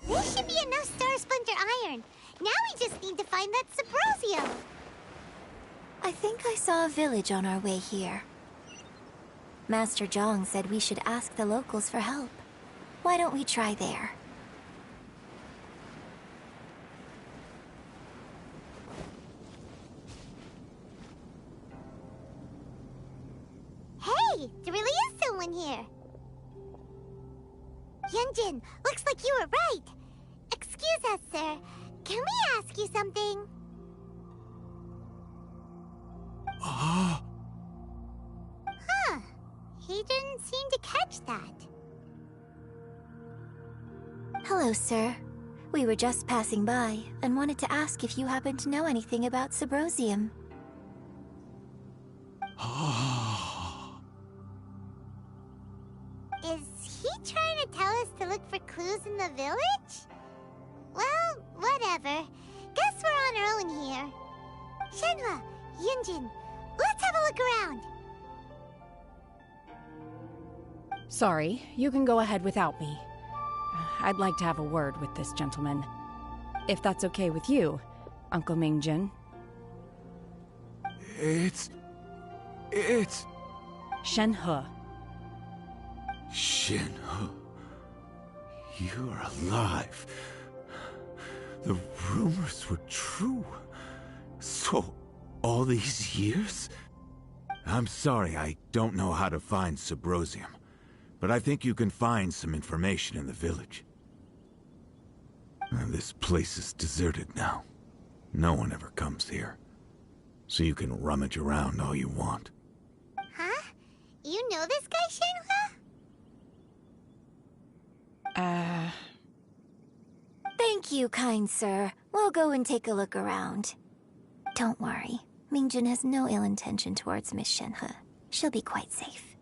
There should be enough Star Splinter Iron. Now we just need to find that Subrosium. I think I saw a village on our way here. Master Zhang said we should ask the locals for help. Why don't we try there? Hey, there really is someone here. Yunjin, looks like you were right. Excuse us, sir. Can we ask you something? Huh. He didn't seem to catch that. Hello, sir. We were just passing by and wanted to ask if you happen to know anything about Subrosium. Is he trying to tell us to look for clues in the village? Well, whatever. Guess we're on our own here. Shenhua, Yunjin, let's have a look around. Sorry, you can go ahead without me. I'd like to have a word with this gentleman. If that's okay with you, Uncle Mingjin. It's... Shenhe. Shinho, you're alive. The rumors were true. So, all these years? I'm sorry, I don't know how to find Subrosium, but I think you can find some information in the village. This place is deserted now. No one ever comes here. So you can rummage around all you want. Huh? You know this guy, Shinhua? Thank you, kind sir. We'll go and take a look around. Don't worry. Mingjun has no ill intention towards Miss Shenhe. She'll be quite safe.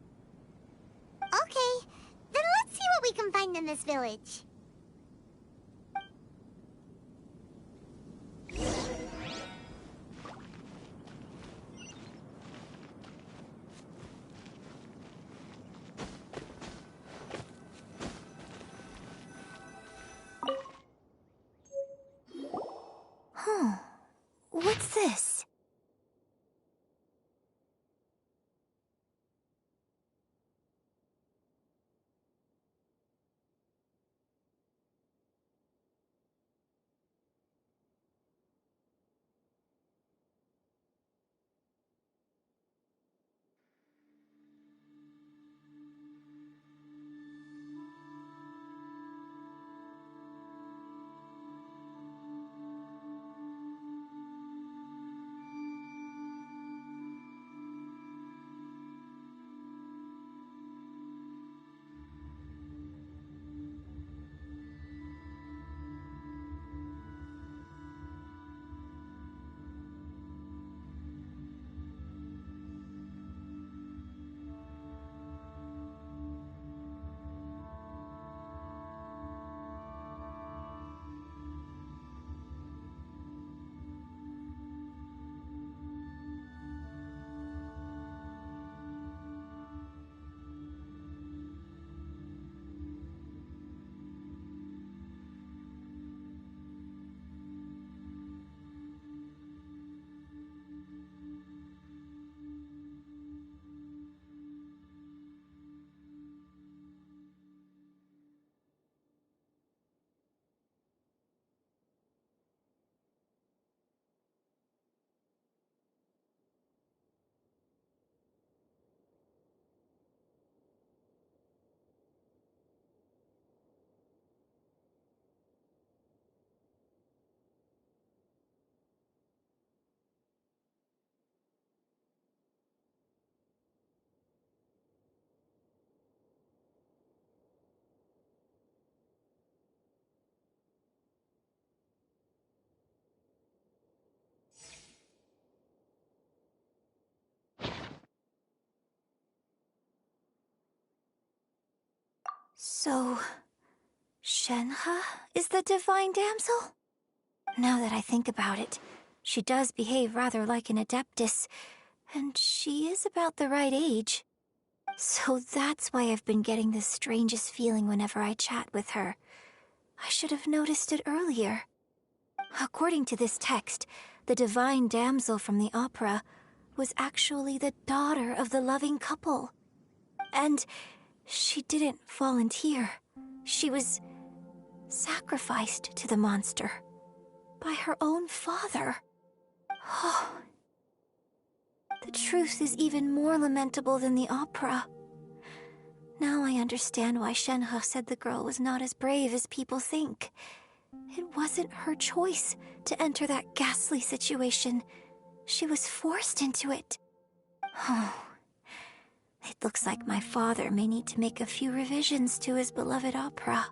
Okay, then let's see what we can find in this village. Huh. What's this? So, Shenhe is the divine damsel? Now that I think about it, she does behave rather like an adeptus, and she is about the right age. So that's why I've been getting the strangest feeling whenever I chat with her. I should have noticed it earlier. According to this text, the divine damsel from the opera was actually the daughter of the loving couple. And she didn't volunteer. She was sacrificed to the monster by her own father. Oh. The truth is even more lamentable than the opera. Now I understand why Shenhe said the girl was not as brave as people think. It wasn't her choice to enter that ghastly situation. She was forced into it. Oh. It looks like my father may need to make a few revisions to his beloved opera.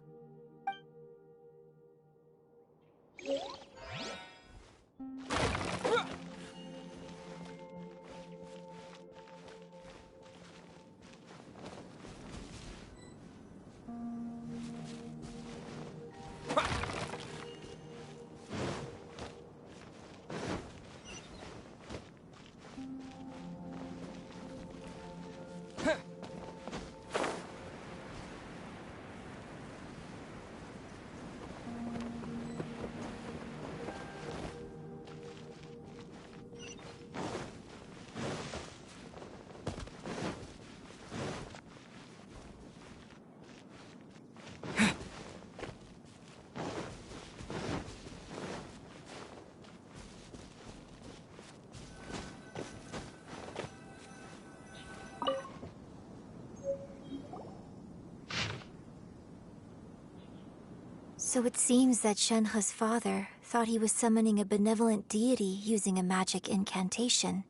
So it seems that Shenhe's father thought he was summoning a benevolent deity using a magic incantation.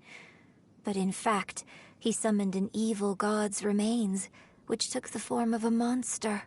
But in fact, he summoned an evil god's remains, which took the form of a monster.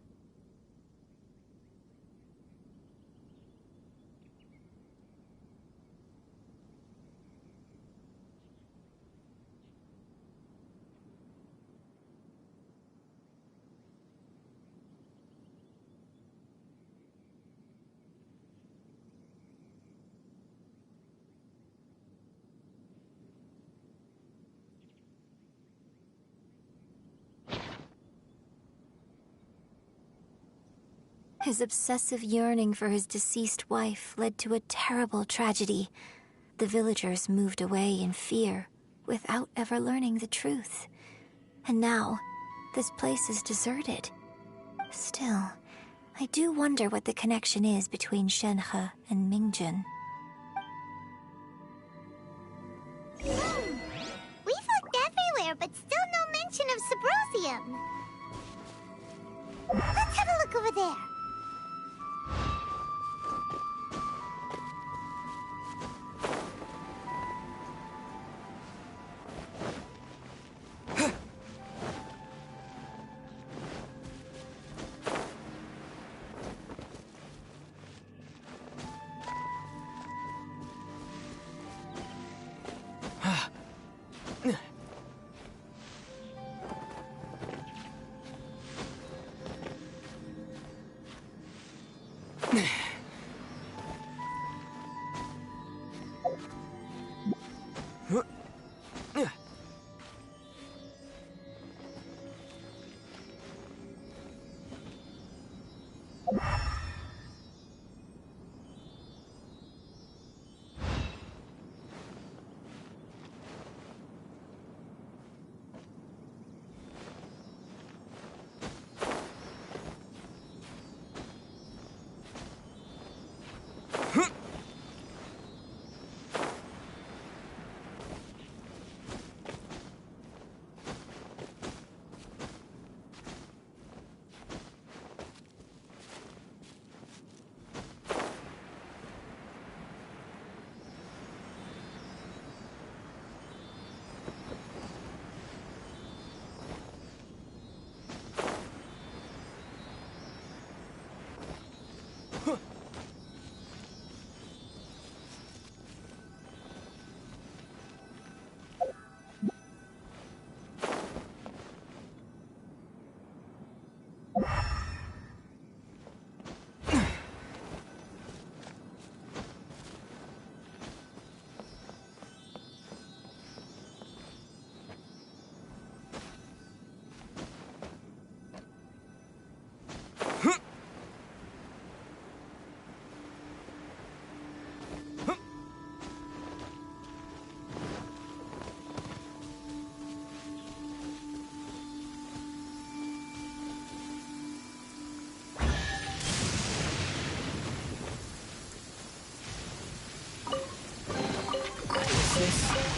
His obsessive yearning for his deceased wife led to a terrible tragedy. The villagers moved away in fear, without ever learning the truth. And now, this place is deserted. Still, I do wonder what the connection is between Shenhe and Mingjun. We've looked everywhere, but still no mention of Subrosium. Let's have a look over there.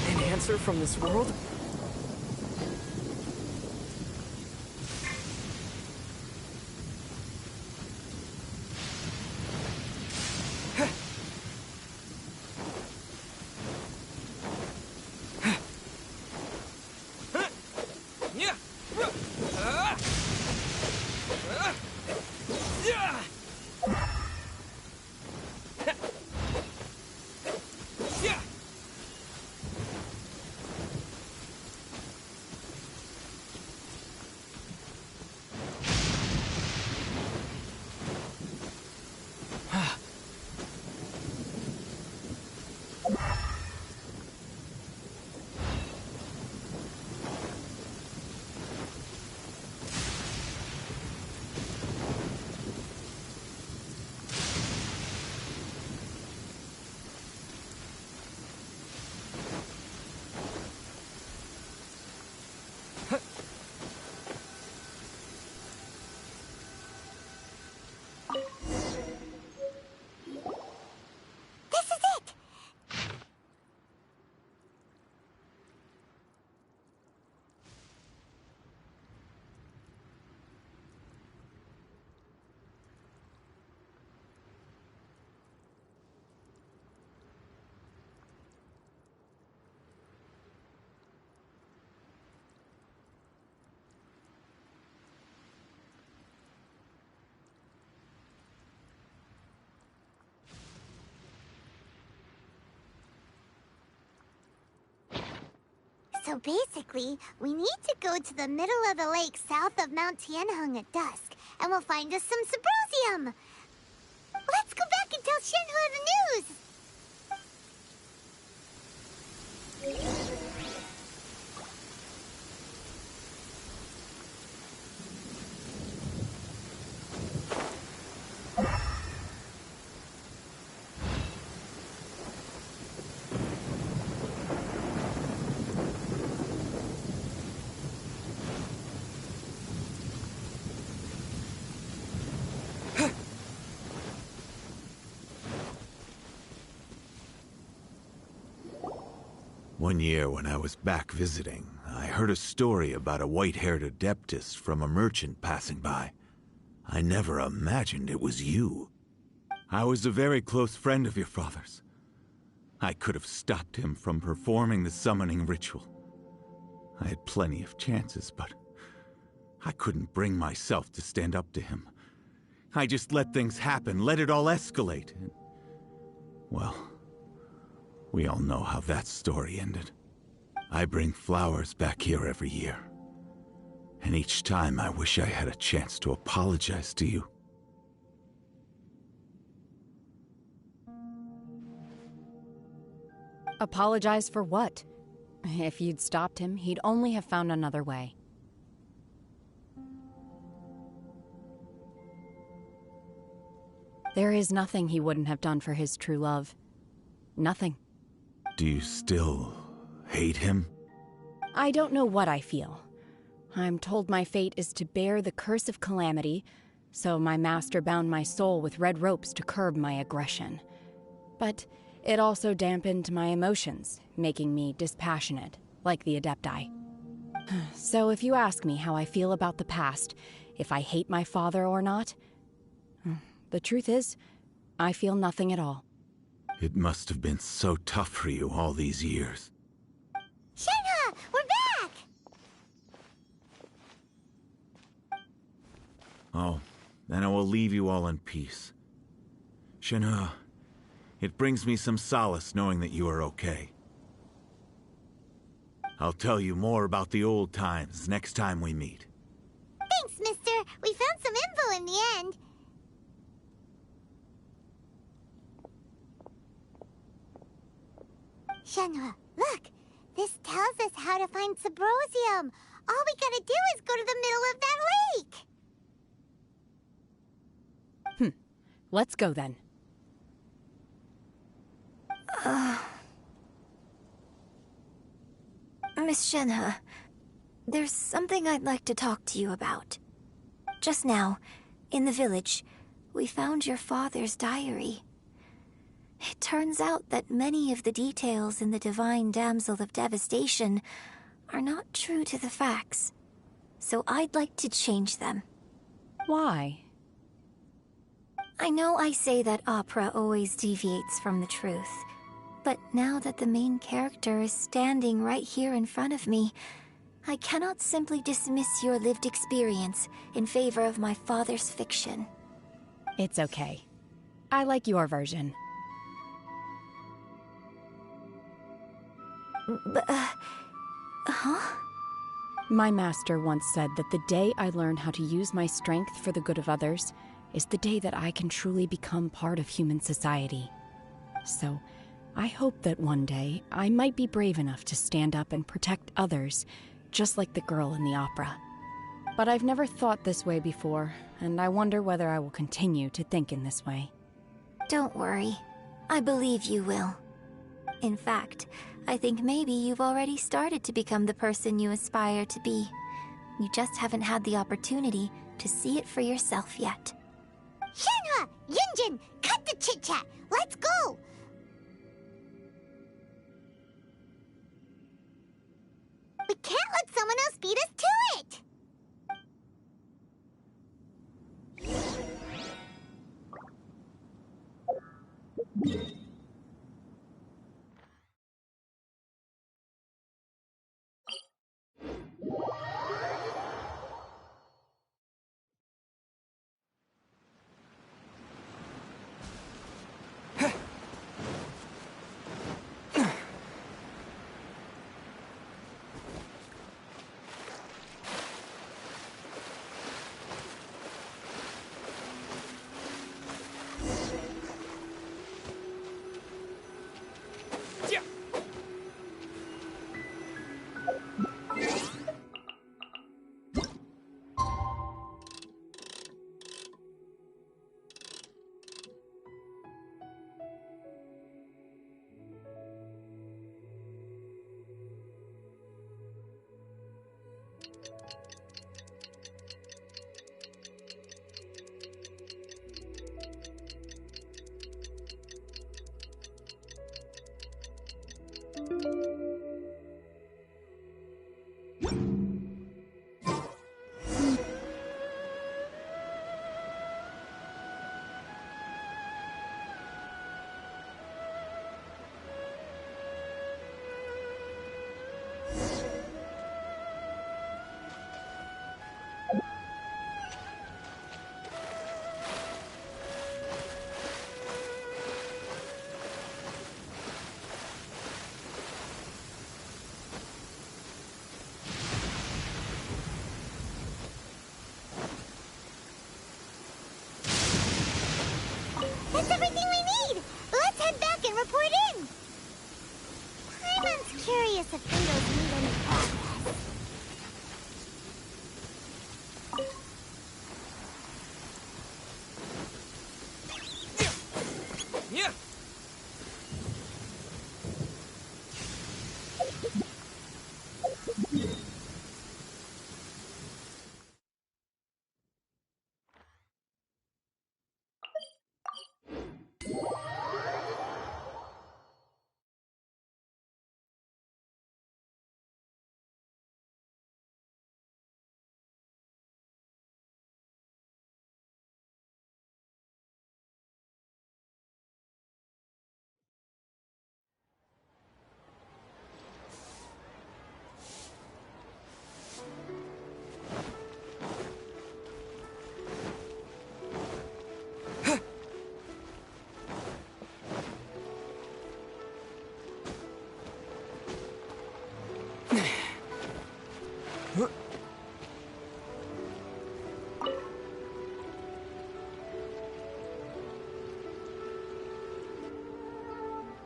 An answer from this world? So basically, we need to go to the middle of the lake south of Mount Tianheng at dusk, and we'll find us some Subrosium! Let's go back and tell Shenhua the news! One year when I was back visiting, I heard a story about a white-haired adeptus from a merchant passing by. I never imagined it was you. I was a very close friend of your father's. I could have stopped him from performing the summoning ritual. I had plenty of chances, but I couldn't bring myself to stand up to him. I just let things happen, let it all escalate. And, well, we all know how that story ended. I bring flowers back here every year. And each time I wish I had a chance to apologize to you. Apologize for what? If you'd stopped him, he'd only have found another way. There is nothing he wouldn't have done for his true love. Nothing. Do you still hate him? I don't know what I feel. I'm told my fate is to bear the curse of calamity, so my master bound my soul with red ropes to curb my aggression. But it also dampened my emotions, making me dispassionate, like the Adepti. So if you ask me how I feel about the past, if I hate my father or not, the truth is, I feel nothing at all. It must have been so tough for you all these years. Shenhua, we're back! Oh, then I will leave you all in peace. Shenhua, it brings me some solace knowing that you are okay. I'll tell you more about the old times next time we meet. Thanks, mister. We found some info in the end. Shenhua, look! This tells us how to find Subrosium. All we gotta do is go to the middle of that lake! Let's go then. Miss Shenhe, there's something I'd like to talk to you about. Just now, in the village, we found your father's diary. It turns out that many of the details in the Divine Damsel of Devastation are not true to the facts. So I'd like to change them. Why? I know I say that opera always deviates from the truth, but now that the main character is standing right here in front of me, I cannot simply dismiss your lived experience in favor of my father's fiction. It's okay. I like your version. Huh? My master once said that the day I learn how to use my strength for the good of others is the day that I can truly become part of human society. So, I hope that one day I might be brave enough to stand up and protect others, just like the girl in the opera. But I've never thought this way before, and I wonder whether I will continue to think in this way. Don't worry. I believe you will. In fact, I think maybe you've already started to become the person you aspire to be. You just haven't had the opportunity to see it for yourself yet. Shenhua! Yunjin! Cut the chit-chat! Let's go! We can't let someone else beat us to it! That's everything we need! Let's head back and report in! Paimon's curious if Bingo's made any progress. Yeah!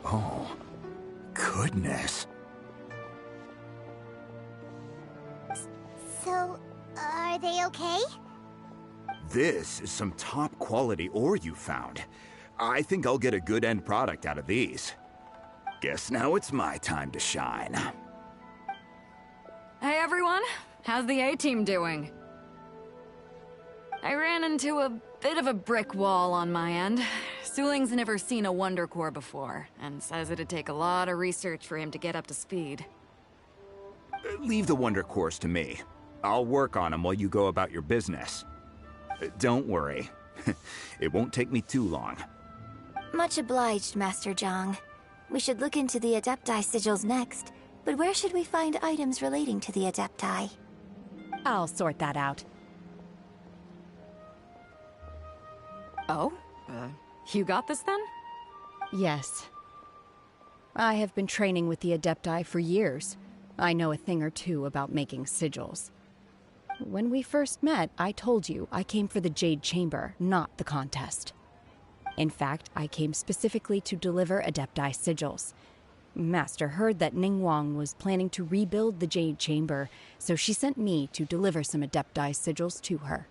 Oh, goodness. So, are they okay? This is some top quality ore you found. I think I'll get a good end product out of these. Guess now it's my time to shine. Hey everyone, how's the A-team doing? I ran into a bit of a brick wall on my end. Suling's never seen a Wonder Core before, and says it'd take a lot of research for him to get up to speed. Leave the Wonder Cores to me. I'll work on them while you go about your business. Don't worry. It won't take me too long. Much obliged, Master Zhang. We should look into the Adepti sigils next, but where should we find items relating to the Adepti? I'll sort that out. Oh? You got this then? Yes. I have been training with the Adepti for years. I know a thing or two about making sigils. When we first met, I told you I came for the Jade Chamber, not the contest. In fact, I came specifically to deliver Adepti sigils. Master heard that Ningguang was planning to rebuild the Jade Chamber, so she sent me to deliver some Adepti sigils to her.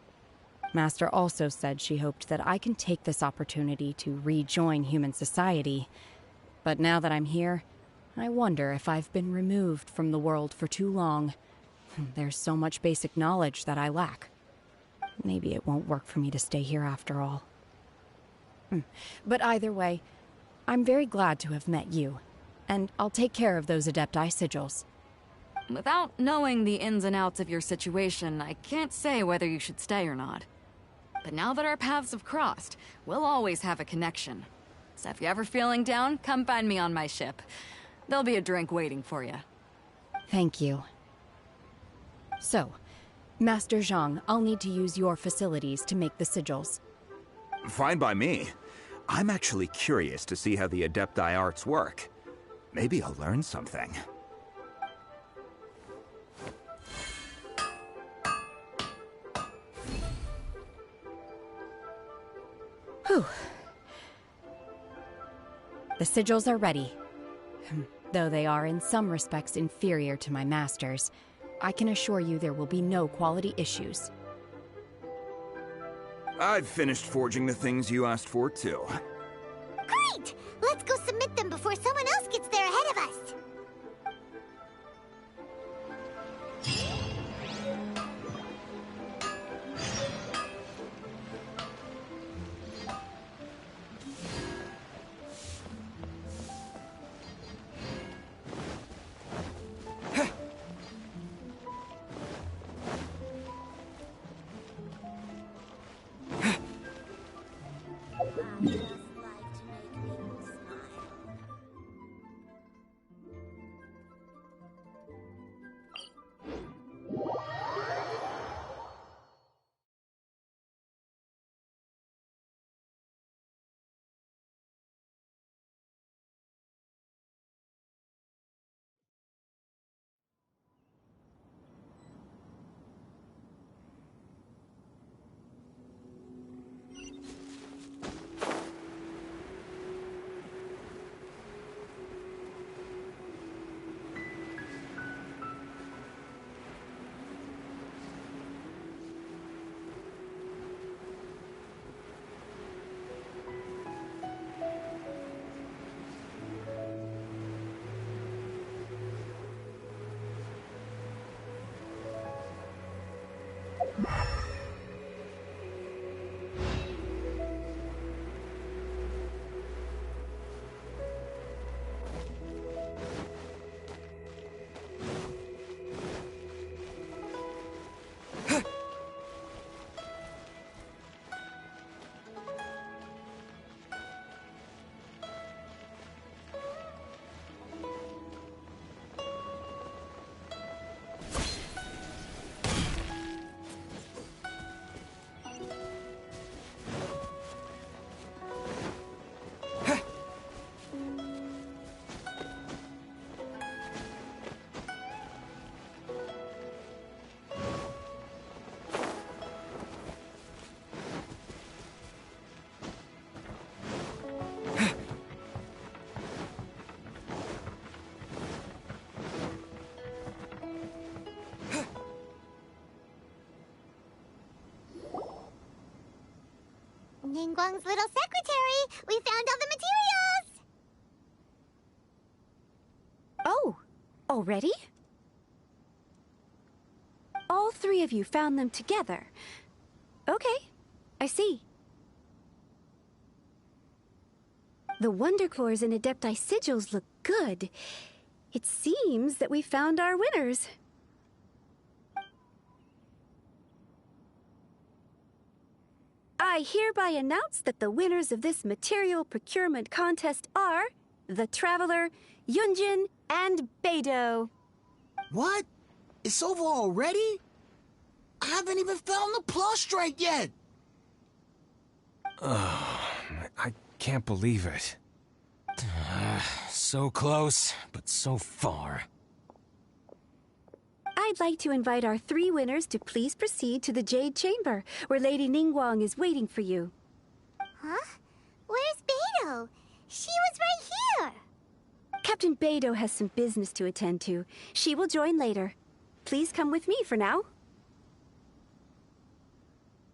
Master also said she hoped that I can take this opportunity to rejoin human society. But now that I'm here, I wonder if I've been removed from the world for too long. There's so much basic knowledge that I lack. Maybe it won't work for me to stay here after all. But either way, I'm very glad to have met you, and I'll take care of those Adepti sigils. Without knowing the ins and outs of your situation, I can't say whether you should stay or not. But now that our paths have crossed, we'll always have a connection. So if you're ever feeling down, come find me on my ship. There'll be a drink waiting for you. Thank you. So, Master Zhang, I'll need to use your facilities to make the sigils. Fine by me. I'm actually curious to see how the Adepti arts work. Maybe I'll learn something. Whew. The sigils are ready. Though they are in some respects inferior to my master's, I can assure you there will be no quality issues. I've finished forging the things you asked for, too. Great! Let's go submit them before someone else gets there ahead of us! Ningguang's little secretary! We found all the materials! Oh, already? All three of you found them together. Okay, I see. The Wonder Cores and Adepti sigils look good. It seems that we found our winners. I hereby announce that the winners of this material procurement contest are the Traveler, Yunjin, and Beidou. What? It's over already? I haven't even found the Plustrate yet! I can't believe it. So close, but so far. I'd like to invite our three winners to please proceed to the Jade Chamber, where Lady Ningguang is waiting for you. Huh? Where's Beidou? She was right here! Captain Beidou has some business to attend to. She will join later. Please come with me for now.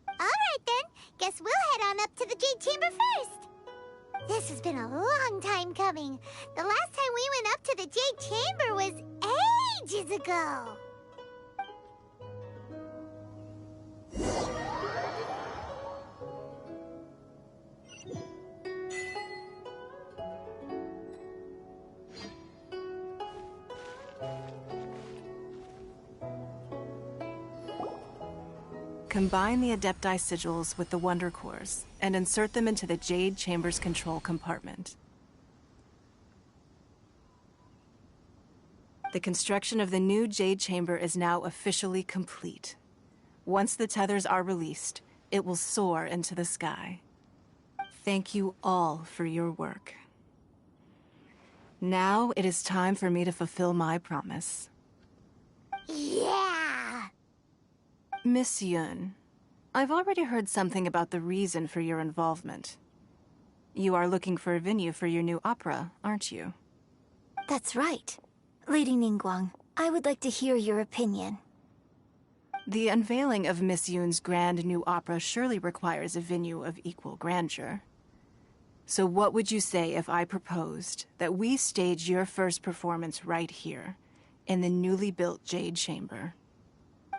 Alright then, guess we'll head on up to the Jade Chamber first. This has been a long time coming. The last time we went up to the Jade Chamber was ages ago. Combine the Adepti sigils with the Wonder Cores and insert them into the Jade Chamber's control compartment. The construction of the new Jade Chamber is now officially complete. Once the tethers are released, it will soar into the sky. Thank you all for your work. Now it is time for me to fulfill my promise. Yeah! Miss Yun, I've already heard something about the reason for your involvement. You are looking for a venue for your new opera, aren't you? That's right. Lady Ningguang, I would like to hear your opinion. The unveiling of Miss Yun's grand new opera surely requires a venue of equal grandeur. So what would you say if I proposed that we stage your first performance right here, in the newly built Jade Chamber?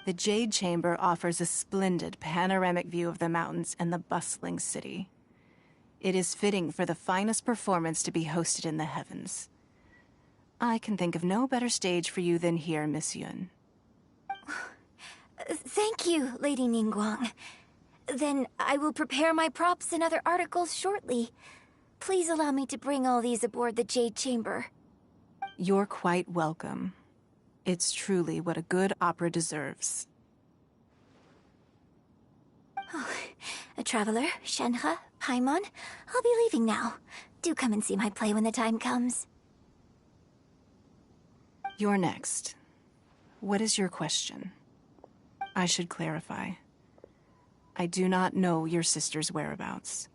The Jade Chamber offers a splendid panoramic view of the mountains and the bustling city. It is fitting for the finest performance to be hosted in the heavens. I can think of no better stage for you than here, Miss Yun. Thank you, Lady Ningguang. Then I will prepare my props and other articles shortly. Please allow me to bring all these aboard the Jade Chamber. You're quite welcome. It's truly what a good opera deserves. Oh, a traveler, Shenhe, Paimon, I'll be leaving now. Do come and see my play when the time comes. You're next. What is your question? I should clarify. I do not know your sister's whereabouts.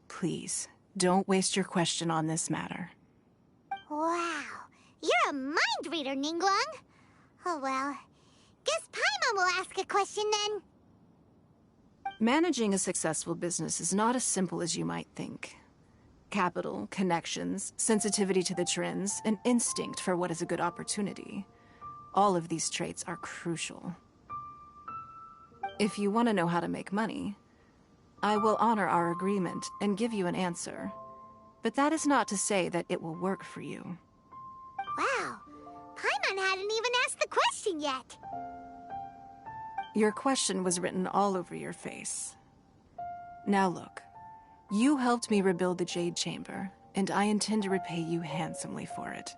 Please, don't waste your question on this matter. Wow, you're a mind reader, Ningguang. Oh well, guess Paimon will ask a question then. Managing a successful business is not as simple as you might think. Capital, connections, sensitivity to the trends, and instinct for what is a good opportunity. All of these traits are crucial. If you want to know how to make money, I will honor our agreement and give you an answer. But that is not to say that it will work for you. Wow, Paimon hadn't even asked the question yet. Your question was written all over your face. Now look, you helped me rebuild the Jade Chamber, and I intend to repay you handsomely for it.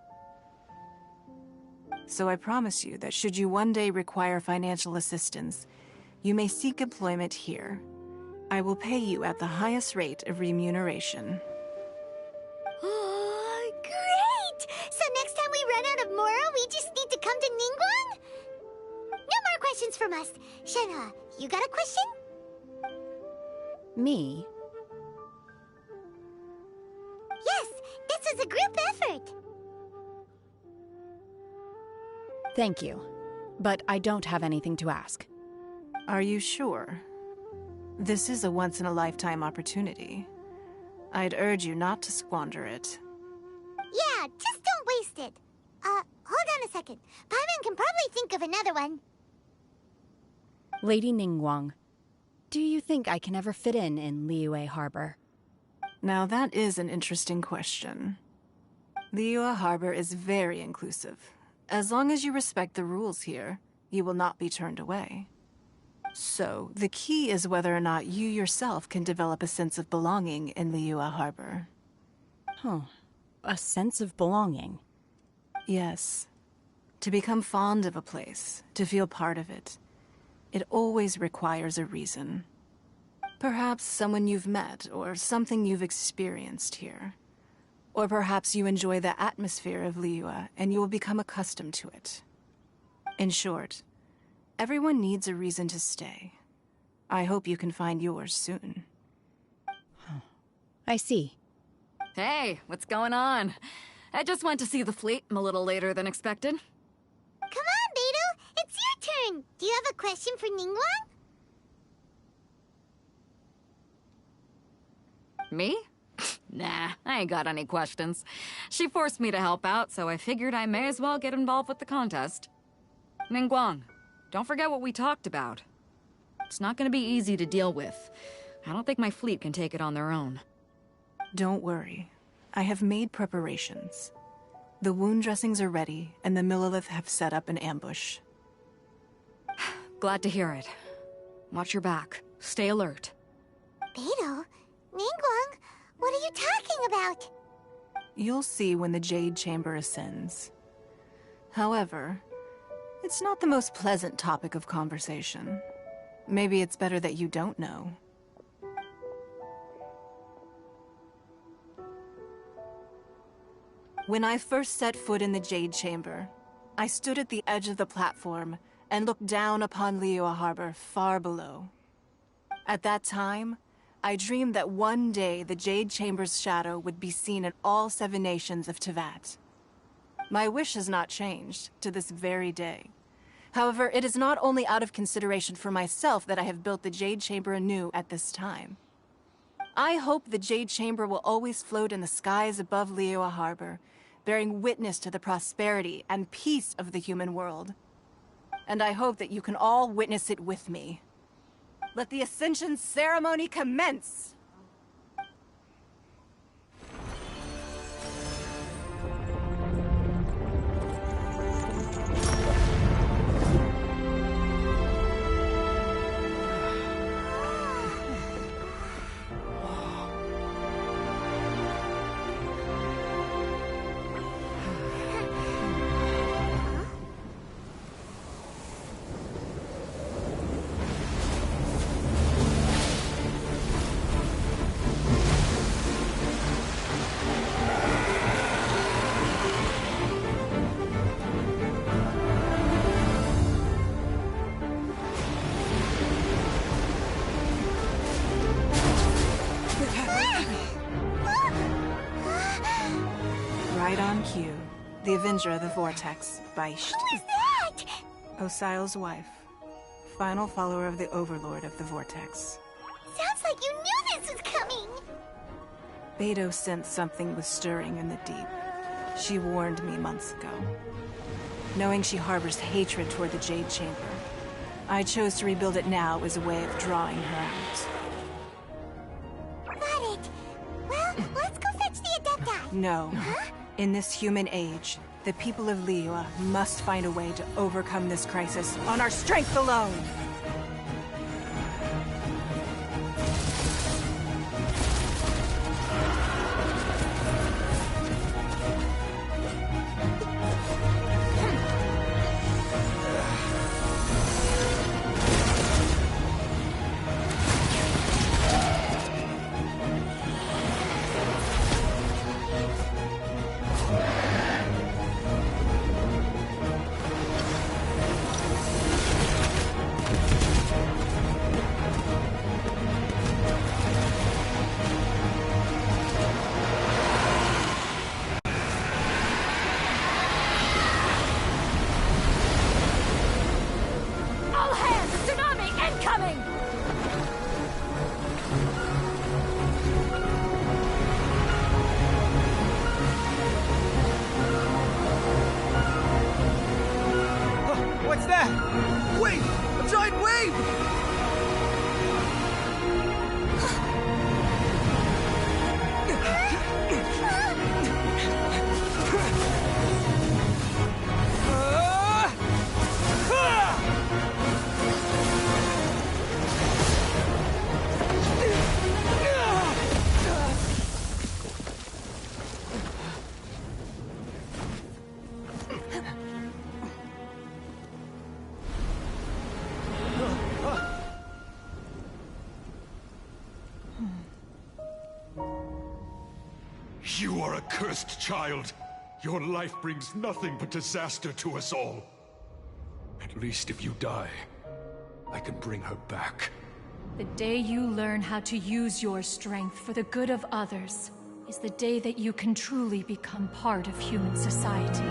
So I promise you that should you one day require financial assistance, you may seek employment here. I will pay you at the highest rate of remuneration. Oh, great! So next time we run out of Moro, we just need to come to Ningguang? No more questions from us. Shenhe, you got a question? Me? Yes, this is a group effort. Thank you. But I don't have anything to ask. Are you sure? This is a once-in-a-lifetime opportunity. I'd urge you not to squander it. Yeah, just don't waste it. Hold on a second. Paimon can probably think of another one. Lady Ningguang, do you think I can ever fit in Liyue Harbor? Now that is an interesting question. Liyue Harbor is very inclusive. As long as you respect the rules here, you will not be turned away. So, the key is whether or not you yourself can develop a sense of belonging in Liyue Harbor. Huh. A sense of belonging? Yes. To become fond of a place, to feel part of it, it always requires a reason. Perhaps someone you've met, or something you've experienced here. Or perhaps you enjoy the atmosphere of Liyue and you will become accustomed to it. In short, everyone needs a reason to stay. I hope you can find yours soon. I see. Hey, what's going on? I just went to see the fleet a little later than expected. Come on, Beidou! It's your turn! Do you have a question for Ningguang? Me? Nah, I ain't got any questions. She forced me to help out, so I figured I may as well get involved with the contest. Ningguang, don't forget what we talked about. It's not gonna be easy to deal with. I don't think my fleet can take it on their own. Don't worry. I have made preparations. The wound dressings are ready, and the Millelith have set up an ambush. Glad to hear it. Watch your back. Stay alert. Beidou? Ningguang? What are you talking about? You'll see when the Jade Chamber ascends. However, it's not the most pleasant topic of conversation. Maybe it's better that you don't know. When I first set foot in the Jade Chamber, I stood at the edge of the platform and looked down upon Liyue Harbor far below. At that time, I dreamed that one day the Jade Chamber's shadow would be seen in all 7 nations of Teyvat. My wish has not changed to this very day. However, it is not only out of consideration for myself that I have built the Jade Chamber anew at this time. I hope the Jade Chamber will always float in the skies above Liyue Harbor, bearing witness to the prosperity and peace of the human world. And I hope that you can all witness it with me. Let the Ascension ceremony commence! Right on cue. The Avenger of the Vortex, Beisht. Who is that? Osial's wife. Final follower of the Overlord of the Vortex. Sounds like you knew this was coming! Beidou sensed something was stirring in the deep. She warned me months ago. Knowing she harbors hatred toward the Jade Chamber, I chose to rebuild it now as a way of drawing her out. Got it. Well, let's go fetch the Adepti. No. Huh? In this human age, the people of Liyue must find a way to overcome this crisis on our strength alone! You are a cursed child. Your life brings nothing but disaster to us all. At least if you die, I can bring her back. The day you learn how to use your strength for the good of others is the day that you can truly become part of human society.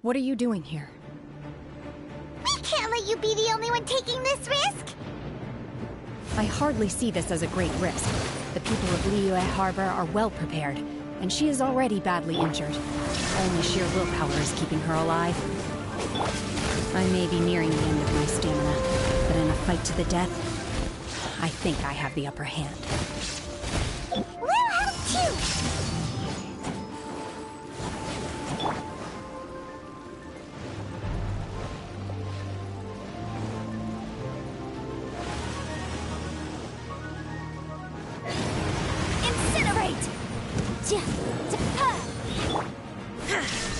What are you doing here? We can't let you be the only one taking this risk! I hardly see this as a great risk. The people of Liyue Harbor are well prepared, and she is already badly injured. Only sheer willpower is keeping her alive. I may be nearing the end of my stamina, but in a fight to the death, I think I have the upper hand. We'll help too!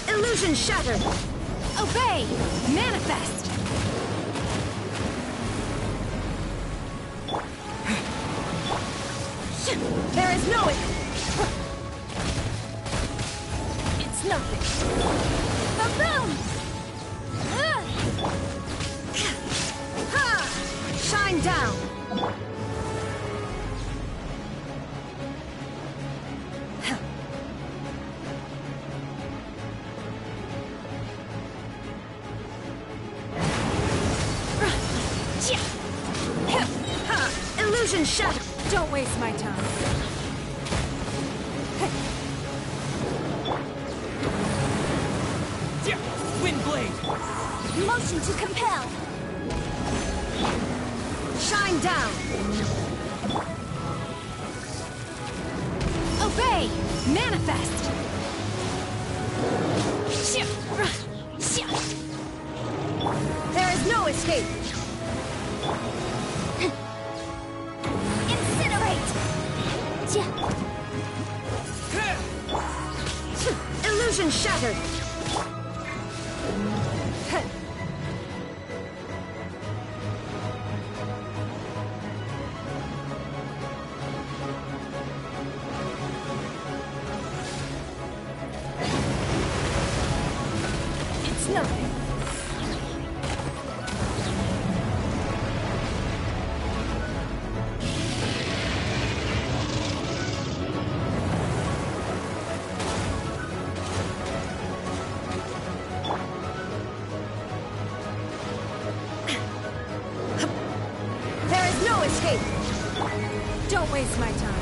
Illusion shattered! Obey! Manifest! There is no... It's nothing. Boom! Shine down! Illusion shattered! Don't waste my time. Wind blade! Motion to compel! Shine down! Obey! Manifest! There is no escape! Incinerate! Illusion shattered! It's nothing. Escape! Don't waste my time.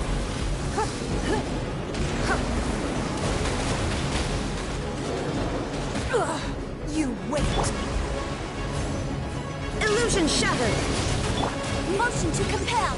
You wait. Illusion shattered. Motion to compel.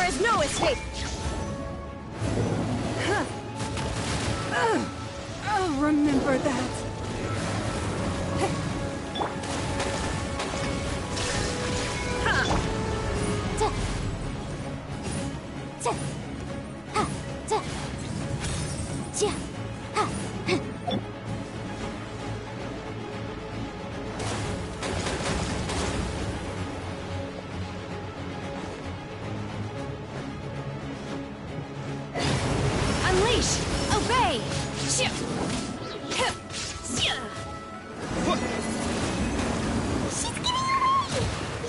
There is no escape! I'll remember that. Unleash! Obey! She's getting away!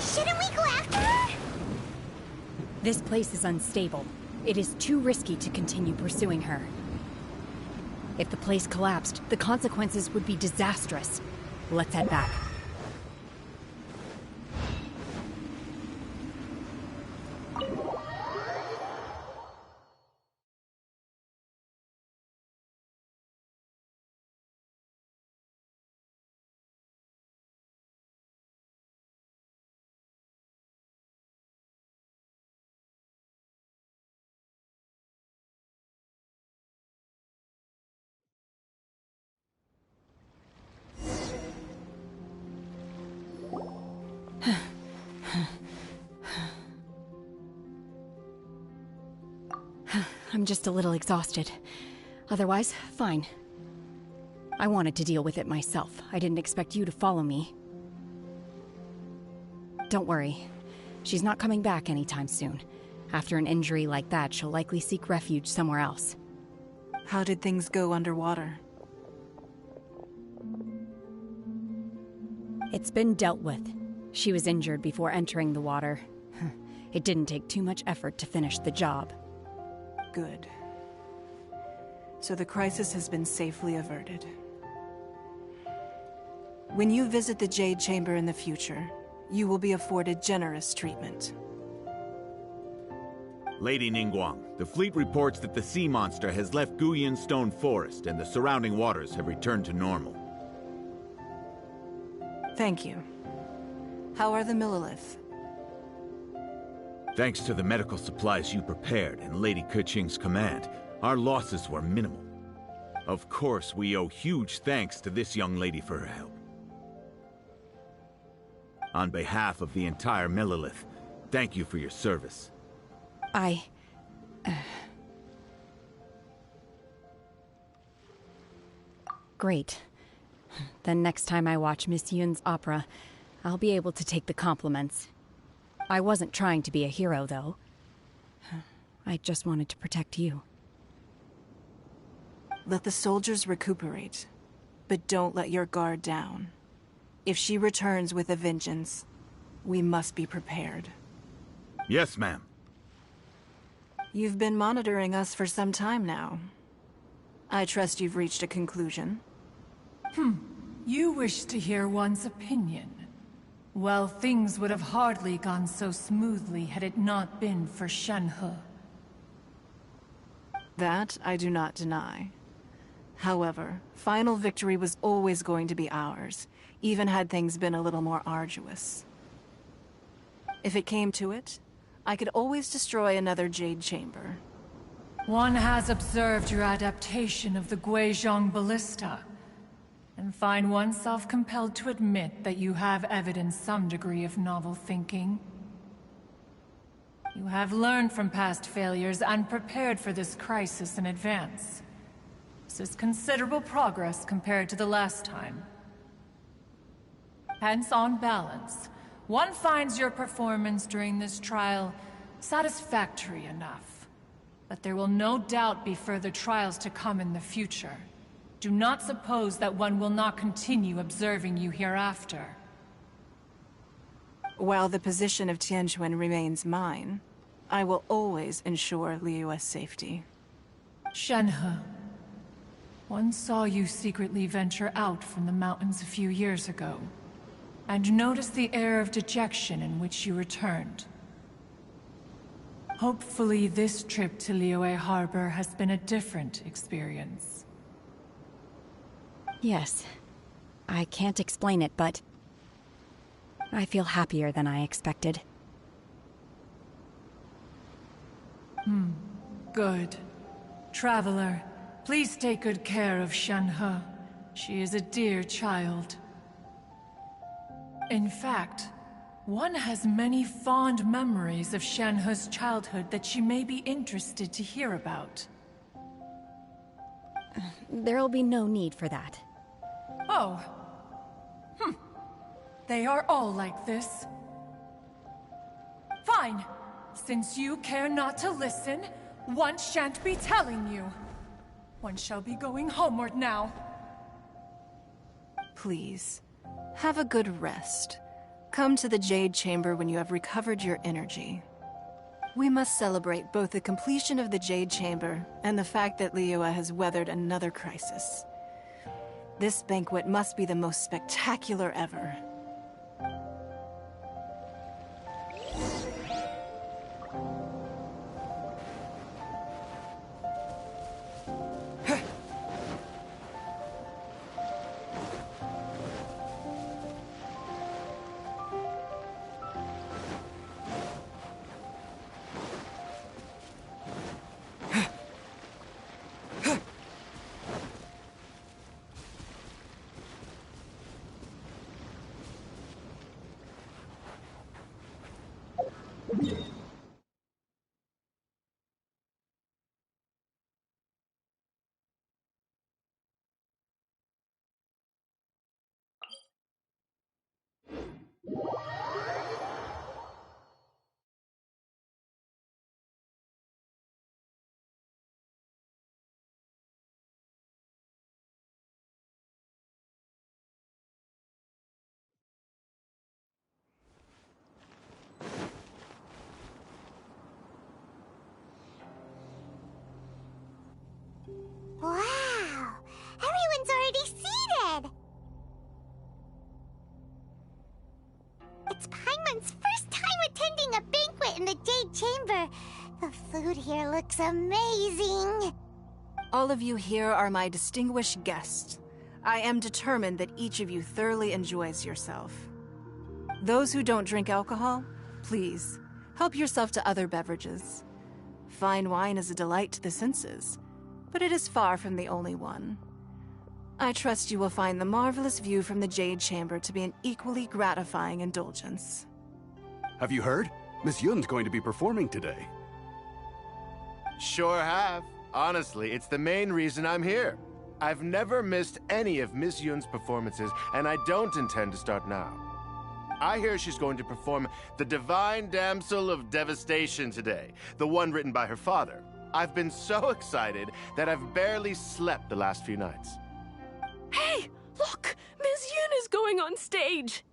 Shouldn't we go after her? This place is unstable. It is too risky to continue pursuing her. If the place collapsed, the consequences would be disastrous. Let's head back. I'm just a little exhausted. Otherwise, fine. I wanted to deal with it myself. I didn't expect you to follow me. Don't worry. She's not coming back anytime soon. After an injury like that, she'll likely seek refuge somewhere else. How did things go underwater? It's been dealt with. She was injured before entering the water. It didn't take too much effort to finish the job. Good. So the crisis has been safely averted. When you visit the Jade Chamber in the future, you will be afforded generous treatment. Lady Ningguang, the fleet reports that the sea monster has left Guyan Stone Forest and the surrounding waters have returned to normal. Thank you. How are the Millilith? Thanks to the medical supplies you prepared and Lady Keqing's command, our losses were minimal. Of course, we owe huge thanks to this young lady for her help. On behalf of the entire Millilith, thank you for your service. Great. Then next time I watch Miss Yun's opera, I'll be able to take the compliments. I wasn't trying to be a hero, though. I just wanted to protect you. Let the soldiers recuperate, but don't let your guard down. If she returns with a vengeance, we must be prepared. Yes, ma'am. You've been monitoring us for some time now. I trust you've reached a conclusion. You wish to hear one's opinion. Well, things would have hardly gone so smoothly had it not been for Shenhe. That I do not deny. However, final victory was always going to be ours, even had things been a little more arduous. If it came to it, I could always destroy another Jade Chamber. One has observed your adaptation of the Guizhong Ballista, and find oneself compelled to admit that you have evidenced some degree of novel thinking. You have learned from past failures and prepared for this crisis in advance. This is considerable progress compared to the last time. Hence, on balance, one finds your performance during this trial satisfactory enough. But there will no doubt be further trials to come in the future. Do not suppose that one will not continue observing you hereafter. While the position of Tianquan remains mine, I will always ensure Liyue's safety. Shenhe, one saw you secretly venture out from the mountains a few years ago, and noticed the air of dejection in which you returned. Hopefully this trip to Liyue Harbor has been a different experience. Yes. I can't explain it, but I feel happier than I expected. Good. Traveler, please take good care of Shenhe. She is a dear child. In fact, one has many fond memories of Shenhe's childhood that she may be interested to hear about. There'll be no need for that. Oh. They are all like this. Fine. Since you care not to listen, one shan't be telling you. One shall be going homeward now. Please, have a good rest. Come to the Jade Chamber when you have recovered your energy. We must celebrate both the completion of the Jade Chamber and the fact that Liyue has weathered another crisis. This banquet must be the most spectacular ever. Wow! Everyone's already seated! It's Paimon's first time attending a banquet in the Jade Chamber. The food here looks amazing. All of you here are my distinguished guests. I am determined that each of you thoroughly enjoys yourself. Those who don't drink alcohol, please, help yourself to other beverages. Fine wine is a delight to the senses, but it is far from the only one. I trust you will find the marvelous view from the Jade Chamber to be an equally gratifying indulgence. Have you heard? Miss Yun's going to be performing today. Sure have. Honestly, it's the main reason I'm here. I've never missed any of Miss Yun's performances, and I don't intend to start now. I hear she's going to perform The Divine Damsel of Devastation today, the one written by her father. I've been so excited that I've barely slept the last few nights. Hey, look! Miss Yun is going on stage!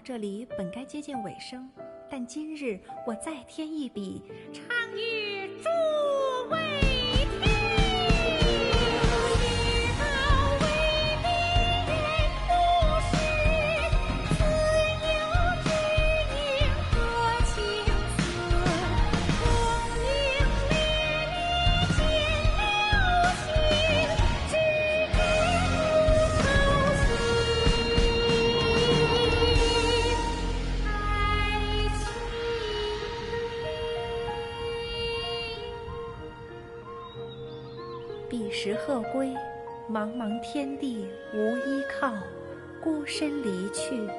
这里本该接近尾声，但今日我再添一笔，倡议诸位听，好为敌人不是，自有知音和青涩，风铃烈烈见流星，只知不偷袭。彼时鹤归，茫茫天地无依靠，孤身离去。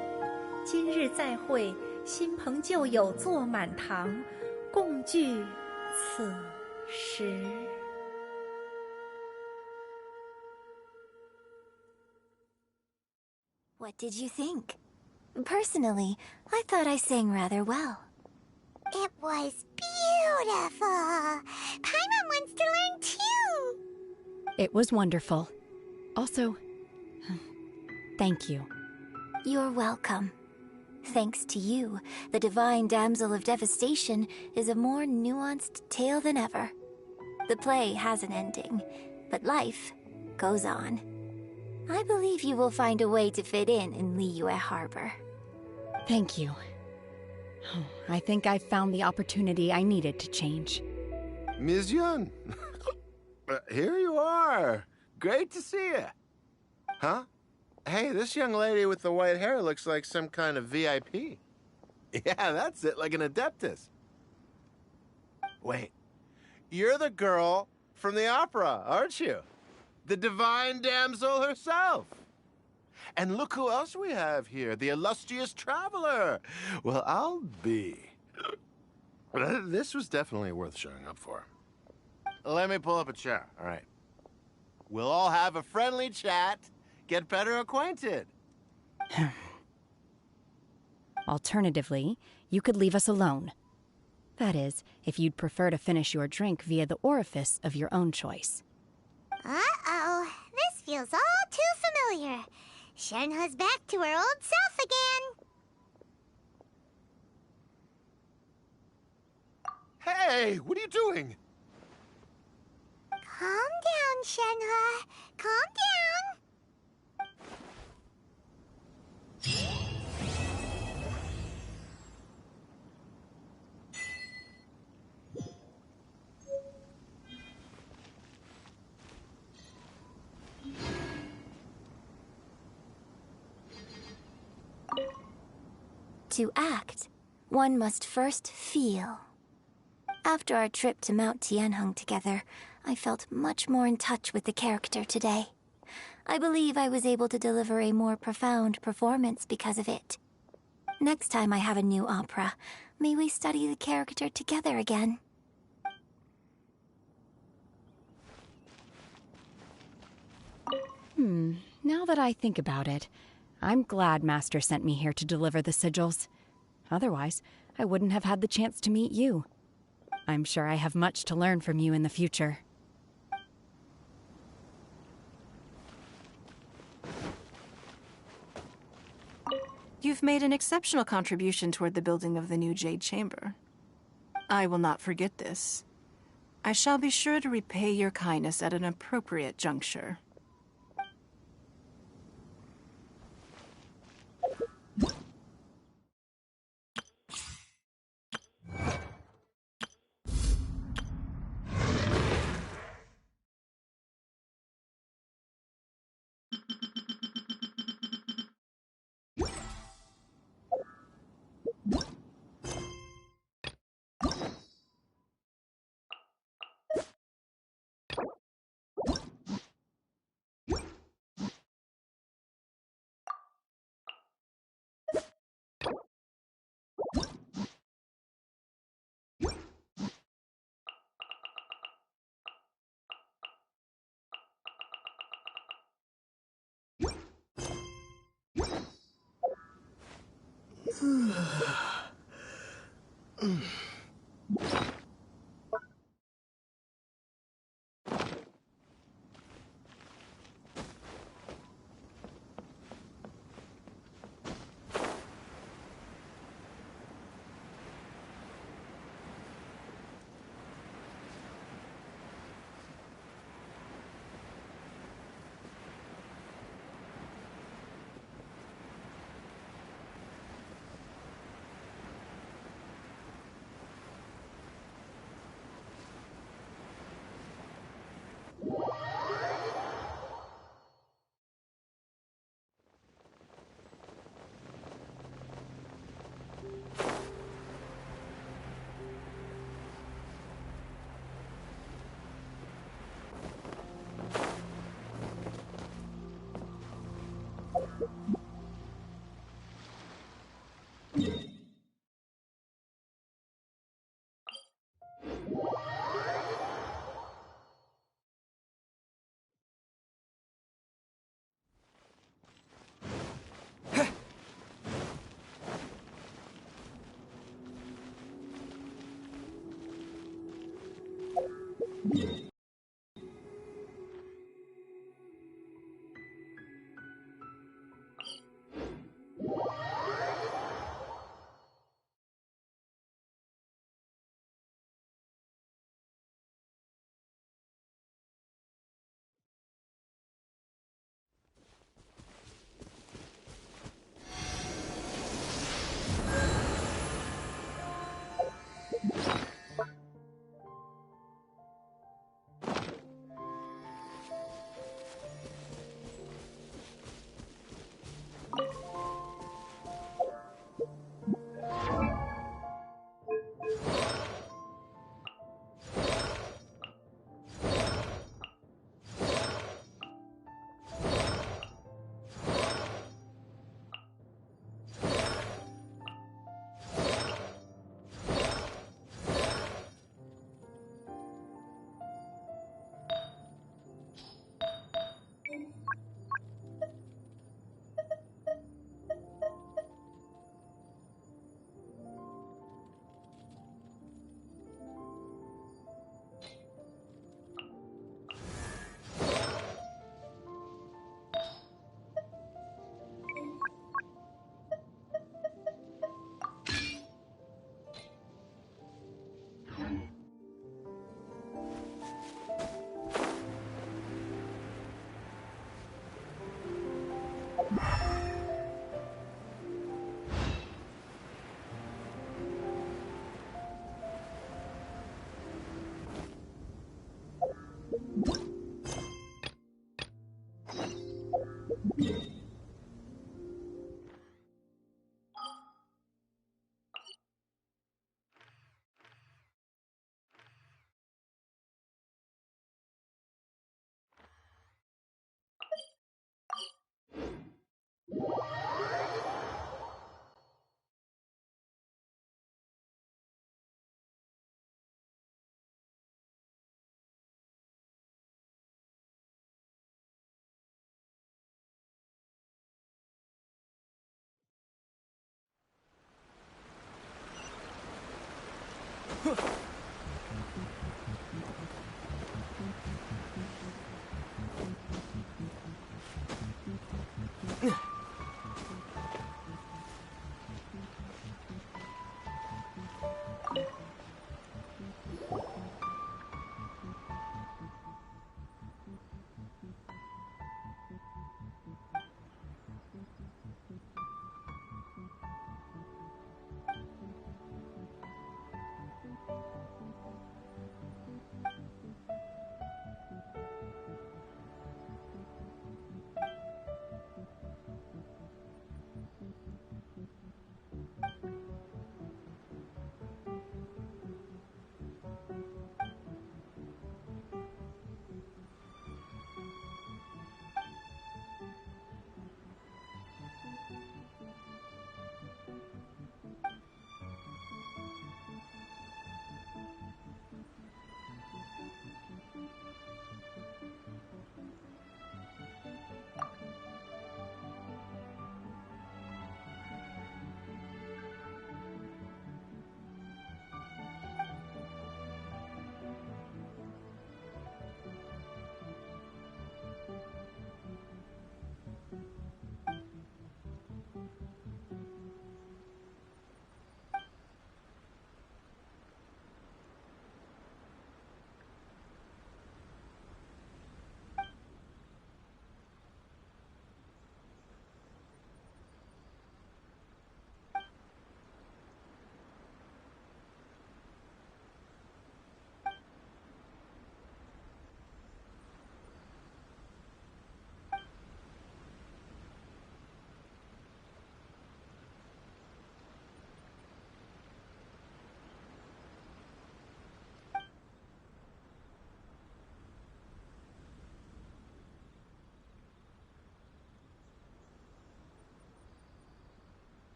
今日再会，新朋旧友坐满堂，共聚此时。What did you think? Personally, I thought I sang rather well. It was beautiful. Paimon wants to learn too. It was wonderful. Also, thank you. You're welcome. Thanks to you, the Divine Damsel of Devastation is a more nuanced tale than ever. The play has an ending, but life goes on. I believe you will find a way to fit in Liyue Harbor. Thank you. I think I found the opportunity I needed to change. Ms. Yun, here you are. Great to see you. Huh? Hey, this young lady with the white hair looks like some kind of VIP. Yeah, that's it, like an Adeptus. Wait, you're the girl from the opera, aren't you? The Divine Damsel herself. And look who else we have here, the illustrious traveler. Well, I'll be. This was definitely worth showing up for. Let me pull up a chair, all right. We'll all have a friendly chat, get better acquainted. Alternatively, you could leave us alone. That is, if you'd prefer to finish your drink via the orifice of your own choice. Uh-oh, this feels all too familiar. Shenhe's back to her old self again. Hey, what are you doing? Calm down, Shenhe. Calm down. To act, one must first feel. After our trip to Mount Tianheng together, I felt much more in touch with the character today. I believe I was able to deliver a more profound performance because of it. Next time I have a new opera, may we study the character together again. Now that I think about it, I'm glad Master sent me here to deliver the sigils. Otherwise, I wouldn't have had the chance to meet you. I'm sure I have much to learn from you in the future. You've made an exceptional contribution toward the building of the new Jade Chamber. I will not forget this. I shall be sure to repay your kindness at an appropriate juncture.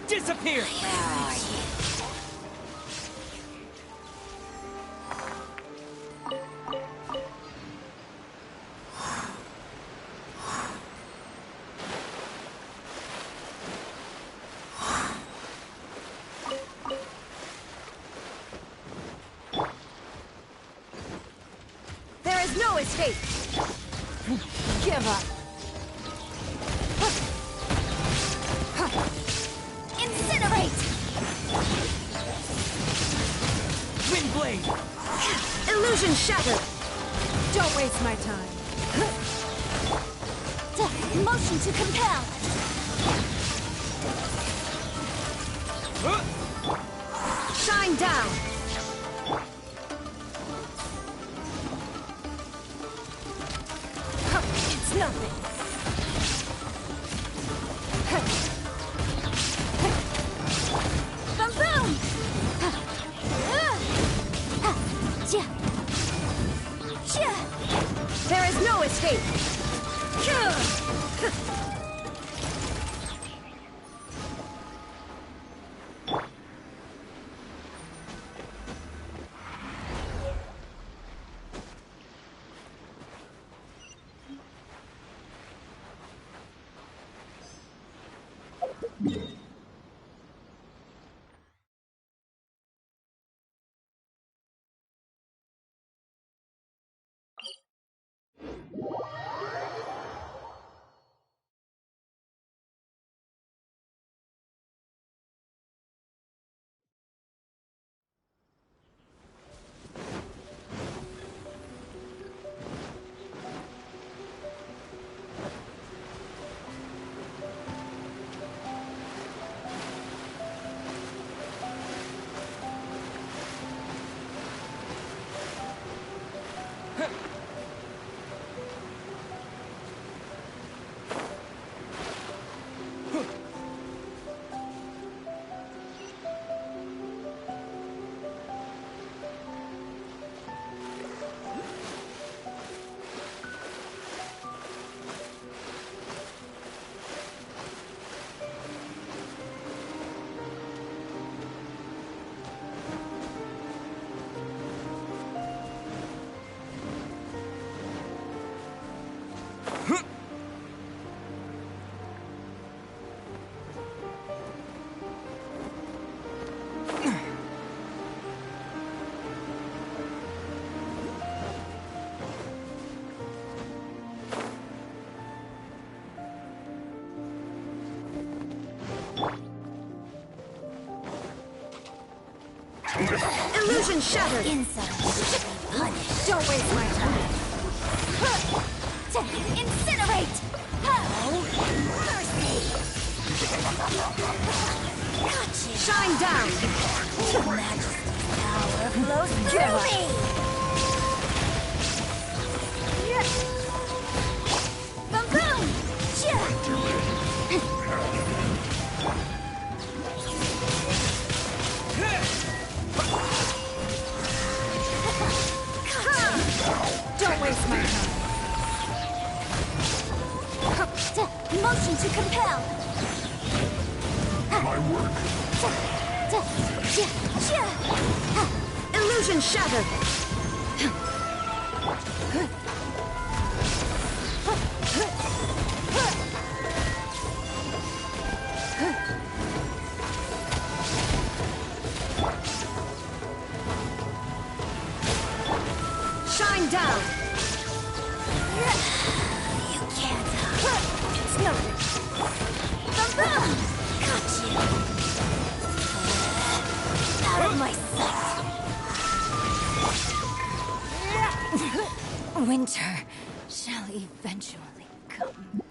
Disappear! There is no escape! Give up! Incinerate! Wind blade! Illusion shattered! Don't waste my time. Motion to compel! Shine down! It's nothing. Boom boom! There is no escape! Illusion shattered! Inside. Punish. Don't waste my time. Incinerate! Mercy! Gotcha! Shine down! Your Majesty's power flows through me! Boom boom! Don't waste my time. Motion to compel! My work. Illusion shattered! Shine down! You can't. It's nothing. Got you. Out of my sight. Winter shall eventually come.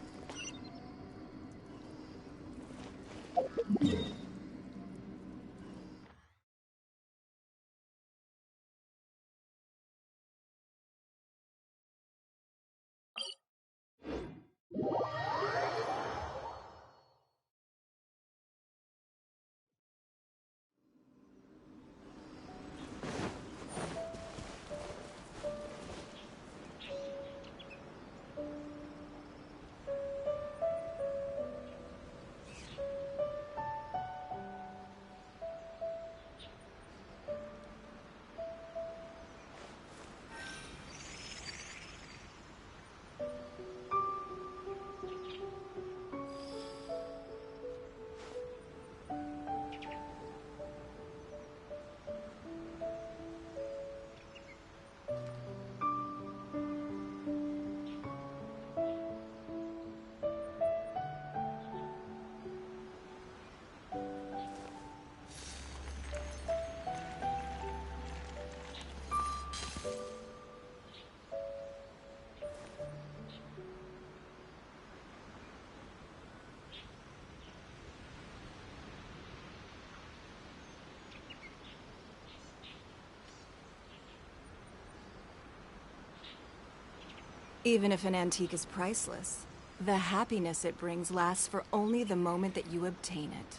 Even if an antique is priceless, the happiness it brings lasts for only the moment that you obtain it.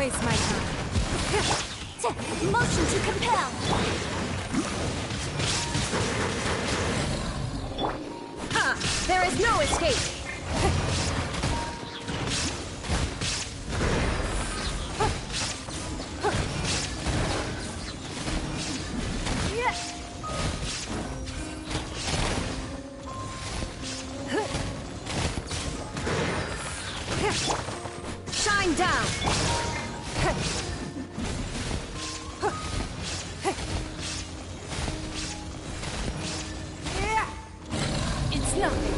waste my time. Motion to compel. Ha! There is no escape. Shine down. It's nothing.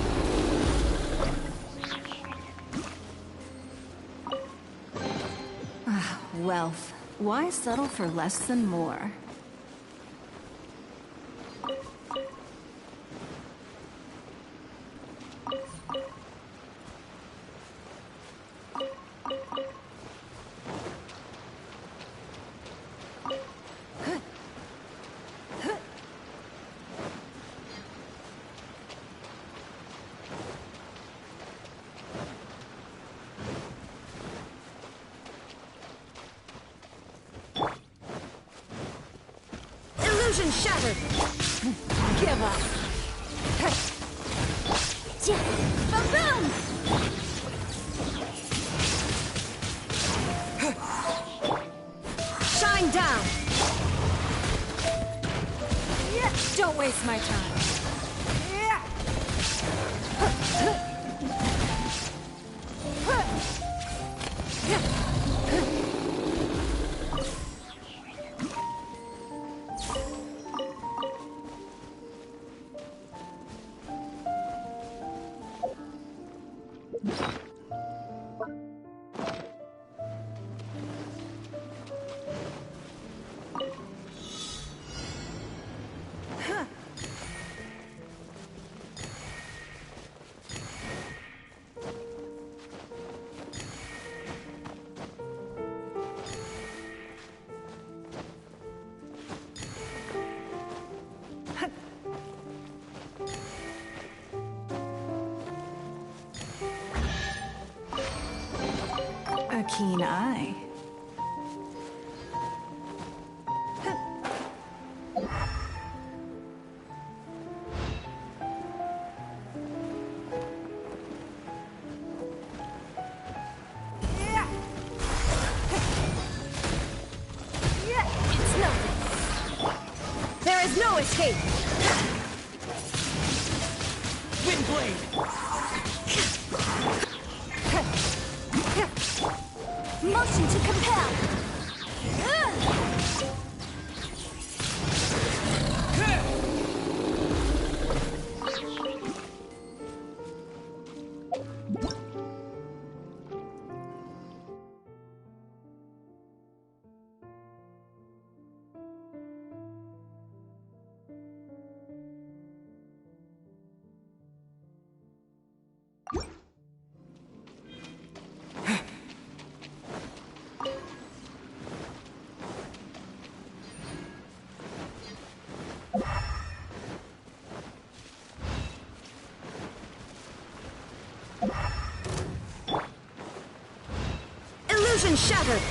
Wealth. Why settle for less than more? Illusion shattered. Give up. Boom! Shine down. Don't waste my time. A keen eye. It's nothing. There is no escape. Windblade! Motion to compel. Illusion shattered.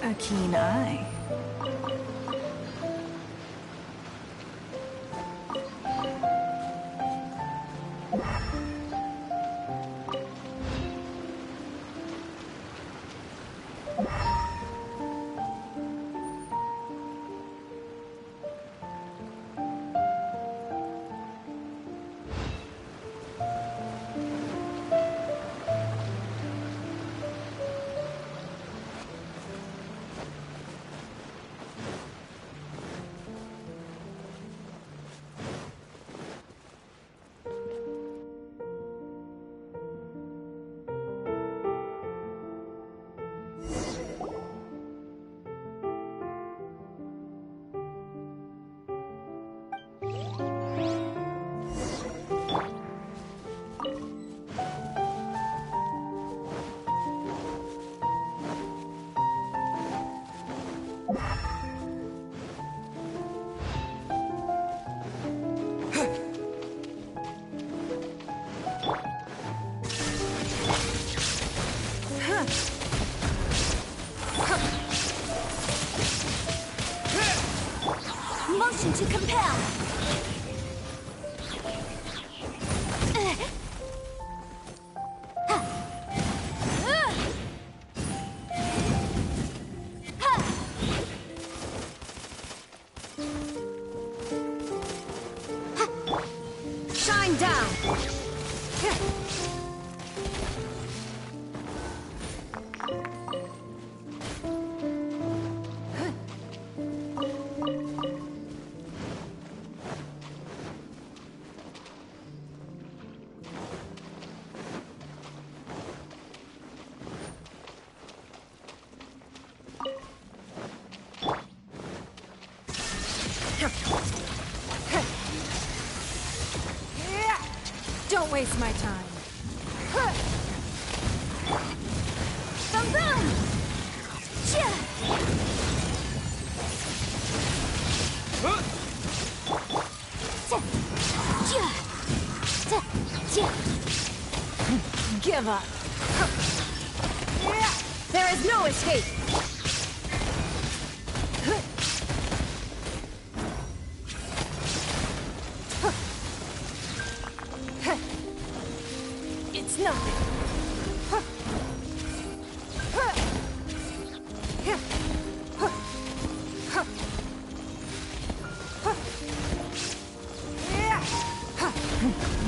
A keen eye. Action to compel! Shine down! Don't waste my time. Boom boom! Give up. There is no escape. It's nothing.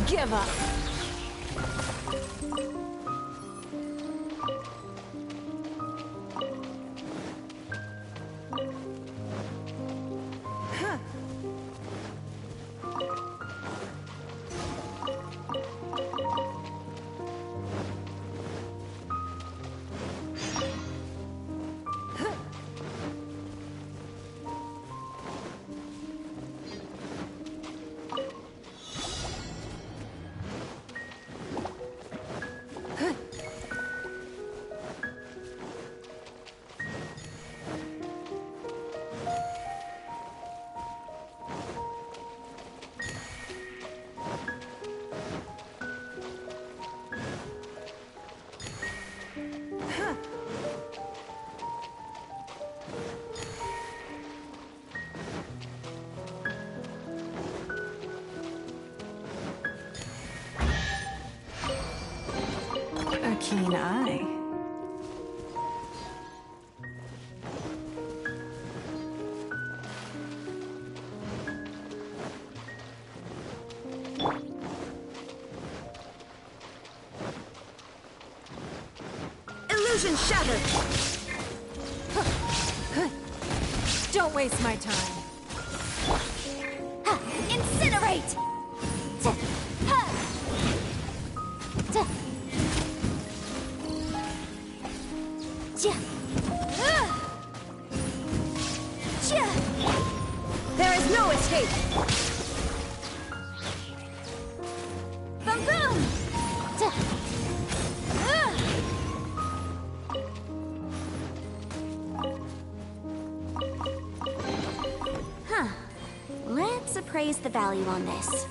Give up. A keen eye. Illusion shattered! Don't waste my time. Incinerate! There is no escape! Boom boom! Huh. Let's appraise the value on this.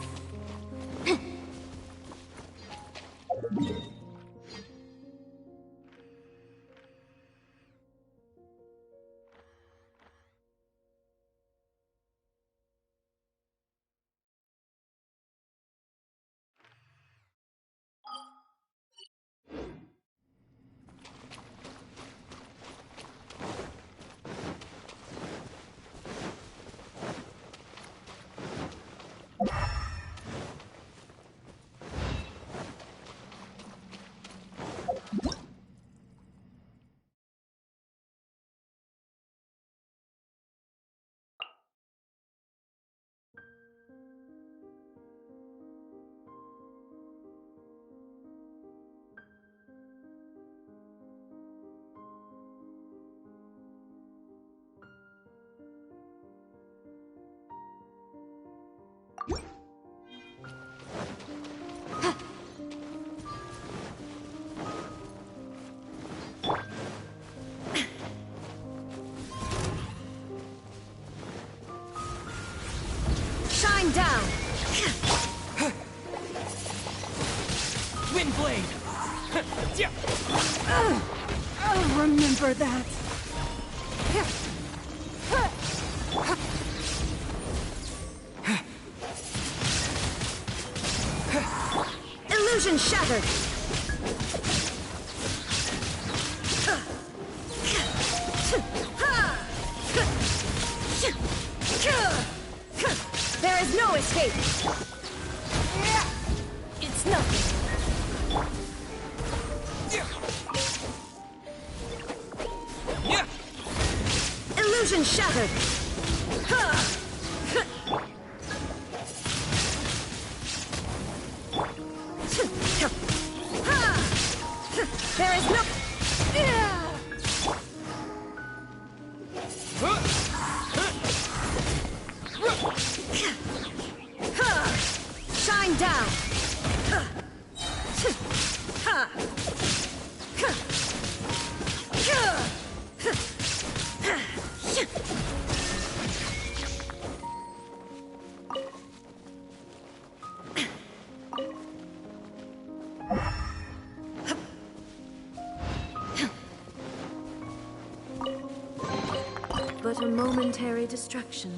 Down! Windblade! I'll remember that. No escape! It's nothing. Illusion shattered! There is no... Shine down! But a momentary distraction.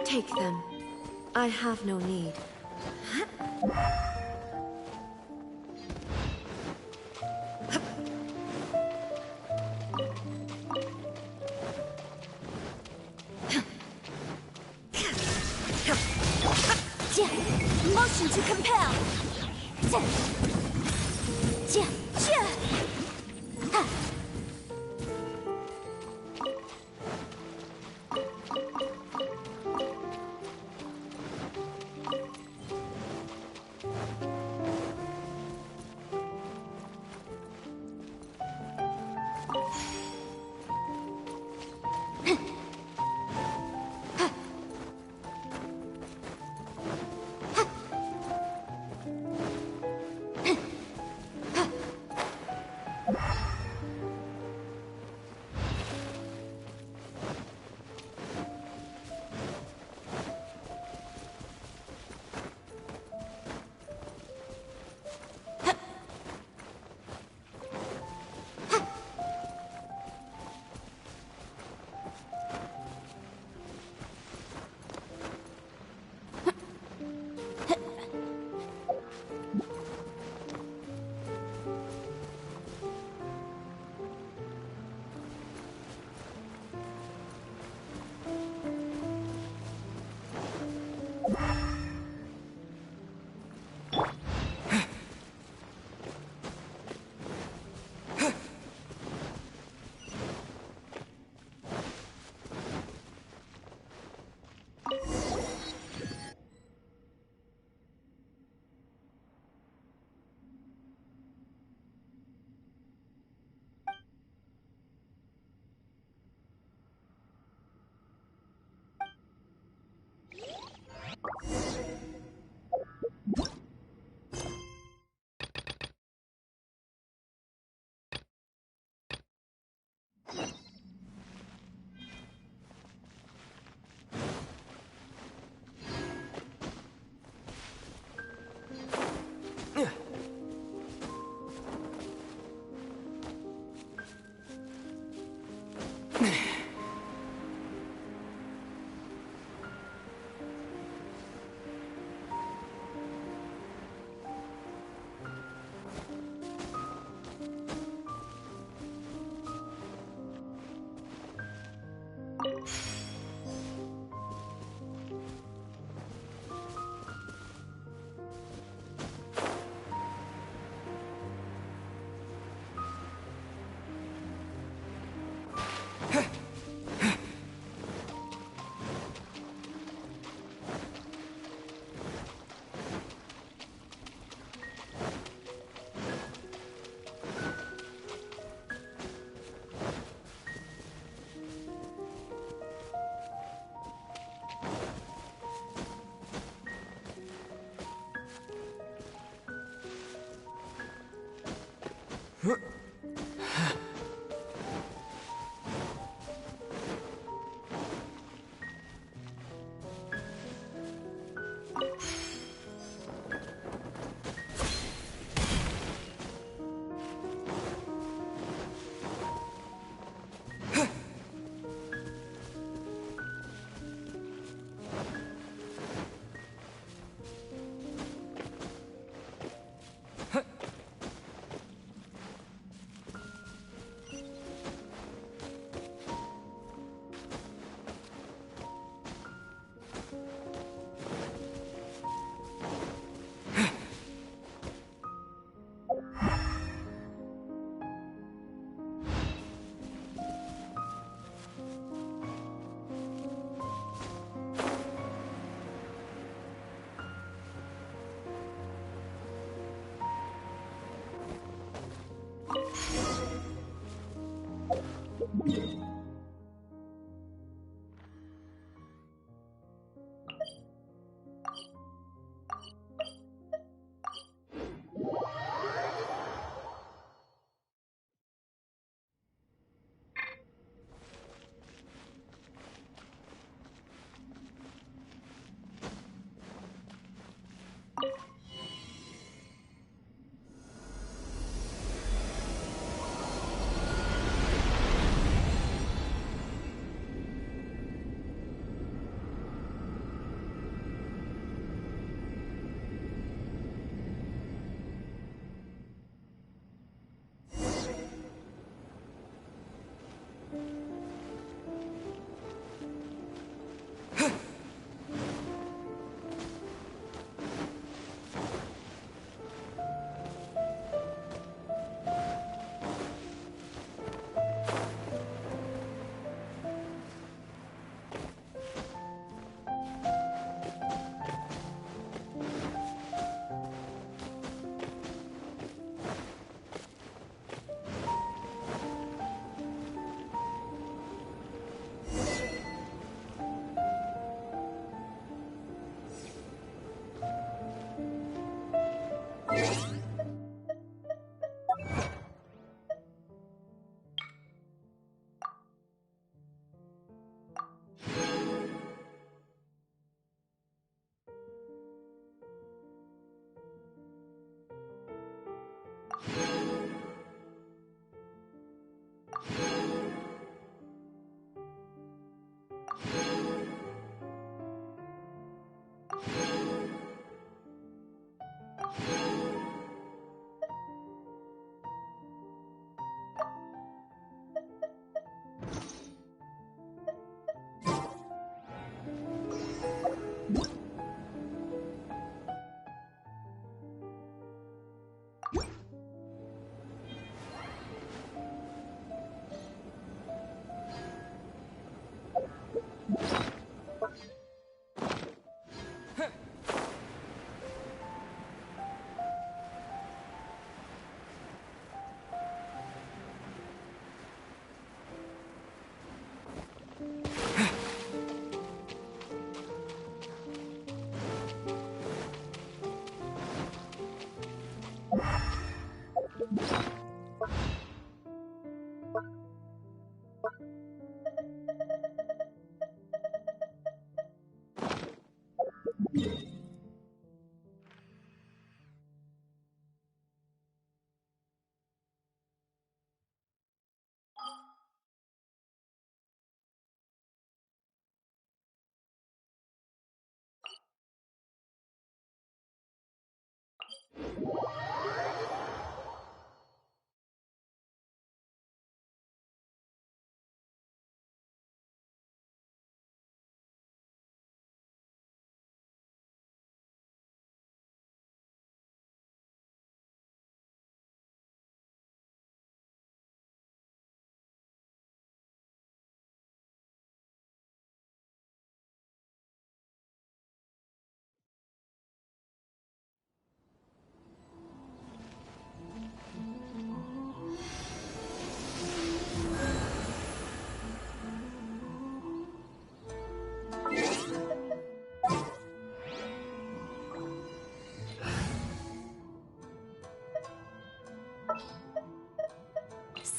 Take them. I have no need. Motion to compel.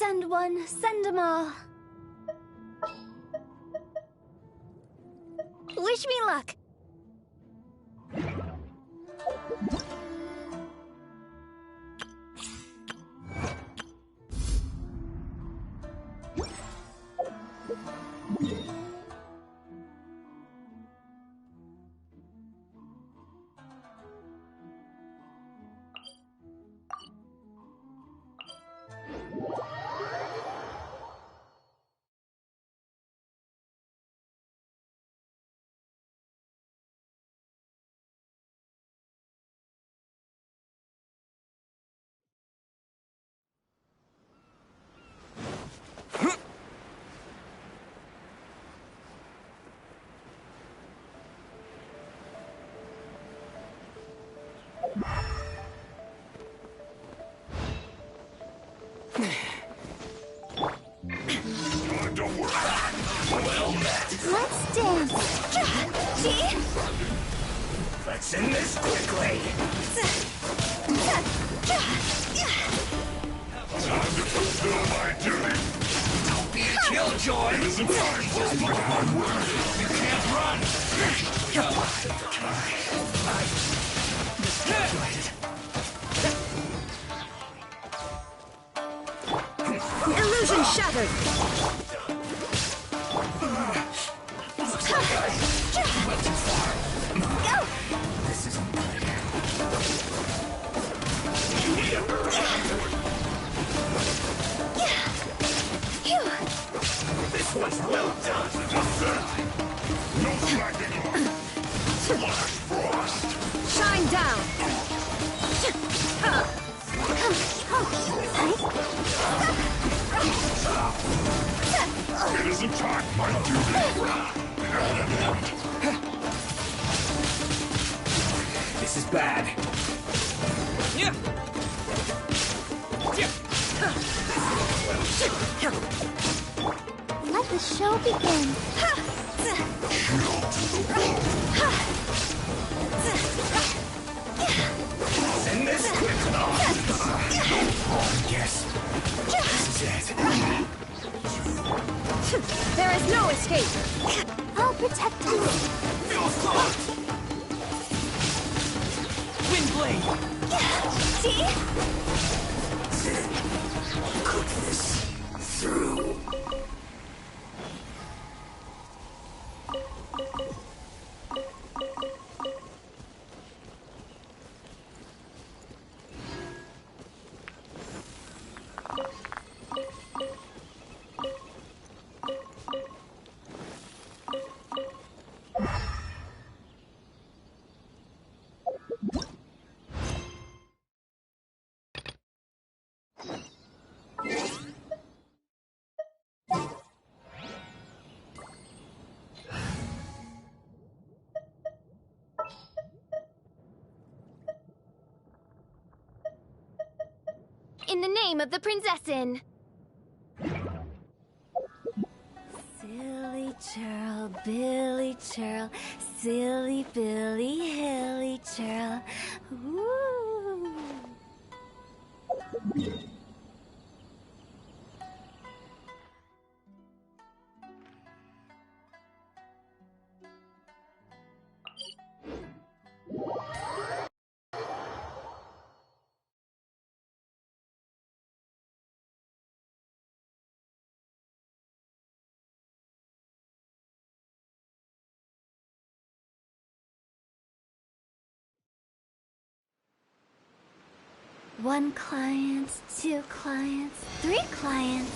Send one, send them all. Wish me luck. Let's dance. See? Let's end this quickly. Time to fulfill my duty. Don't be a killjoy. It isn't time for much hard work. You can't run. Illusion shattered. Went too far. Go. This isn't good. This one's well done. No slacking off. Flash frost. Shine down. It isn't time, my duty. This is bad. Let the show begin. Send this quick enough. Yes. This is it. There is no escape. I'll protect you. Windblade. See? Cook this through. In the name of the Prinzessin. Silly churl, Billy churl, silly Billy, hilly churl. Ooh. One client, two clients, three clients.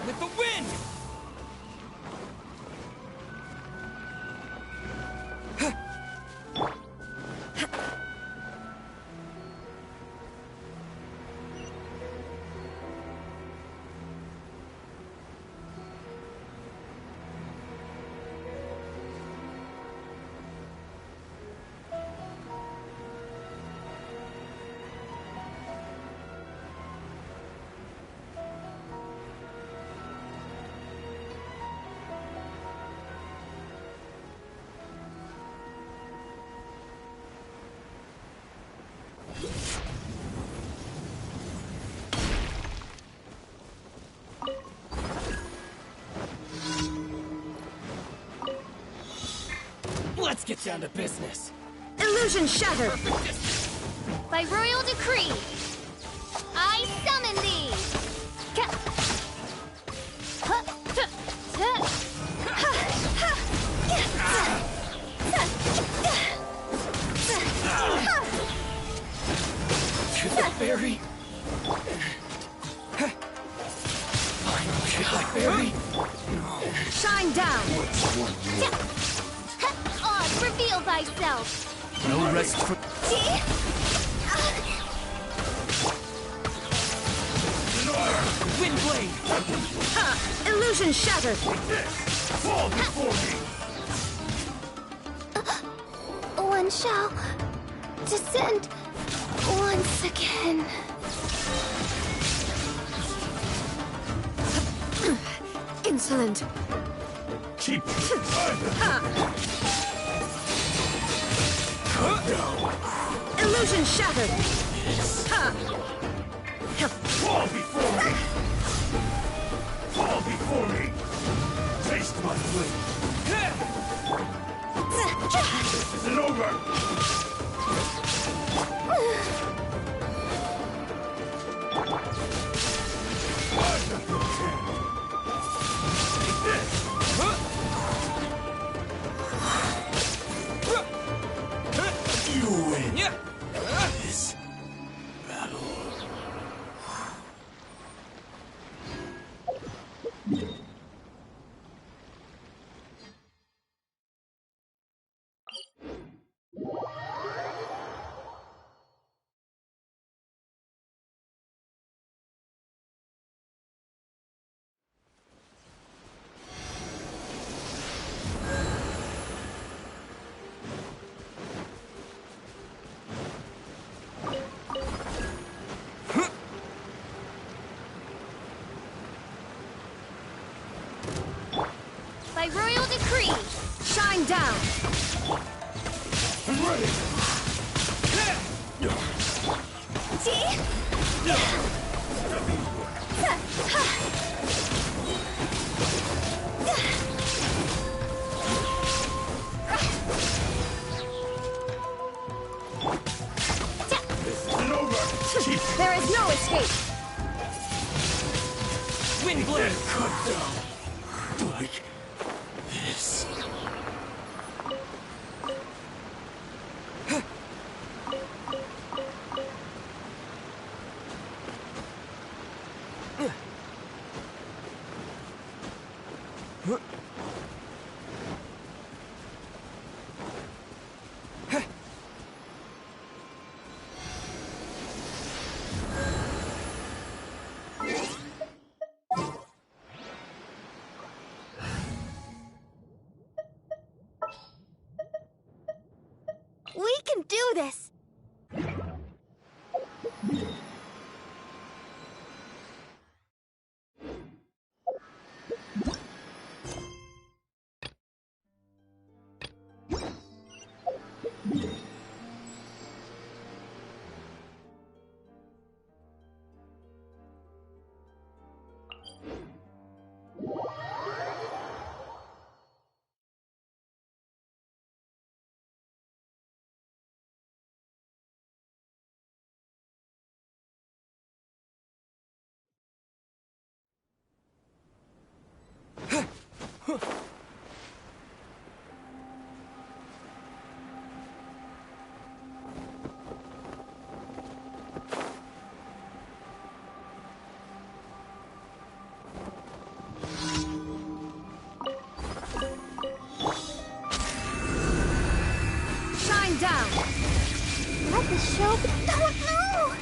With the wind! Let's get down to business. Illusion shattered. By royal decree, I summon thee. To the fairy. Finally, my fairy. Shine down. Odd, reveal thyself. No rest for. Windblade. Illusion shattered. Fall before me. One shall descend once again. Insolent. Keep Illusion shattered. Fall before me. Fall before me. Taste my flame. This isn't over. Take this. You win. This battle. By royal decree, shine down. I'm ready. This isn't over. There is no escape. Wind blade! Cut down like this. We can do this! Shine down! Let the show be... Oh, no!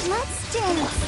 Let's dance!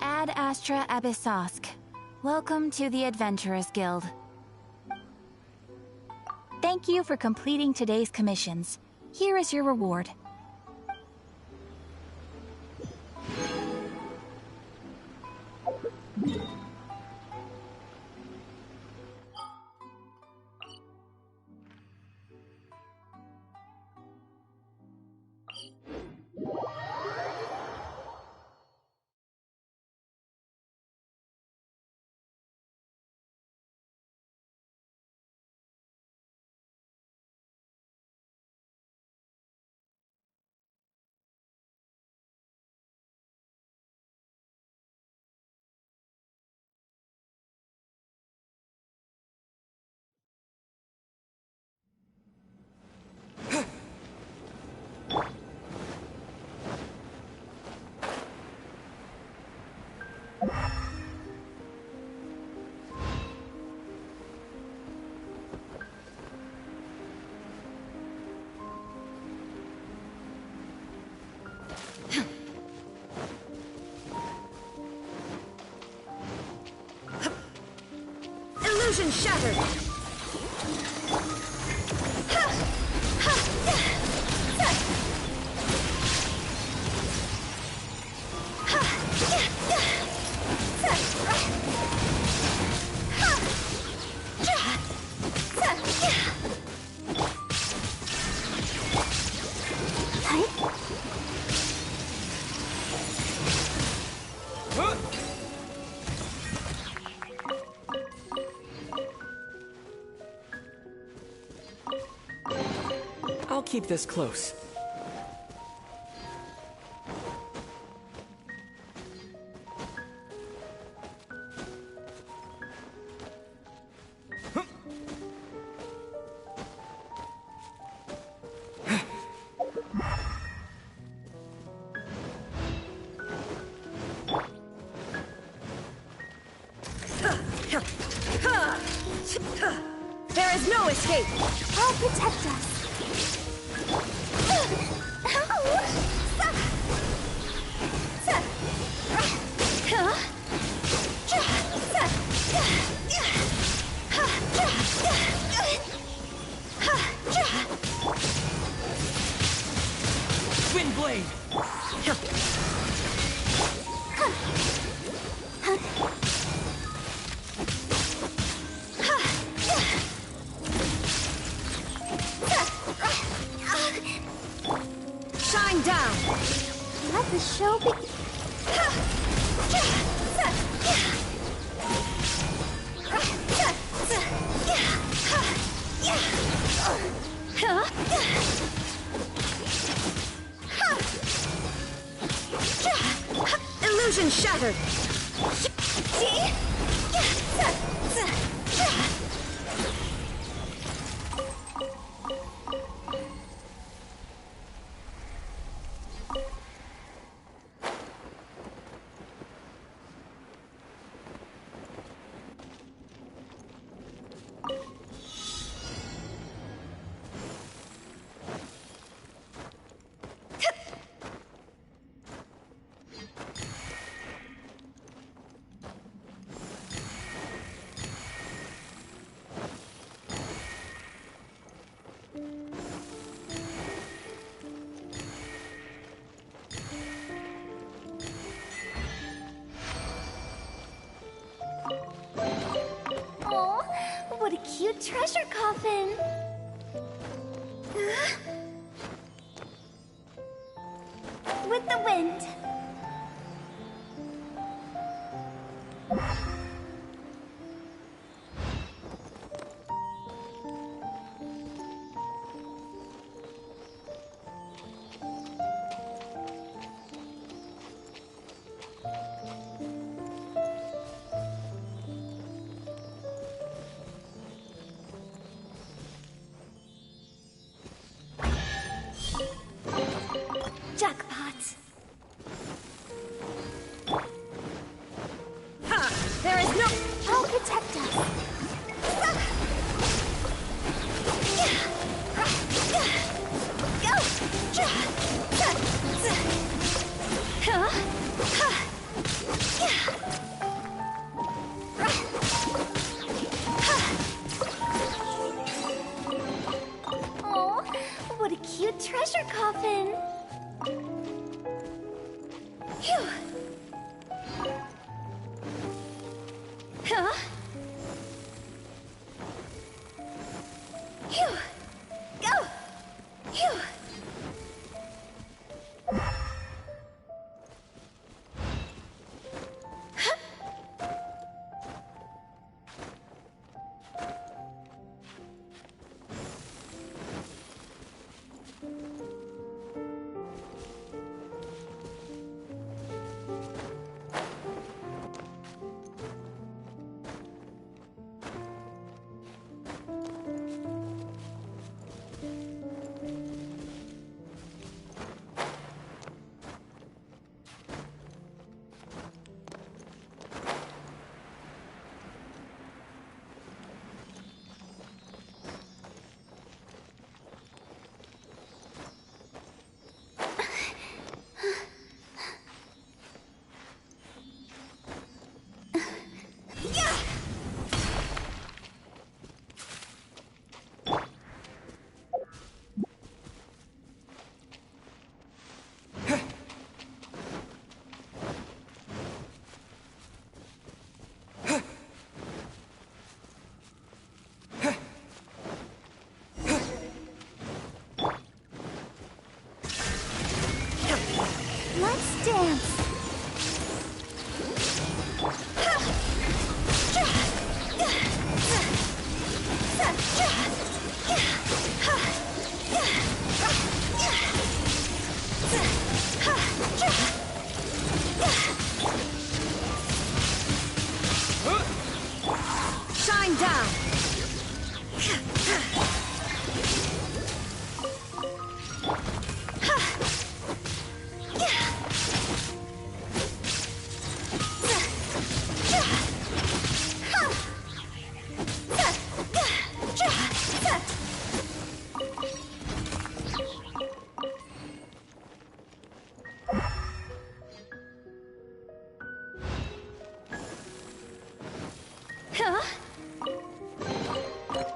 Ad Astra Abyssosk. Welcome to the Adventurers Guild. Thank you for completing today's commissions. Here is your reward. Illusion shattered! I'll keep this close. There is no escape! I'll protect us. Wind blade! Shine down! Let the show begin. Illusion shattered! Oh, what a cute treasure coffin. With the wind. Jackpot. There is no... I'll protect us. Oh, what a cute treasure coffin. Phew. Huh? Phew. Go. Phew. Shine down!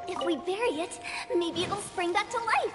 If we bury it, maybe it'll spring back to life.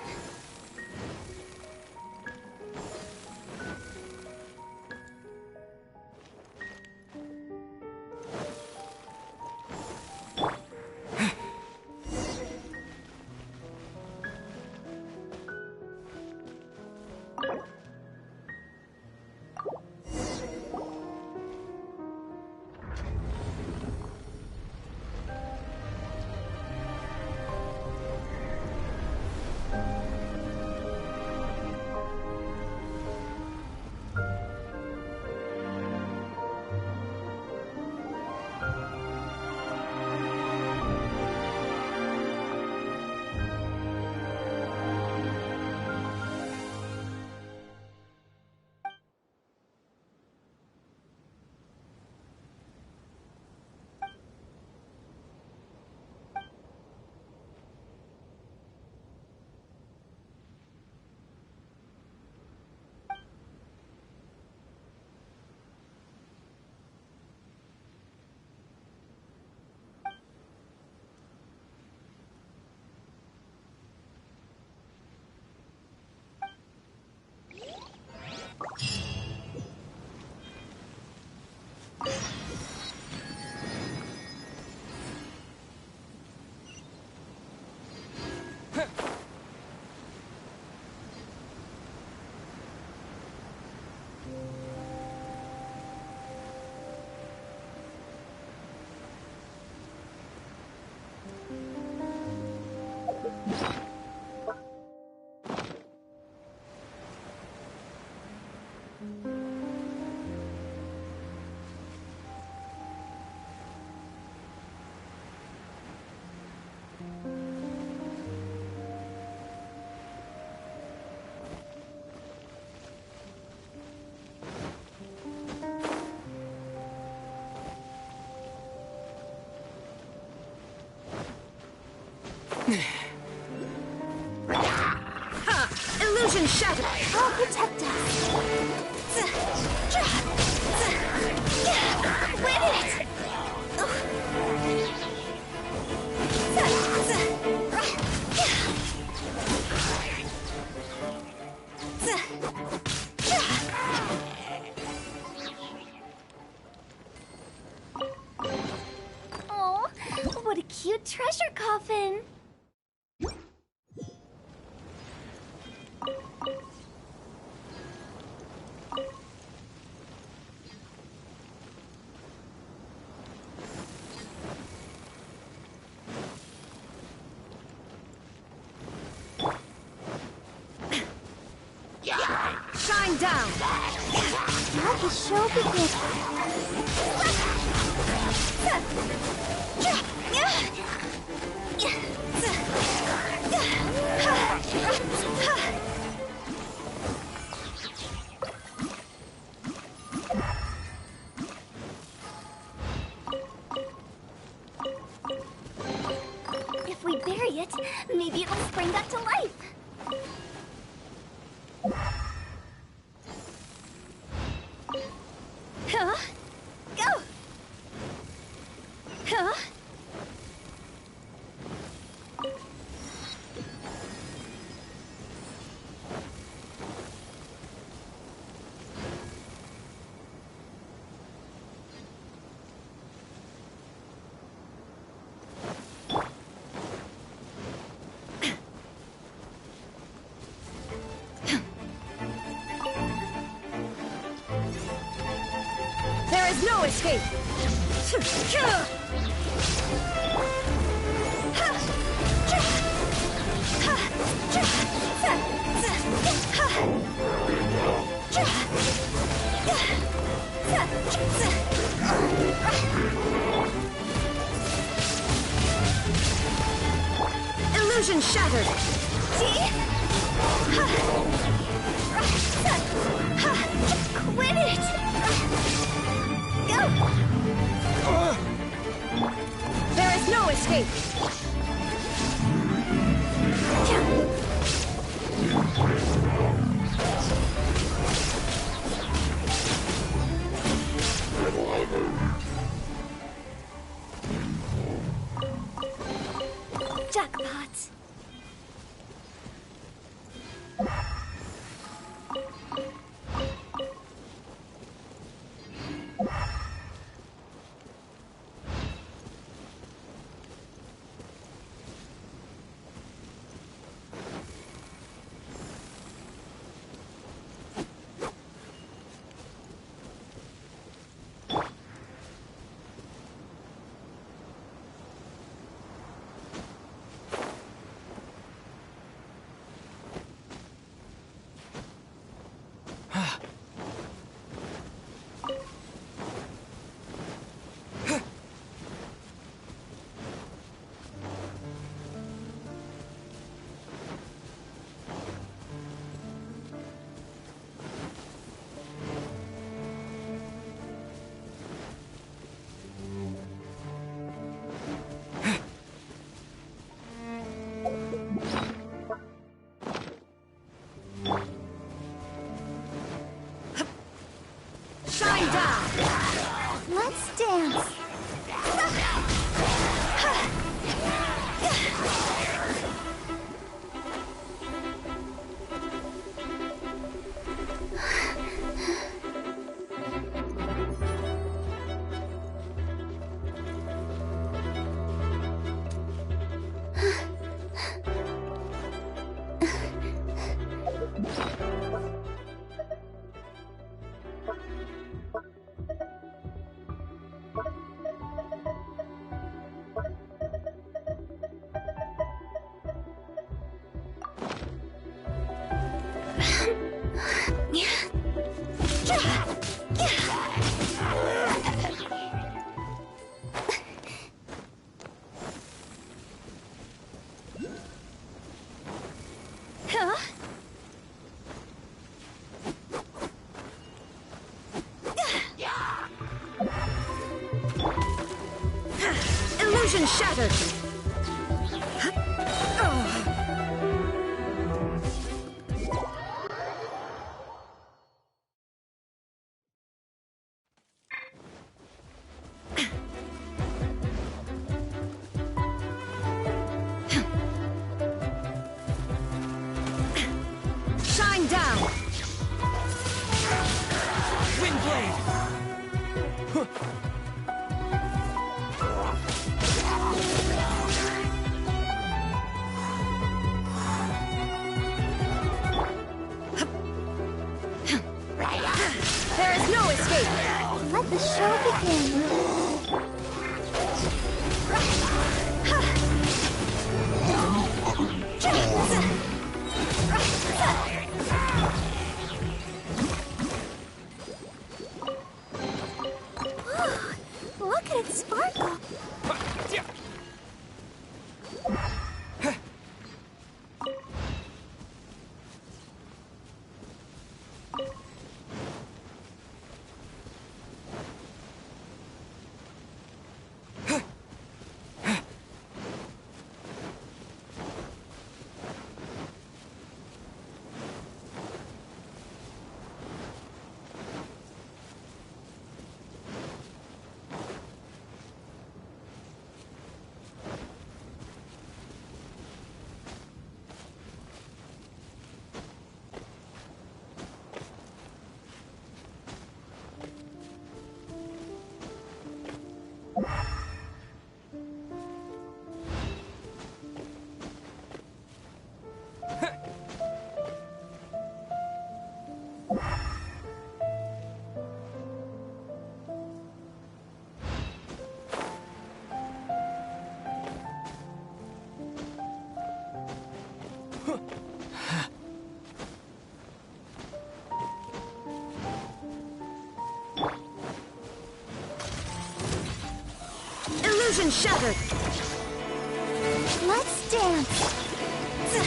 Illusion shattered! I'll protect us. Win it! Oh, what a cute treasure coffin. Shine down! Let the show begin. If we bury it, maybe it'll spring back to life. Huh? Go! Huh? There is no escape! Illusion shattered! Quit it! Go! There is no escape! Jackpot. Shine down! Let's dance. Illusion shattered! Shine down! Windblade! There is no escape! Let the show begin. Look at it sparkle. Illusion shattered! Let's dance. There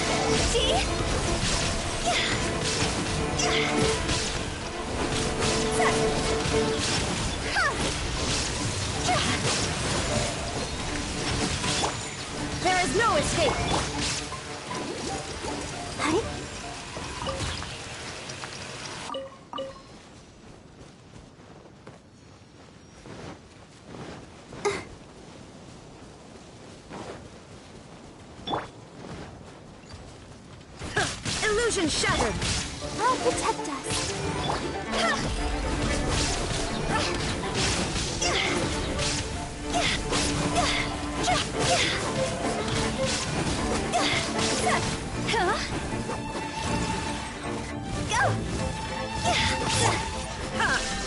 is no escape! Illusion shattered! I'll protect us.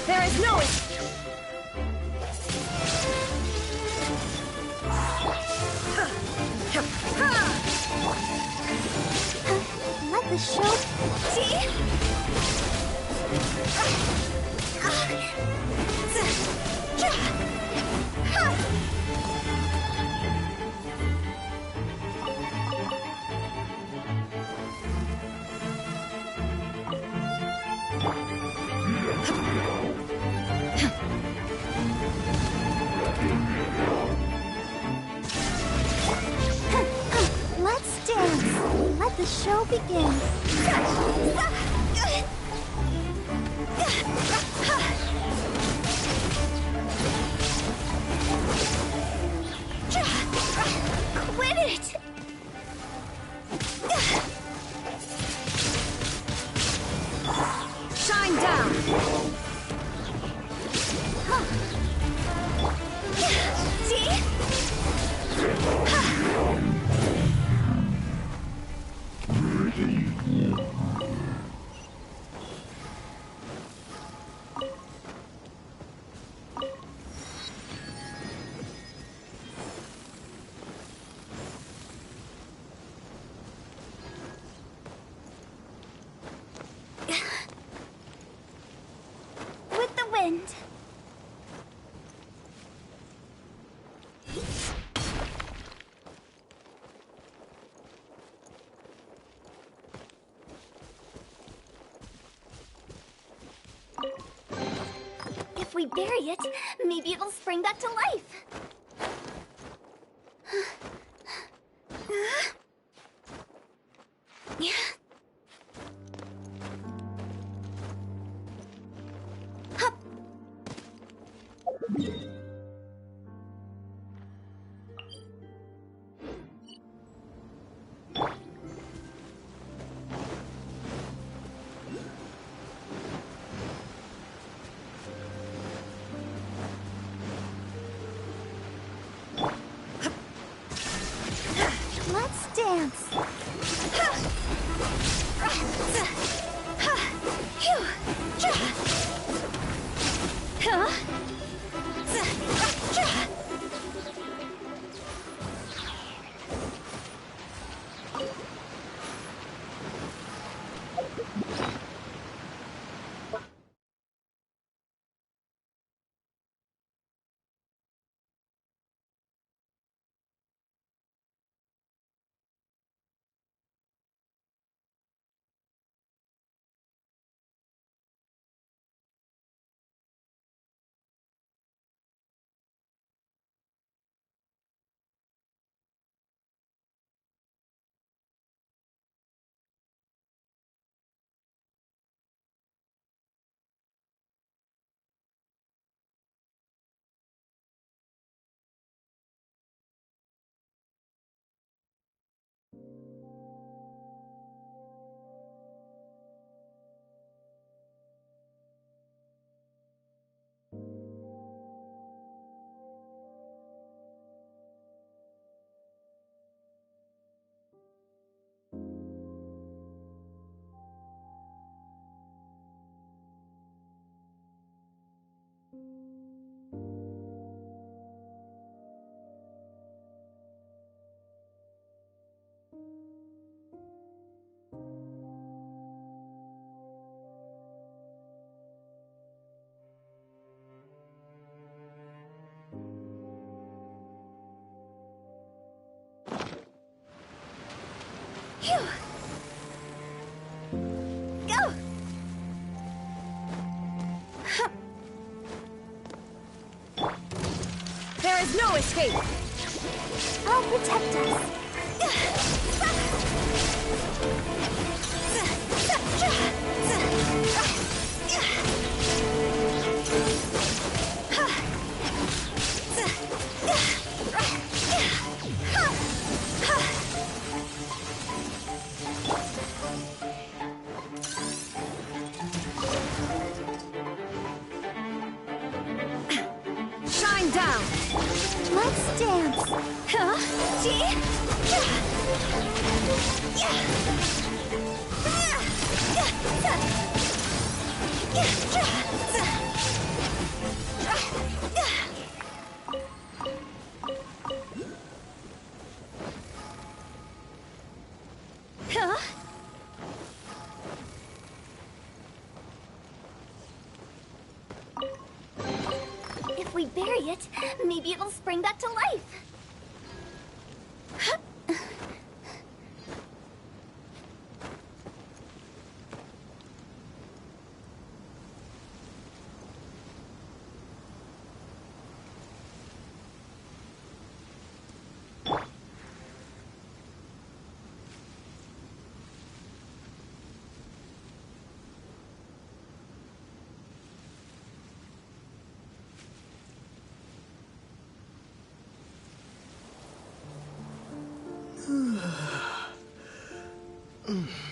There is no Let the show... Let's dance. Let the show begin. Quit it! Shine down! See? With the wind. If we bury it, maybe it'll spring back to life. Let's Phew. Go! There is no escape! I'll protect us. Shine down! Let's dance. Huh? Gee? Huh? If we bury it, maybe it'll spring back to life. Mm.